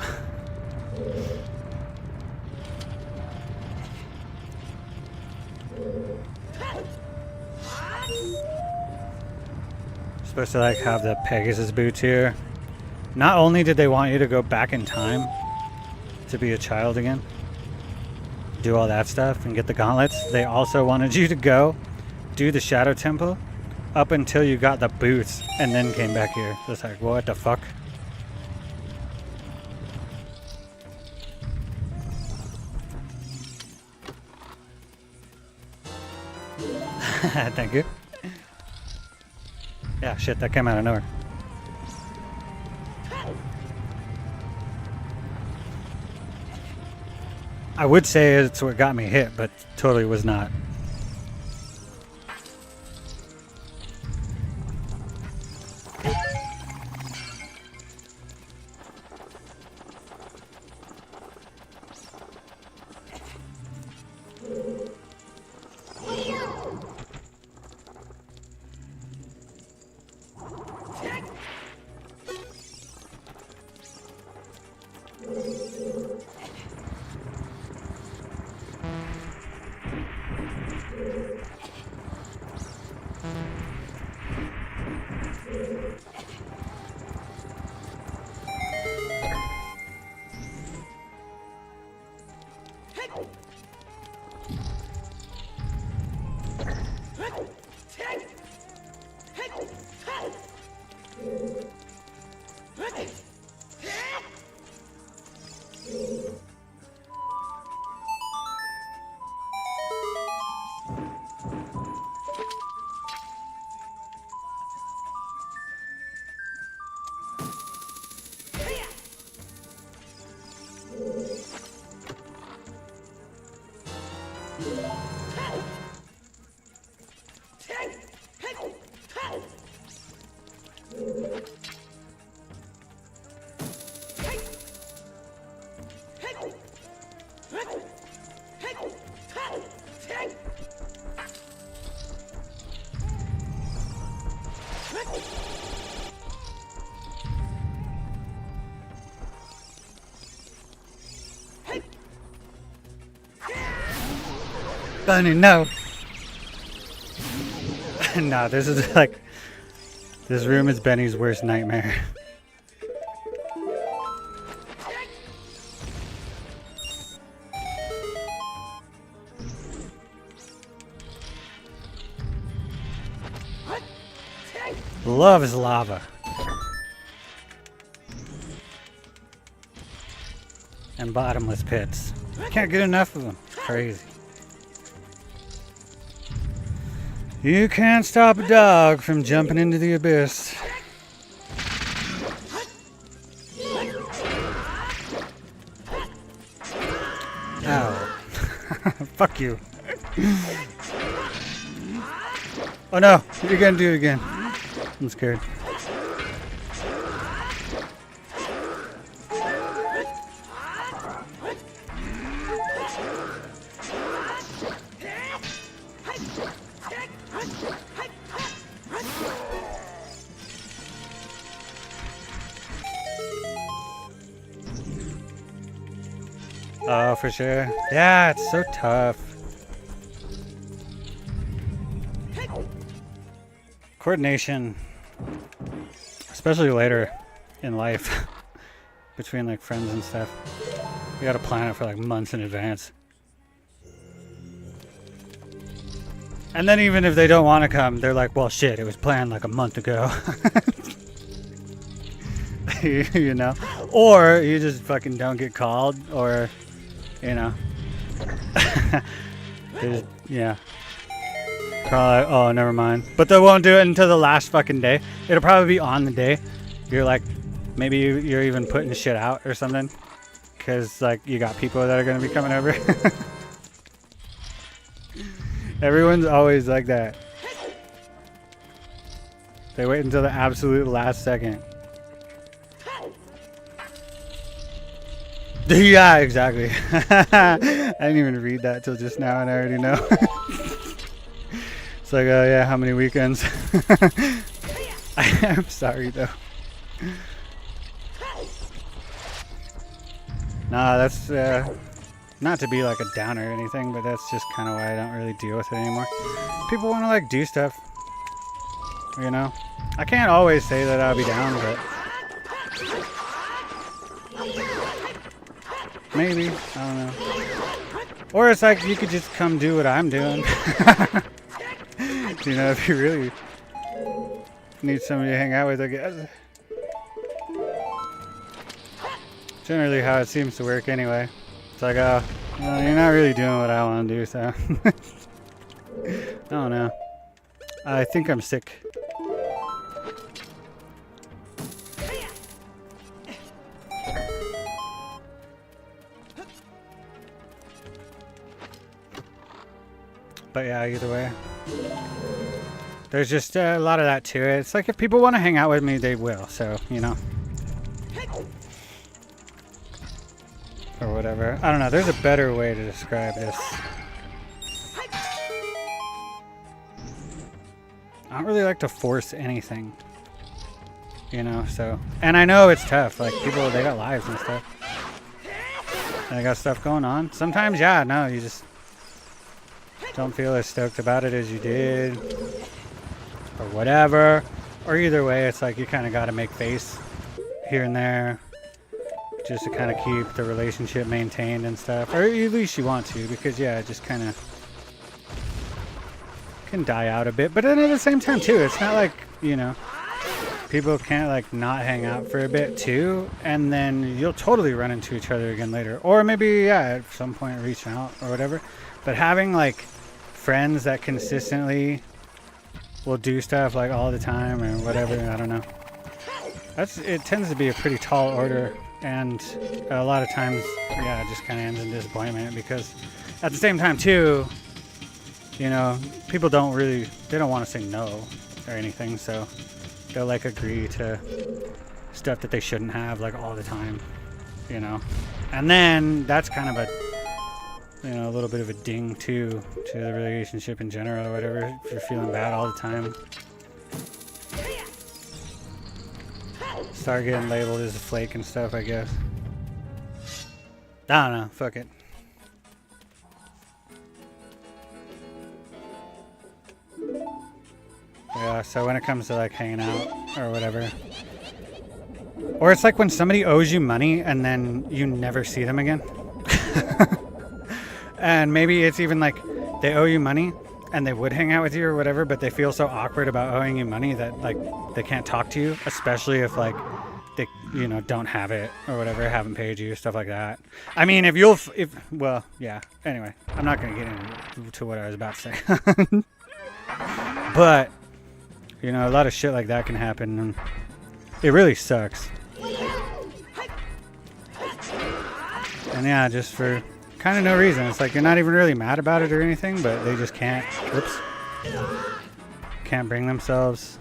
Supposed to like have the Pegasus boots here. Not only did they want you to go back in time to be a child again, do all that stuff and get the gauntlets, they also wanted you to go do the Shadow Temple up until you got the boots and then came back here. So it's like, what the fuck? Thank you. Yeah, shit, that came out of nowhere. I would say it's what got me hit, but totally was not. Bunny, no. Nah, this is like... This room is Benny's worst nightmare. Love is lava. And bottomless pits. Can't get enough of them. It's crazy. You can't stop a dog from jumping into the abyss. Ow. Fuck you. Oh no, you're gonna do it again. I'm scared. Oh, for sure. Yeah, it's so tough. Coordination, especially later in life, between like friends and stuff. We gotta plan it for like months in advance. And then even if they don't want to come, they're like, well, shit, it was planned like a month ago. You know? Or you just fucking don't get called, or, you know. Yeah. Probably, oh, never mind. But they won't do it until the last fucking day. It'll probably be on the day. You're like, maybe you're even putting shit out or something. Because, like, you got people that are going to be coming over. Everyone's always like that. They wait until the absolute last second. Yeah, exactly. I didn't even read that till just now and I already know. like, oh yeah, how many weekends? I'm sorry though. Nah, that's not to be like a downer or anything, but that's just kind of why I don't really deal with it anymore. People want to like do stuff, you know. I can't always say that I'll be down, but maybe, I don't know. Or it's like you could just come do what I'm doing. You know, if you really need somebody to hang out with, I guess. Generally how it seems to work anyway. It's like, oh, well, you're not really doing what I want to do, so. I don't know. I think I'm sick. But yeah, either way. There's just a lot of that to it. It's like if people want to hang out with me, they will, so, you know. Or whatever. I don't know. There's a better way to describe this. I don't really like to force anything. You know, so. And I know it's tough. Like, people, they got lives and stuff. And they got stuff going on. Sometimes, yeah, no, you just don't feel as stoked about it as you did. Or whatever. Or either way, it's like you kind of got to make face here and there. Just to kind of keep the relationship maintained and stuff. Or at least you want to, because yeah, it just kind of can die out a bit. But then at the same time too, it's not like, you know, people can't like not hang out for a bit too, and then you'll totally run into each other again later. Or maybe, yeah, at some point reach out or whatever. But having like friends that consistently will do stuff like all the time or whatever, I don't know. It tends to be a pretty tall order. And a lot of times, yeah, it just kind of ends in disappointment because at the same time too, you know, people they don't want to say no or anything, so they'll like agree to stuff that they shouldn't have like all the time, you know. And then that's kind of a, you know, a little bit of a ding too to the relationship in general or whatever, if you're feeling bad all the time. Start getting labeled as a flake and stuff, I guess. I don't know. Fuck it. Yeah, so when it comes to like hanging out or whatever. Or it's like when somebody owes you money and then you never see them again. And maybe it's even like they owe you money and they would hang out with you or whatever, but they feel so awkward about owing you money that like they can't talk to you, especially if like they, you know, don't have it or whatever, haven't paid you, stuff like that. I mean, well, yeah. Anyway, I'm not gonna get into what I was about to say. But you know, a lot of shit like that can happen, and it really sucks. And yeah, just for kind of no reason. It's like you're not even really mad about it or anything, but they just can't bring themselves.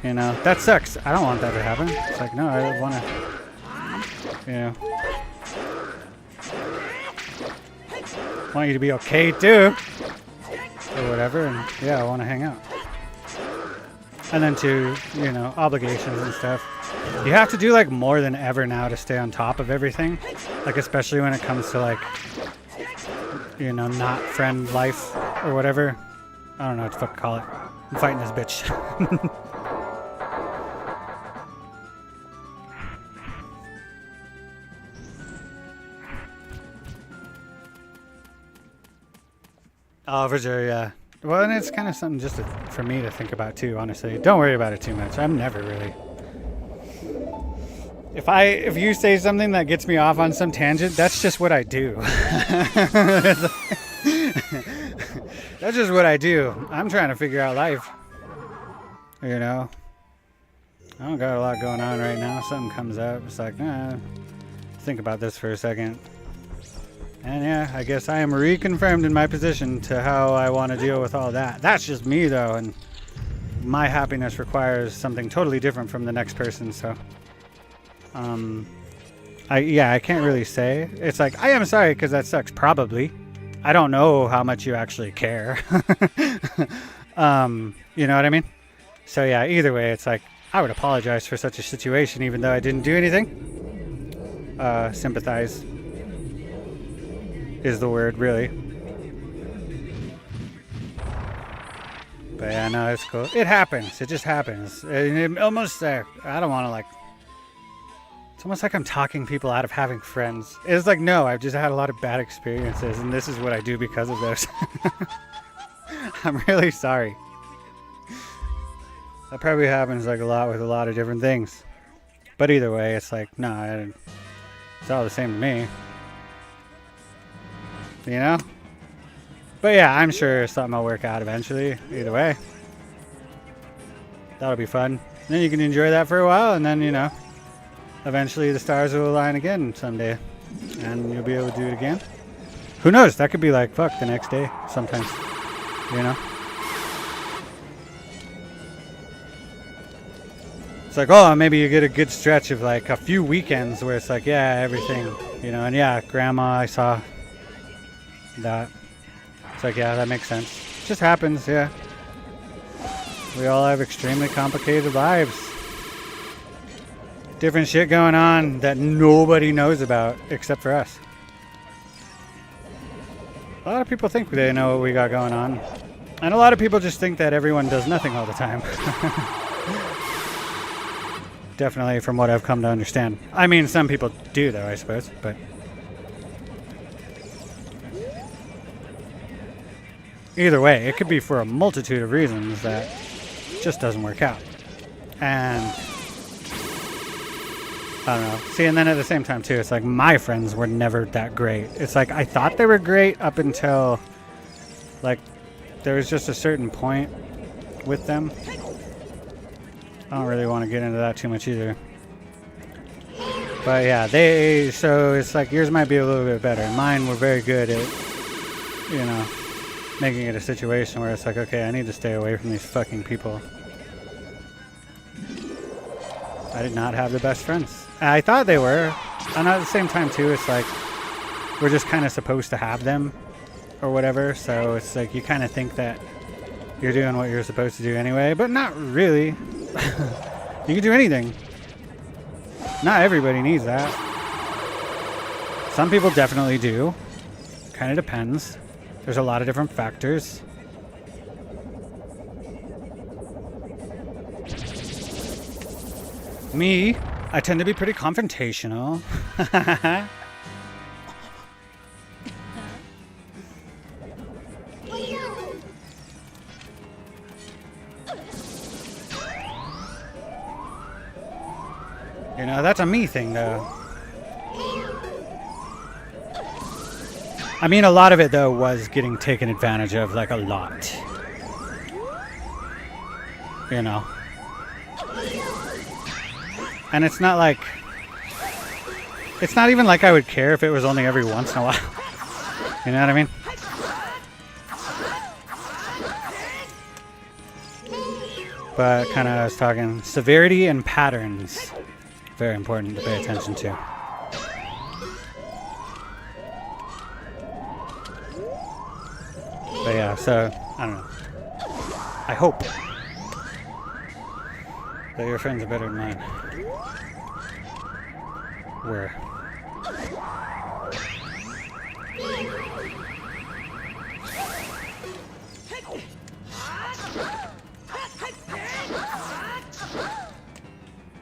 You know, that sucks. I don't want that to happen. It's like, no, I want to, you know, want you to be okay too, or whatever. And yeah, I want to hang out. And then to, you know, obligations and stuff. You have to do like more than ever now to stay on top of everything. Like, especially when it comes to like, you know, not friend life or whatever. I don't know what to fucking call it. I'm fighting this bitch. Oh, for sure, yeah. Well, and it's kind of something just for me to think about too, honestly. Don't worry about it too much. I'm never really. If you say something that gets me off on some tangent, that's just what I do. That's just what I do. I'm trying to figure out life. You know? I don't got a lot going on right now. Something comes up. It's like, think about this for a second. And yeah, I guess I am reconfirmed in my position to how I want to deal with all that. That's just me though, and my happiness requires something totally different from the next person, so I can't really say. It's like, I am sorry because that sucks, probably. I don't know how much you actually care. You know what I mean? So yeah, either way, it's like, I would apologize for such a situation even though I didn't do anything. Sympathize is the word, really. But yeah, no, it's cool. It happens. It just happens. And it almost, I don't want to like, it's almost like I'm talking people out of having friends. It's like, no, I've just had a lot of bad experiences and this is what I do because of those. I'm really sorry. That probably happens like a lot with a lot of different things. But either way, it's like, no, it's all the same to me. You know? But yeah, I'm sure something will work out eventually. Either way. That'll be fun. Then you can enjoy that for a while and then, you know, eventually the stars will align again someday. And you'll be able to do it again. Who knows? That could be like, fuck, the next day sometimes. You know? It's like, oh, maybe you get a good stretch of like a few weekends where it's like, yeah, everything, you know, and yeah, grandma, I saw that. It's like, yeah, that makes sense. It just happens, yeah. We all have extremely complicated lives. Different shit going on that nobody knows about except for us. A lot of people think they know what we got going on. And a lot of people just think that everyone does nothing all the time. Definitely from what I've come to understand. I mean, some people do though, I suppose, but... Either way, it could be for a multitude of reasons that just doesn't work out. And... I don't know. See, and then at the same time too, it's like my friends were never that great. It's like I thought they were great up until... Like, there was just a certain point with them. I don't really want to get into that too much either. But yeah, so it's like yours might be a little bit better. Mine were very good at, you know, making it a situation where it's like, okay, I need to stay away from these fucking people. I did not have the best friends. I thought they were. And at the same time too, it's like, we're just kind of supposed to have them or whatever. So it's like, you kind of think that you're doing what you're supposed to do anyway, but not really. You can do anything. Not everybody needs that. Some people definitely do. Kind of depends. There's a lot of different factors. Me, I tend to be pretty confrontational. You know, that's a me thing, though. I mean, a lot of it, though, was getting taken advantage of, like, a lot. You know. And it's not like... It's not even like I would care if it was only every once in a while. You know what I mean? But kind of I was talking severity and patterns. Very important to pay attention to. But yeah, so, I don't know. I hope that your friends are better than mine. Where?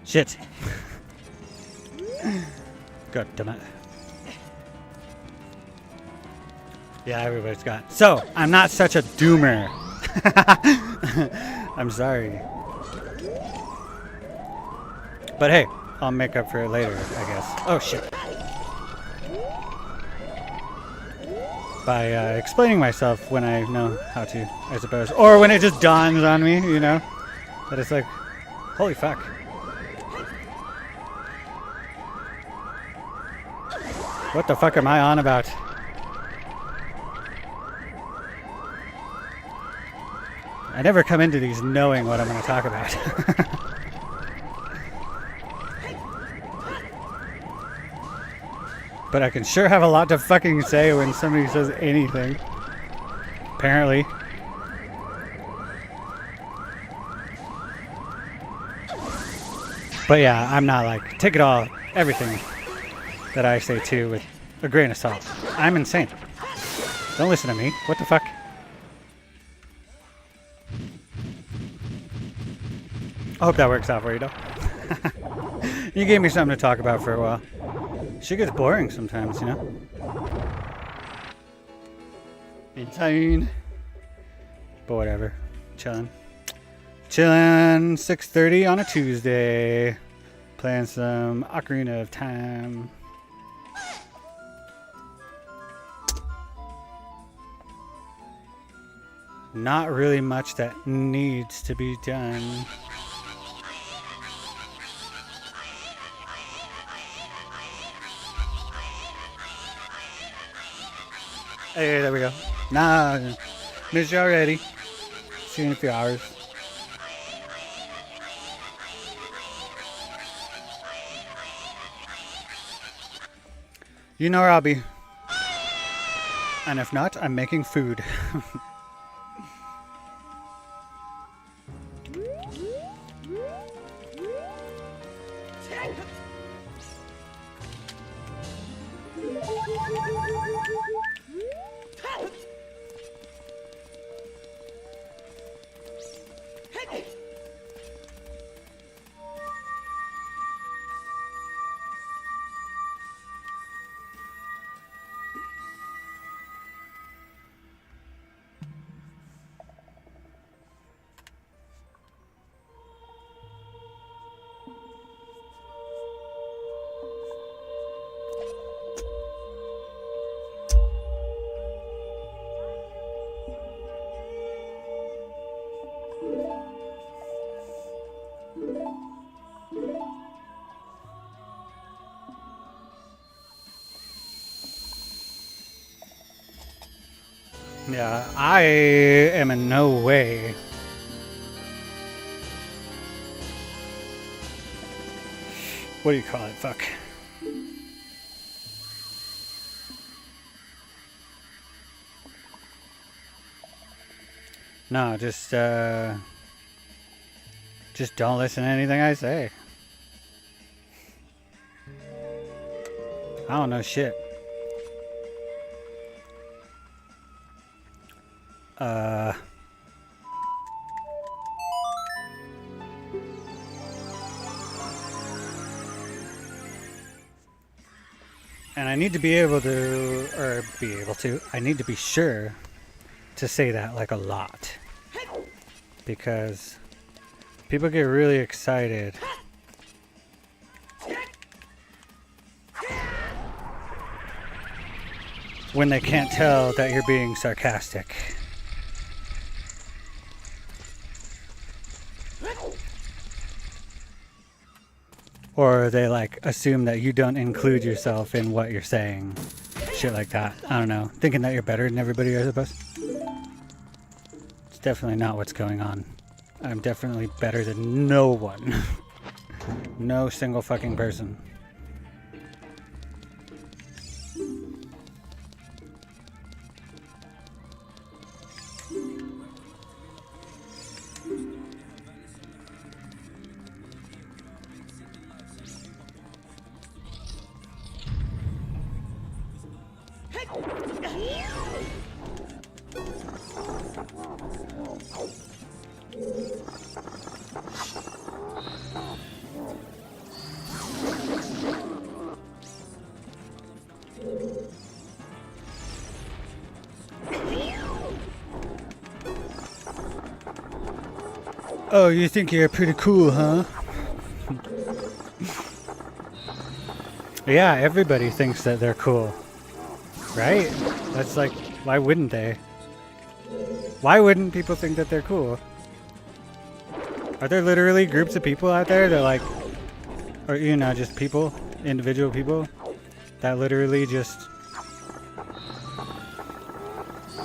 Shit. God damn it. Yeah, everybody's got. So, I'm not such a doomer. I'm sorry. But hey, I'll make up for it later, I guess. Oh shit. By explaining myself when I know how to, I suppose. Or when it just dawns on me, you know? That it's like, holy fuck. What the fuck am I on about? I never come into these knowing what I'm going to talk about. But I can sure have a lot to fucking say when somebody says anything. Apparently. But yeah, I'm not like, take it all, everything that I say too with a grain of salt. I'm insane. Don't listen to me. What the fuck? I hope that works out for you, though. You gave me something to talk about for a while. She gets boring sometimes, you know? Insane. But whatever. Chilling. Chilling. 6:30 on a Tuesday. Playing some Ocarina of Time. Not really much that needs to be done. Hey, there we go. Nah, missed you already. See you in a few hours. You know where I'll be. And if not, I'm making food. Yeah, I am in no way what do you call it? Fuck. No, just don't listen to anything I say. I don't know shit. And I need to be able to, I need to be sure to say that like a lot. Because people get really excited when they can't tell that you're being sarcastic. Or they like assume that you don't include yourself in what you're saying. Shit like that. I don't know. Thinking that you're better than everybody, I suppose. It's definitely not what's going on. I'm definitely better than no one. No single fucking person. Oh, you think you're pretty cool, huh? Yeah, everybody thinks that they're cool. Right? That's like, why wouldn't they? Why wouldn't people think that they're cool? Are there literally groups of people out there that like, or you know, just people, individual people, that literally just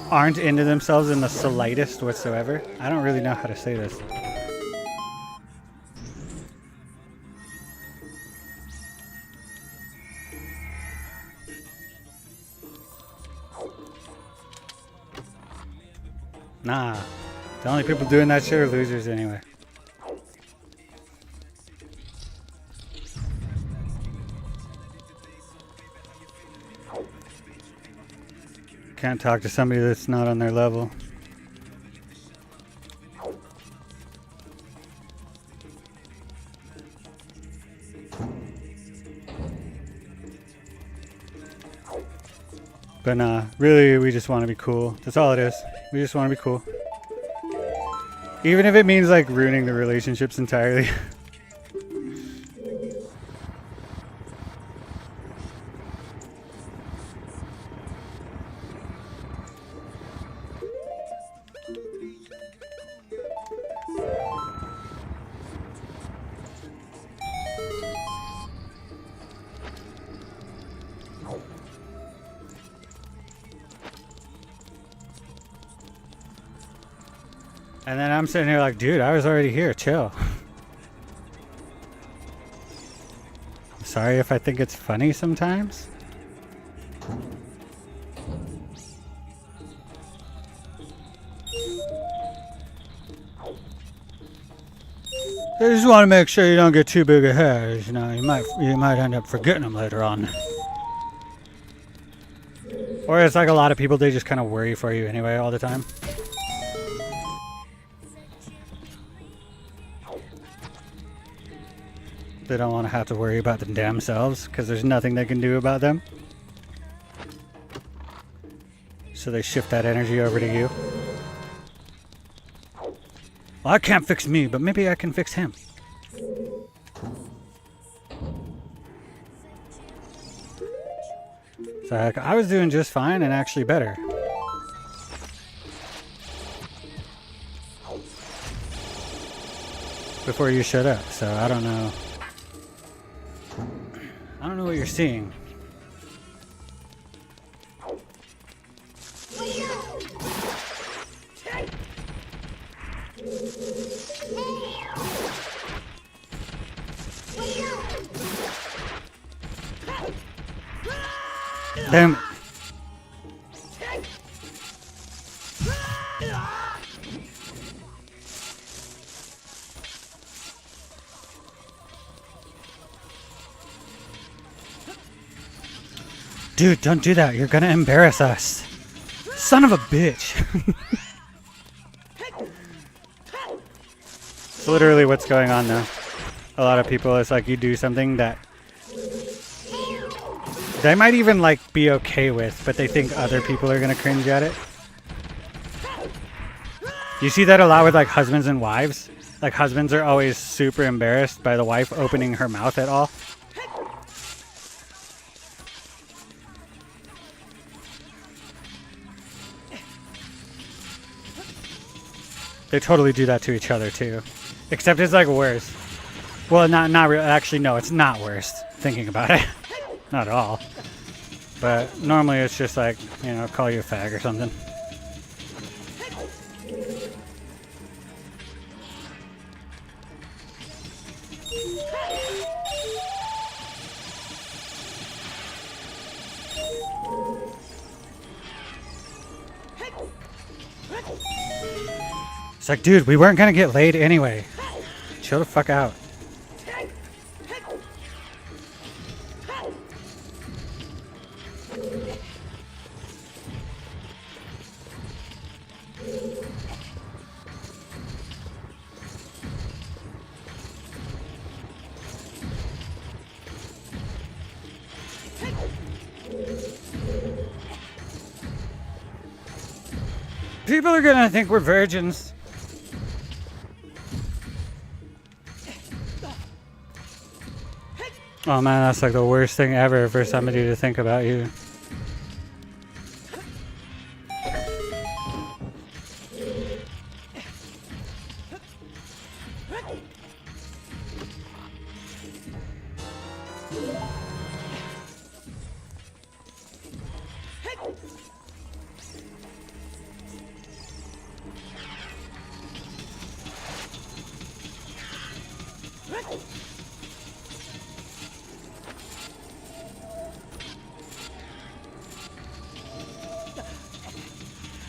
aren't into themselves in the slightest whatsoever? I don't really know how to say this. Nah. The only people doing that shit are losers anyway. Can't talk to somebody that's not on their level. But nah, really we just want to be cool. That's all it is. We just want to be cool. Even if it means like ruining the relationships entirely. And then I'm sitting here like, dude, I was already here, chill. I'm sorry if I think it's funny sometimes. I just want to make sure you don't get too big of hairs, you know, you might end up forgetting them later on. Or it's like a lot of people, they just kind of worry for you anyway all the time. They don't want to have to worry about them damn selves because there's nothing they can do about them. So they shift that energy over to you. Well, I can't fix me, but maybe I can fix him. So like, I was doing just fine and actually better. Before you shut up, so I don't know. I don't know what you're seeing. Damn it. Dude, don't do that. You're gonna embarrass us. Son of a bitch. It's literally what's going on now. A lot of people, it's like you do something that they might even like be okay with, but they think other people are gonna cringe at it. You see that a lot with like husbands and wives? Like husbands are always super embarrassed by the wife opening her mouth at all. They totally do that to each other too. Except it's like worse. Well, not really. Actually, no, it's not worse. Thinking about it. Not at all. But normally it's just like, you know, call you a fag or something. It's like, dude, we weren't gonna get laid anyway. Chill the fuck out. People are gonna think we're virgins. Oh man, that's like the worst thing ever for somebody to think about you.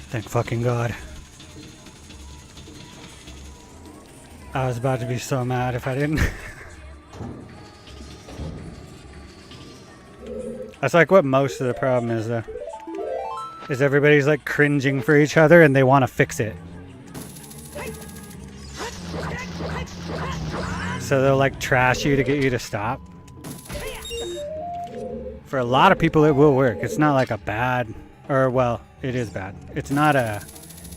Thank fucking God. I was about to be so mad if I didn't. That's like what most of the problem is, though. Is everybody's like cringing for each other and they want to fix it. So they'll like trash you to get you to stop. For a lot of people it will work. It's not like a bad, or well, it is bad. It's not a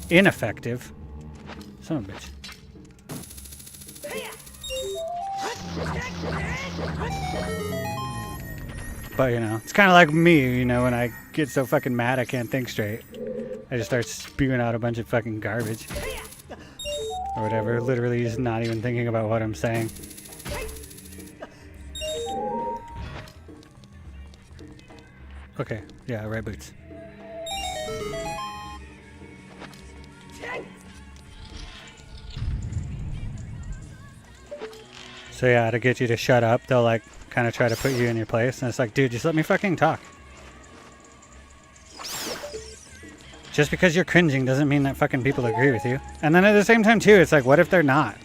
ineffective. Son of a bitch. But, you know, it's kind of like me, you know, when I get so fucking mad I can't think straight. I just start spewing out a bunch of fucking garbage. Or whatever, literally just not even thinking about what I'm saying. Okay, yeah, right boots. So yeah, to get you to shut up, they'll like kind of try to put you in your place, and it's like, dude, just let me fucking talk. Just because you're cringing doesn't mean that fucking people agree with you. And then at the same time too, it's like, what if they're not?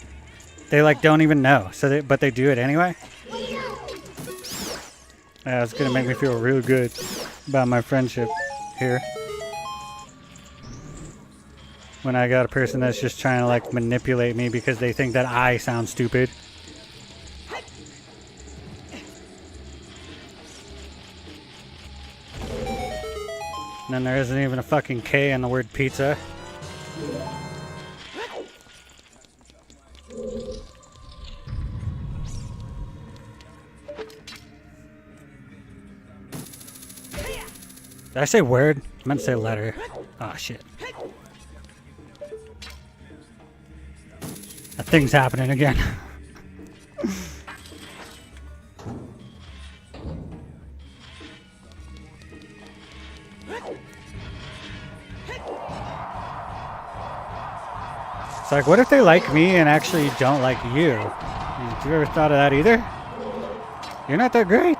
They like don't even know, so but they do it anyway. Yeah, it's gonna make me feel real good about my friendship here. When I got a person that's just trying to like manipulate me because they think that I sound stupid. And then there isn't even a fucking K in the word pizza. Did I say word? I meant to say letter. Oh shit. That thing's happening again. It's like, what if they like me and actually don't like you? Have you ever thought of that either? You're not that great.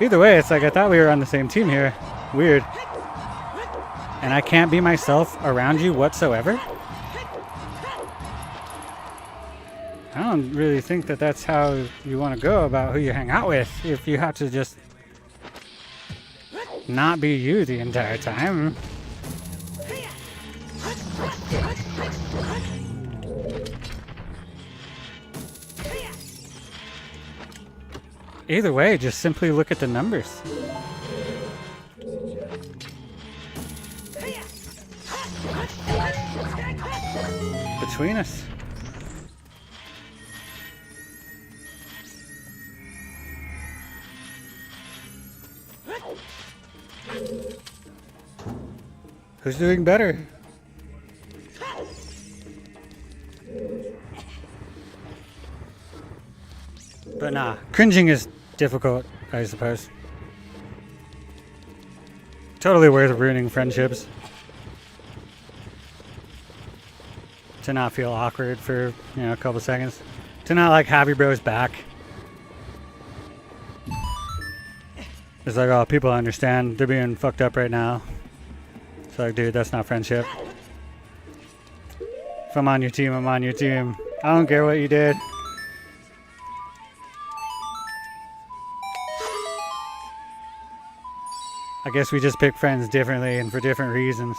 Either way, it's like I thought we were on the same team here. Weird. And I can't be myself around you whatsoever? I don't really think that that's how you want to go about who you hang out with. If you have to just not be you the entire time. Either way, just simply look at the numbers. Between us. Who's doing better? But nah, cringing is difficult, I suppose. Totally worth ruining friendships. To not feel awkward for, you know, a couple seconds. To not like have your bros back. It's like, oh, people understand. They're being fucked up right now. It's like, dude, that's not friendship. If I'm on your team, I'm on your team. I don't care what you did. I guess we just pick friends differently and for different reasons.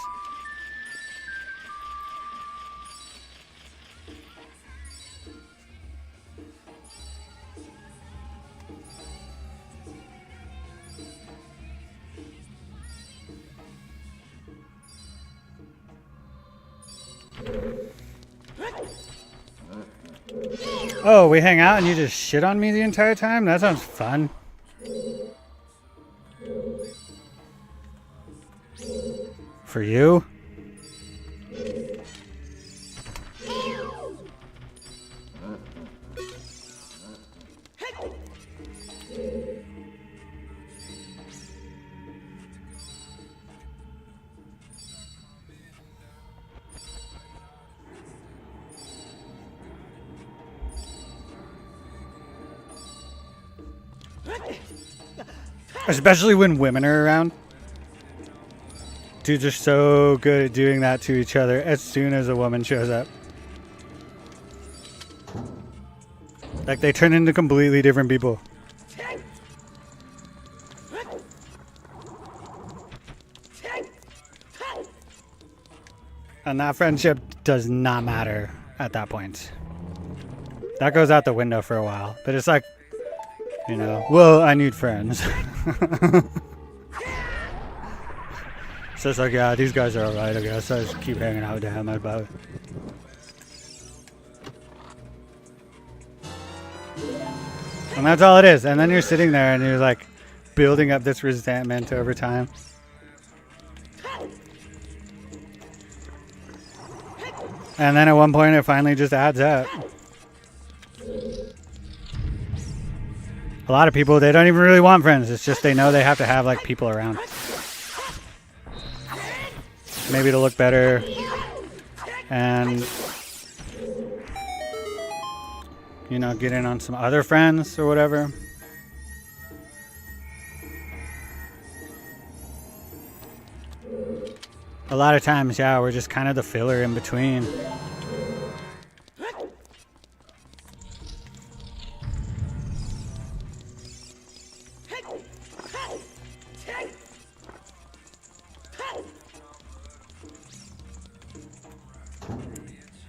Oh, we hang out and you just shit on me the entire time? That sounds fun. For you? Especially when women are around. Dudes are so good at doing that to each other as soon as a woman shows up. Like they turn into completely different people. And that friendship does not matter at that point. That goes out the window for a while. But it's like, you know, well, I need friends. So it's like, yeah, these guys are alright, I guess. I just keep hanging out with them about it. And that's all it is. And then you're sitting there and you're like building up this resentment over time. And then at one point it finally just adds up. A lot of people, they don't even really want friends. It's just they know they have to have like people around. Maybe to look better. And, you know, get in on some other friends or whatever. A lot of times, yeah, we're just kind of the filler in between.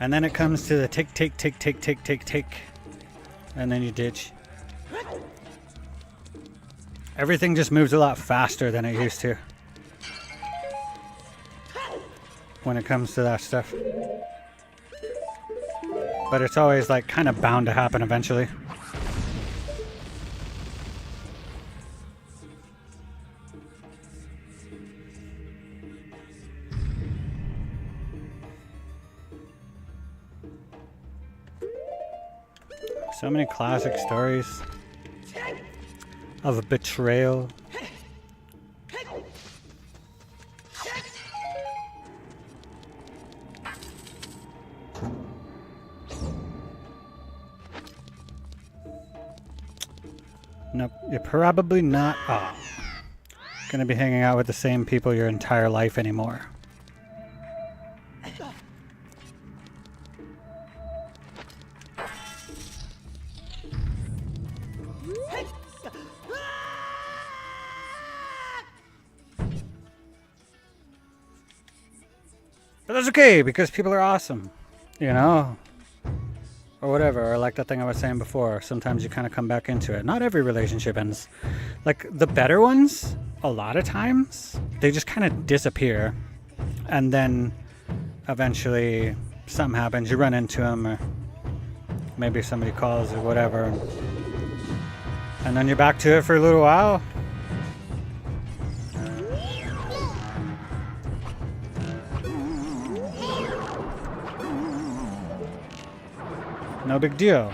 And then it comes to the tick. And then you ditch. Everything just moves a lot faster than it used to. When it comes to that stuff. But it's always like kind of bound to happen eventually. So many classic stories of betrayal. Nope, you're probably not gonna be hanging out with the same people your entire life anymore. But that's okay, because people are awesome, you know? Or whatever, or like that thing I was saying before, sometimes you kind of come back into it. Not every relationship ends. Like, the better ones, a lot of times, they just kind of disappear. And then, eventually, something happens, you run into them, or maybe somebody calls or whatever. And then you're back to it for a little while. No big deal.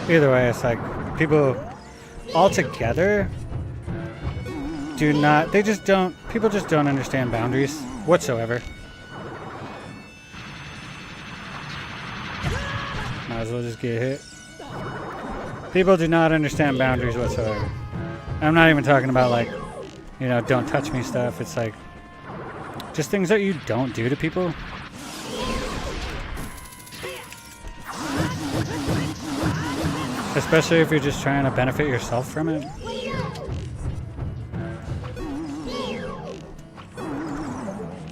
Either way, it's like people altogether do not, they just don't, people just don't understand boundaries whatsoever. Might as well just get hit. People do not understand boundaries whatsoever. I'm not even talking about like, you know, don't touch me stuff. It's like, just things that you don't do to people. Especially if you're just trying to benefit yourself from it.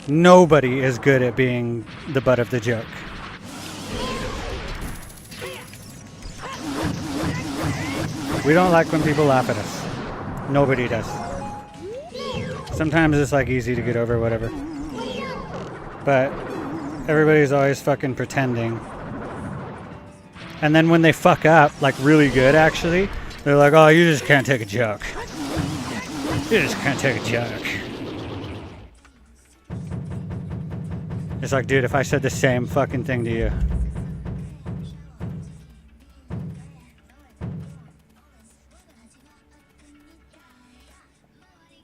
Nobody is good at being the butt of the joke. We don't like when people laugh at us. Nobody does. Sometimes it's like easy to get over whatever. But everybody's always fucking pretending. And then when they fuck up, like really good actually, they're like, oh, you just can't take a joke. You just can't take a joke. It's like, dude, if I said the same fucking thing to you.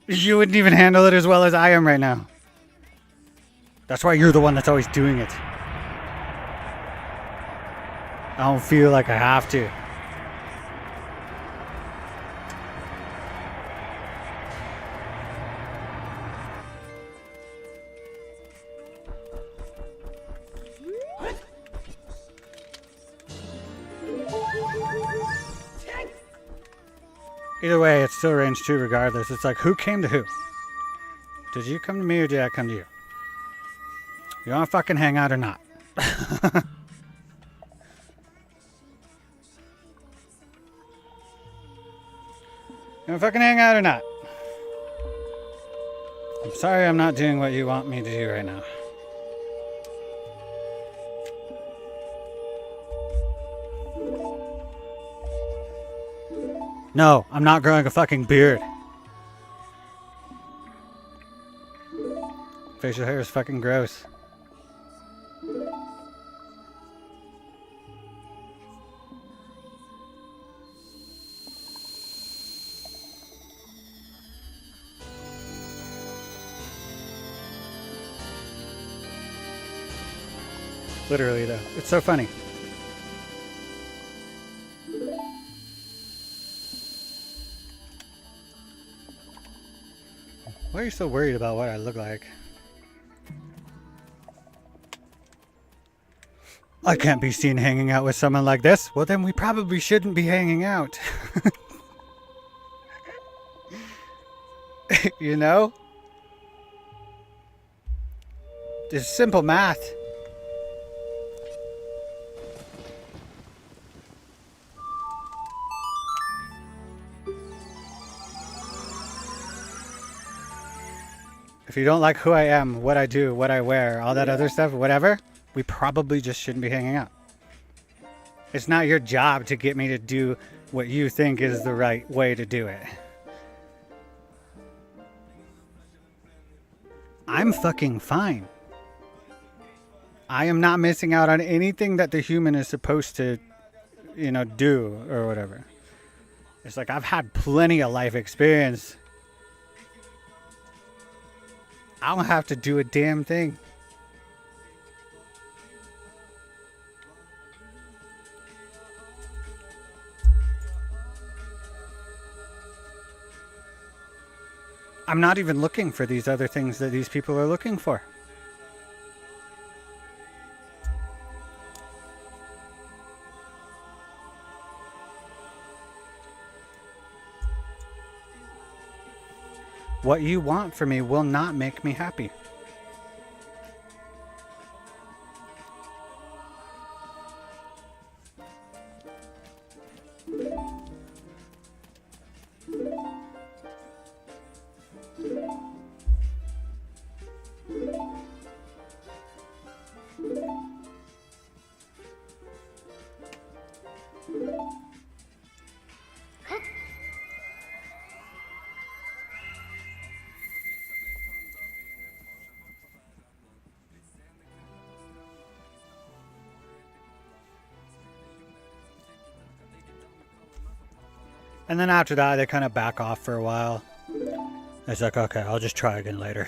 You wouldn't even handle it as well as I am right now. That's why you're the one that's always doing it. I don't feel like I have to. Either way, it's still range 2 regardless. It's like, who came to who? Did you come to me or did I come to you? You want to fucking hang out or not? You want to fucking hang out or not? I'm sorry I'm not doing what you want me to do right now. No, I'm not growing a fucking beard. Facial hair is fucking gross. Literally, though. It's so funny. Why are you so worried about what I look like? I can't be seen hanging out with someone like this. Well, then we probably shouldn't be hanging out. You know? It's simple math. If you don't like who I am, what I do, what I wear, all that other stuff, whatever, we probably just shouldn't be hanging out. It's not your job to get me to do what you think is the right way to do it. I'm fucking fine. I am not missing out on anything that the human is supposed to, you know, do or whatever. It's like I've had plenty of life experience. I don't have to do a damn thing. I'm not even looking for these other things that these people are looking for. What you want from me will not make me happy. And then after that, they kind of back off for a while. It's like, okay, I'll just try again later.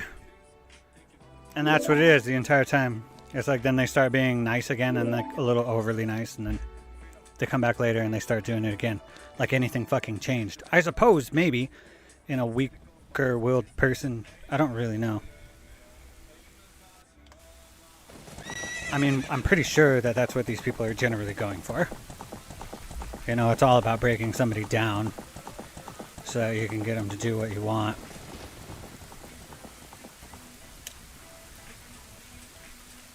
And that's what it is the entire time. It's like then they start being nice again and like a little overly nice. And then they come back later and they start doing it again. Like anything fucking changed. I suppose maybe in a weaker-willed person. I don't really know. I mean, I'm pretty sure that that's what these people are generally going for. You know, it's all about breaking somebody down so that you can get them to do what you want.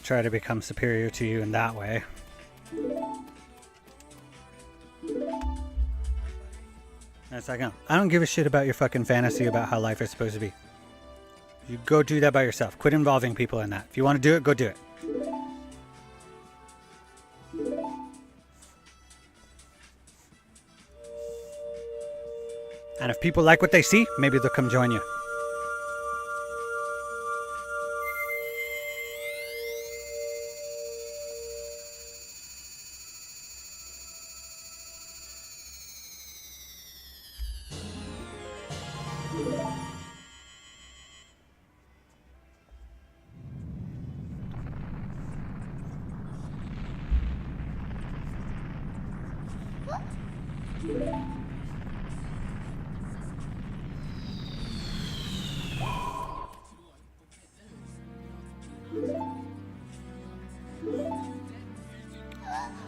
Try to become superior to you in that way. And it's like, no, I don't give a shit about your fucking fantasy about how life is supposed to be. You go do that by yourself. Quit involving people in that. If you want to do it, go do it. And if people like what they see, maybe they'll come join you.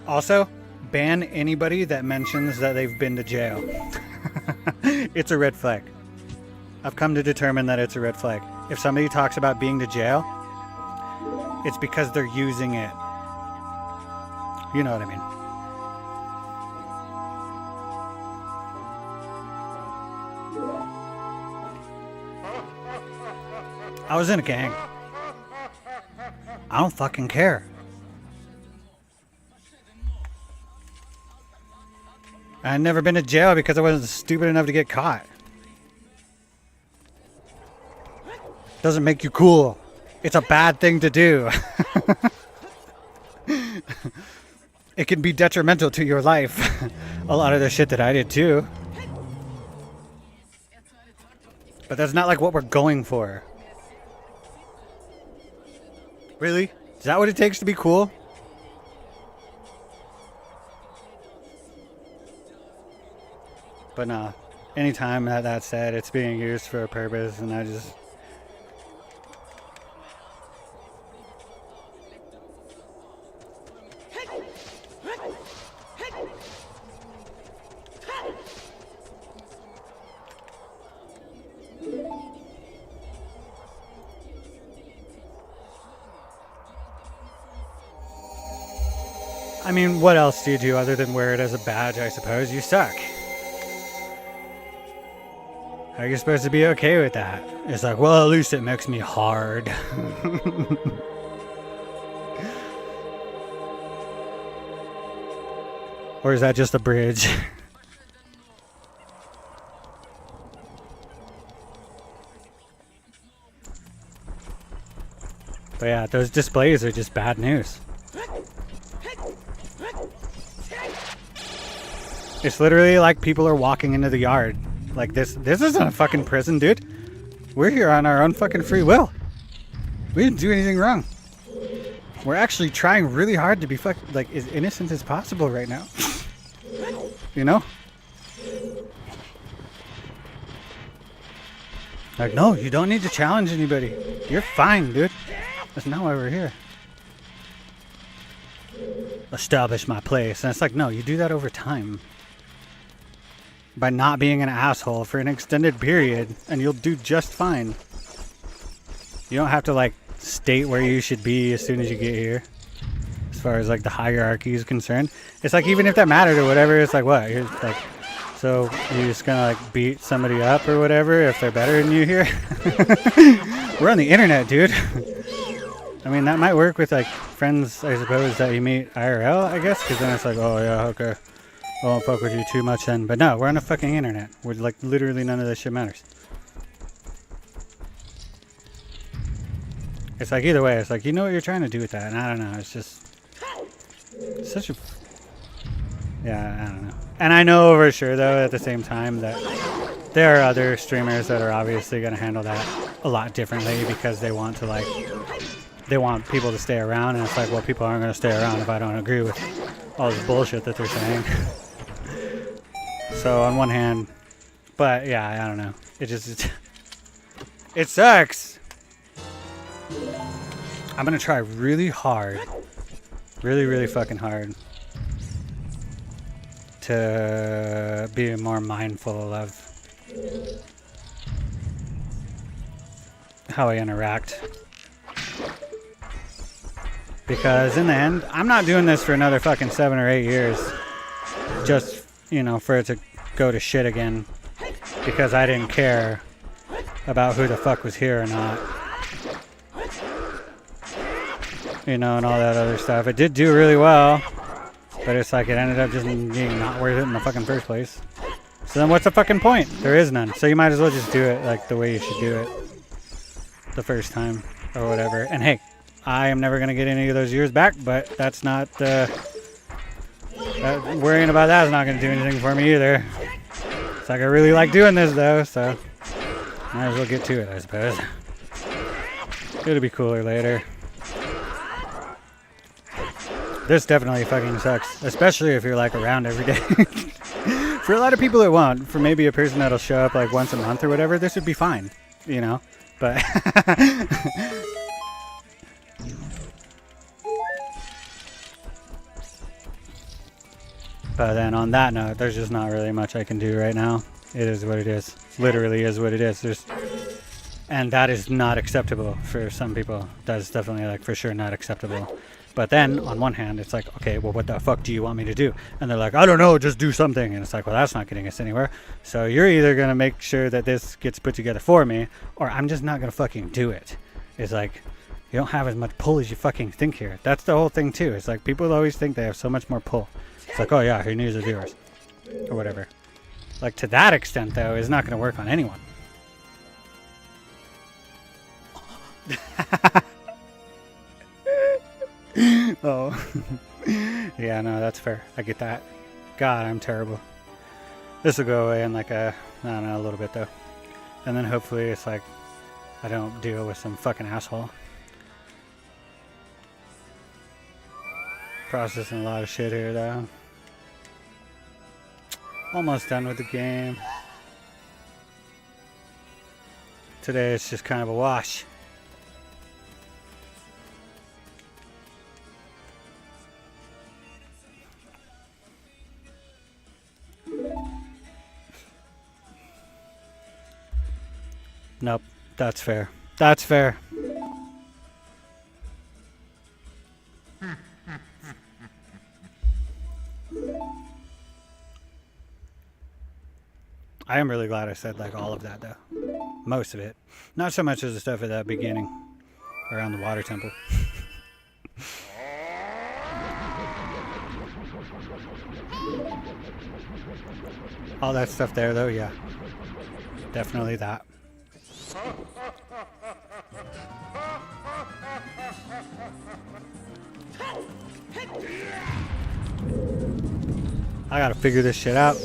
Also, ban anybody that mentions that they've been to jail. It's a red flag. I've come to determine that it's a red flag. If somebody talks about being to jail, it's because they're using it. You know what I mean. I was in a gang. I don't fucking care. I'd never been to jail because I wasn't stupid enough to get caught. Doesn't make you cool. It's a bad thing to do. It can be detrimental to your life. A lot of the shit that I did too. But that's not like what we're going for. Really? Is that what it takes to be cool? But nah, anytime that's said, it's being used for a purpose, and I just... I mean, what else do you do other than wear it as a badge, I suppose? You suck. How are you supposed to be okay with that? It's like, well, at least it makes me hard. Or is that just a bridge? But yeah, those displays are just bad news. It's literally like people are walking into the yard. Like this isn't a fucking prison, dude. We're here on our own fucking free will. We didn't do anything wrong. We're actually trying really hard to be like as innocent as possible right now. You know? Like, no, you don't need to challenge anybody. You're fine, dude. That's not why we're here. Establish my place. And it's like, no, you do that over time. By not being an asshole for an extended period, and you'll do just fine. You don't have to like state where you should be as soon as you get here. As far as like the hierarchy is concerned. It's like, even if that mattered or whatever, it's like, what? You're like, so you're just gonna like beat somebody up or whatever if they're better than you here? We're on the internet, dude. I mean, that might work with like friends, I suppose, that you meet IRL, I guess, because then it's like, oh yeah, okay, I won't fuck with you too much then. But no, we're on the fucking internet. We're like, literally none of this shit matters. It's like, either way, it's like, you know what you're trying to do with that, and I don't know, it's just such a... Yeah, I don't know. And I know for sure, though, at the same time, that there are other streamers that are obviously going to handle that a lot differently because they want to, like, they want people to stay around, and it's like, well, people aren't going to stay around if I don't agree with all this bullshit that they're saying. So, on one hand, but, yeah, I don't know. It just, it sucks! I'm going to try really hard, really fucking hard, to be more mindful of how I interact. Because in the end, I'm not doing this for another fucking 7 or 8 years. Just, you know, for it to go to shit again. Because I didn't care about who the fuck was here or not. You know, and all that other stuff. It did do really well. But it's like, it ended up just being not worth it in the fucking first place. So then what's the fucking point? There is none. So you might as well just do it like the way you should do it. The first time. Or whatever. And hey, I am never going to get any of those years back, but that's not, worrying about that is not going to do anything for me either. It's like, I really like doing this though, so might as well get to it, I suppose. It'll be cooler later. This definitely fucking sucks, especially if you're like around every day. For a lot of people it won't. For maybe a person that'll show up like once a month or whatever, this would be fine, you know, but... But then on that note, there's just not really much I can do right now. It is what it is. Literally is what it is. And that is not acceptable for some people. That is definitely, like, for sure not acceptable. But then, on one hand, it's like, okay, well, what the fuck do you want me to do? And they're like, I don't know, just do something. And it's like, well, that's not getting us anywhere. So you're either going to make sure that this gets put together for me, or I'm just not going to fucking do it. It's like, you don't have as much pull as you fucking think here. That's the whole thing, too. It's like, people always think they have so much more pull. It's like, oh, yeah, who needs the viewers? Or whatever. Like, to that extent, though, it's not going to work on anyone. Oh. Yeah, no, that's fair. I get that. God, I'm terrible. This will go away in like I don't know, a little bit though. And then hopefully it's like I don't deal with some fucking asshole. Processing a lot of shit here though. Almost done with the game. Today it's just kind of a wash. Nope, that's fair. That's fair. I am really glad I said like all of that though. Most of it. Not so much as the stuff at that beginning around the water temple. All that stuff there though, yeah. Definitely that. I gotta figure this shit out.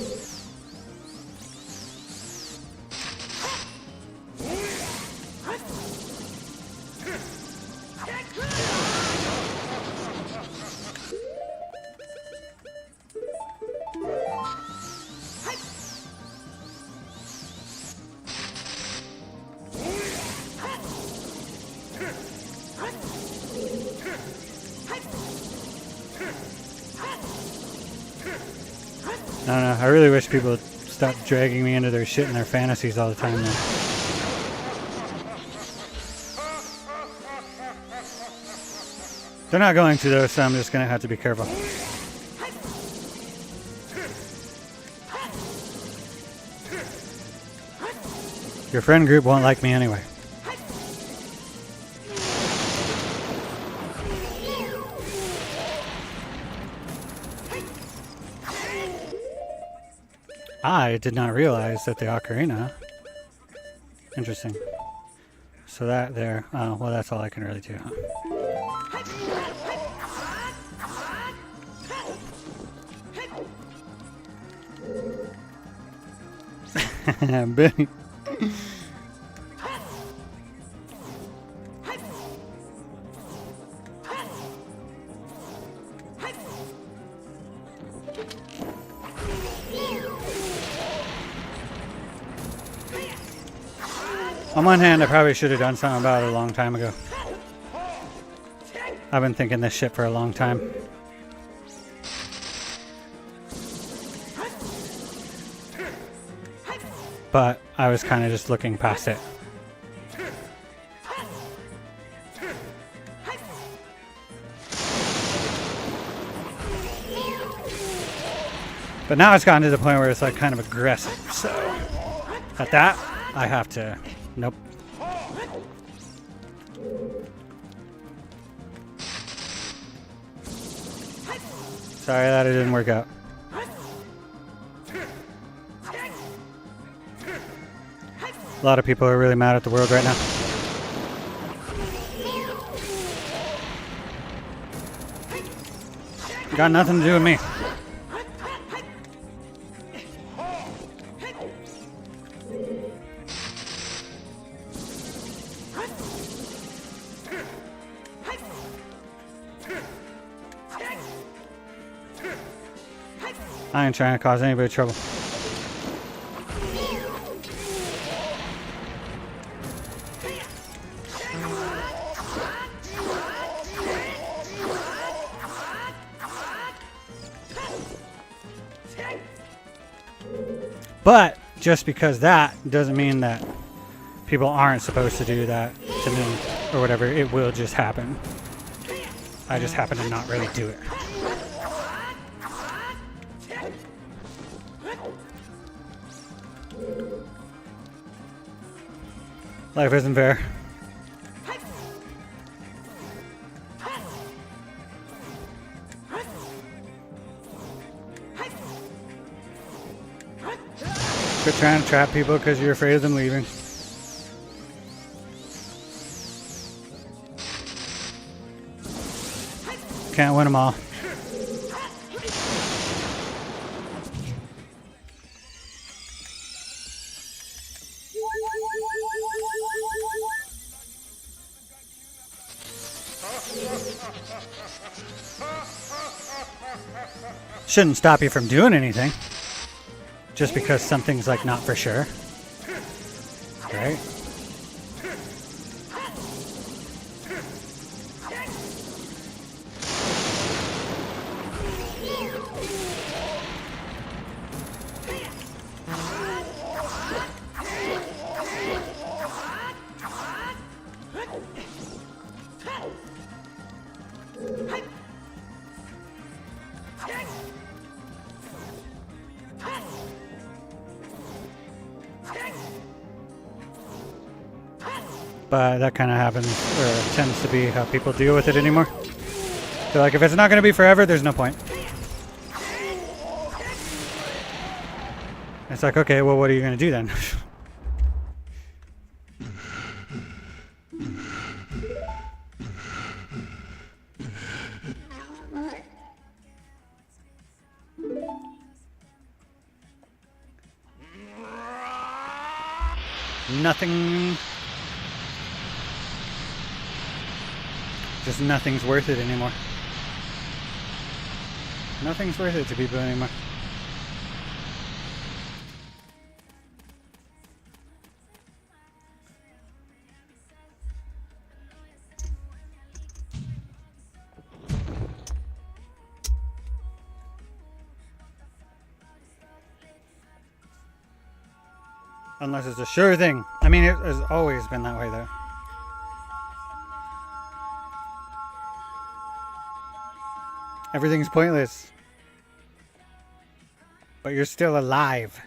I don't know, I really wish people would stop dragging me into their shit and their fantasies all the time though. They're not going to though, so I'm just gonna have to be careful. Your friend group won't like me anyway. I did not realize that the ocarina. Interesting. So that there. Oh, well, that's all I can really do. Huh? Benny. On one hand, I probably should have done something about it a long time ago. I've been thinking this shit for a long time. But I was kind of just looking past it. But now it's gotten to the point where it's like kind of aggressive. So at that, I have to... Nope. Sorry that it didn't work out. A lot of people are really mad at the world right now. Got nothing to do with me. I ain't trying to cause anybody trouble. But just because that doesn't mean that people aren't supposed to do that to me or whatever. It will just happen. I just happen to not really do it. Life isn't fair. Quit trying to trap people because you're afraid of them leaving. Can't win them all. Shouldn't stop you from doing anything. Just because something's like not for sure. Right? But that kind of happens, or tends to be how people deal with it anymore. So like, if it's not going to be forever, there's no point. It's like, okay, well, what are you going to do then? Nothing. Just nothing's worth it anymore. Nothing's worth it to people anymore. Unless it's a sure thing. I mean, it has always been that way though. Everything's pointless. But you're still alive.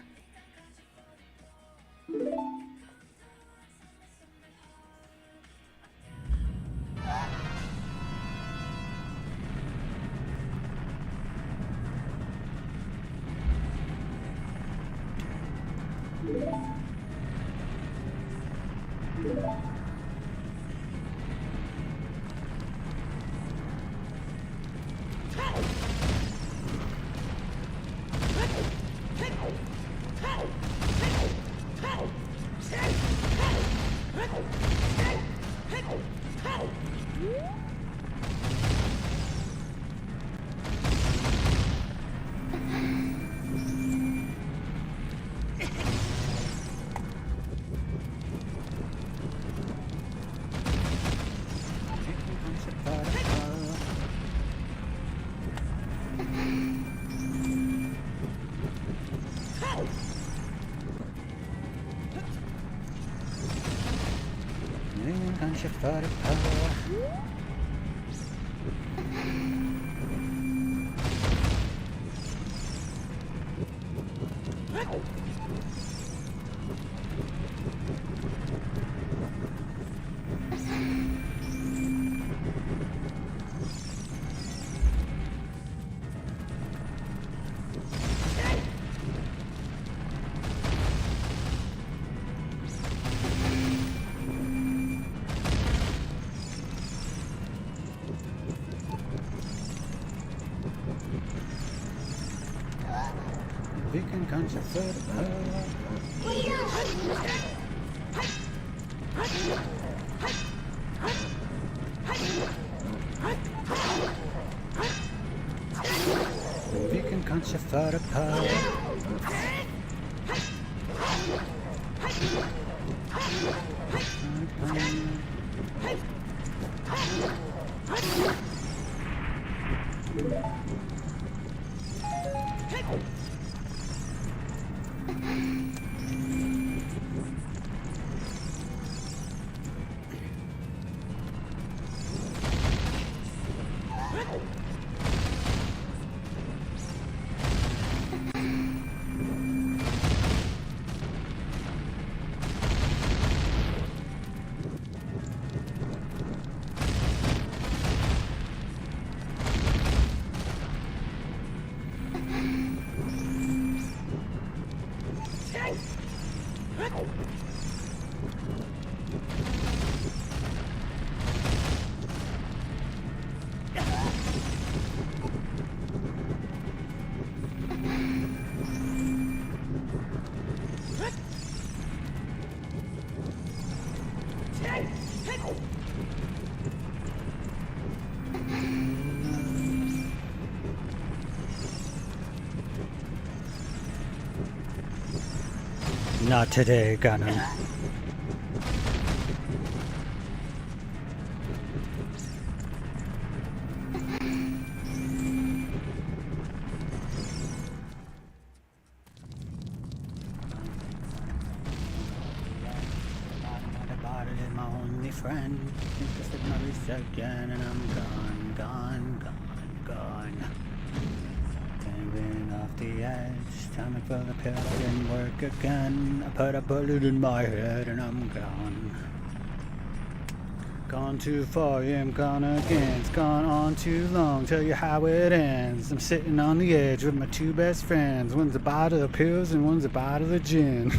Vi kan kanske förhöra. Vi kan kanske föra på. Not today, Ganon. My only friend. Interested in my research again, and I'm gone. Dangling off the edge, time for the pill didn't work again. I put a bullet in my head, and I'm gone. Gone too far, yeah, I'm gone again. It's gone on too long, tell you how it ends. I'm sitting on the edge with my two best friends. One's a bottle of pills, and one's a bottle of gin.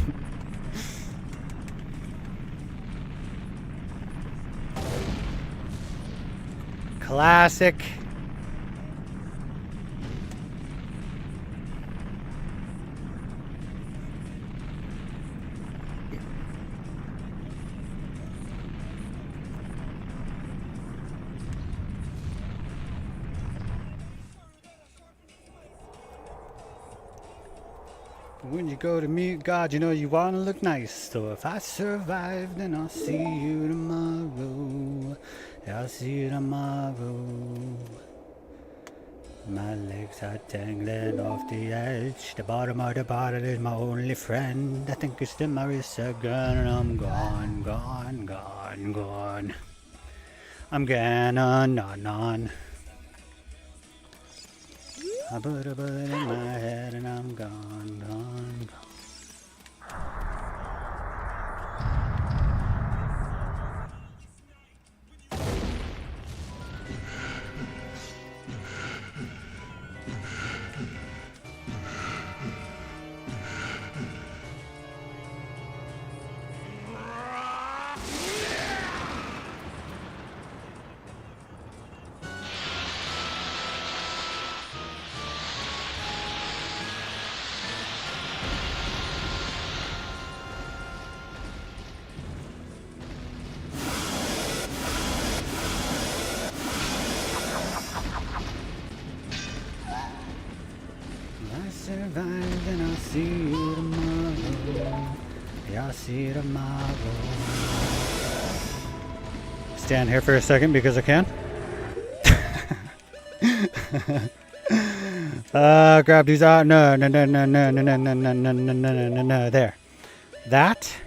Classic. When you go to meet God, you know you want to look nice. So if I survive, then I'll see you tomorrow. I'll see you tomorrow. My legs are dangling off the edge. The bottom of the bottle is my only friend. I think it's the Marissa gun, and I'm gone. I'm gone. I put a bullet in my head, and I'm gone. Survive, and I'll see you tomorrow. Yeah, I'll see you tomorrow. Stand here for a second because I can. Grab these out. No. There. That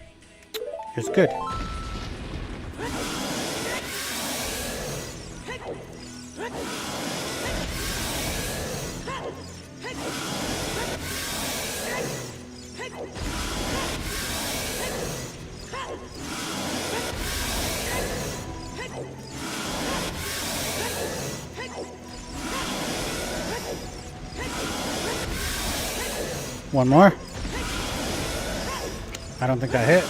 is good. One more. I don't think that hit.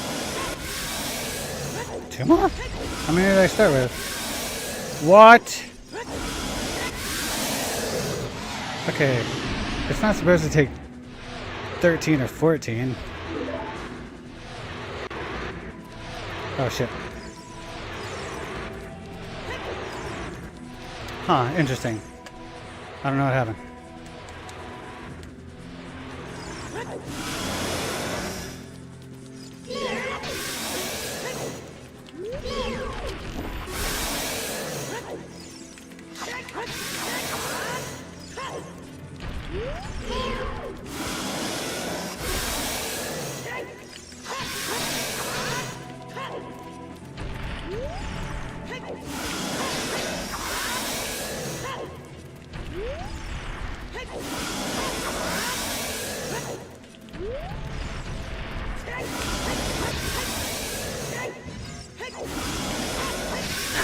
Two more? How many did I start with? What? Okay. It's not supposed to take 13 or 14. Oh shit. Huh, interesting. I don't know what happened.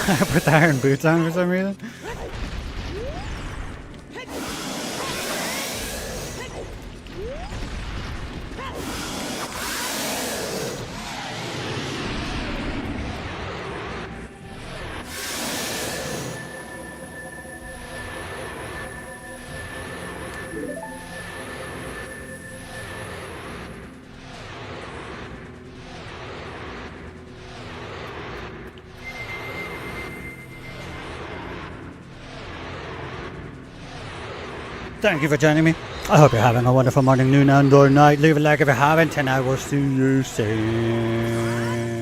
I put the iron boots on for some reason. Thank you for joining me. I hope you're having a wonderful morning, noon, and or night. Leave a like if you haven't, and I will see you soon.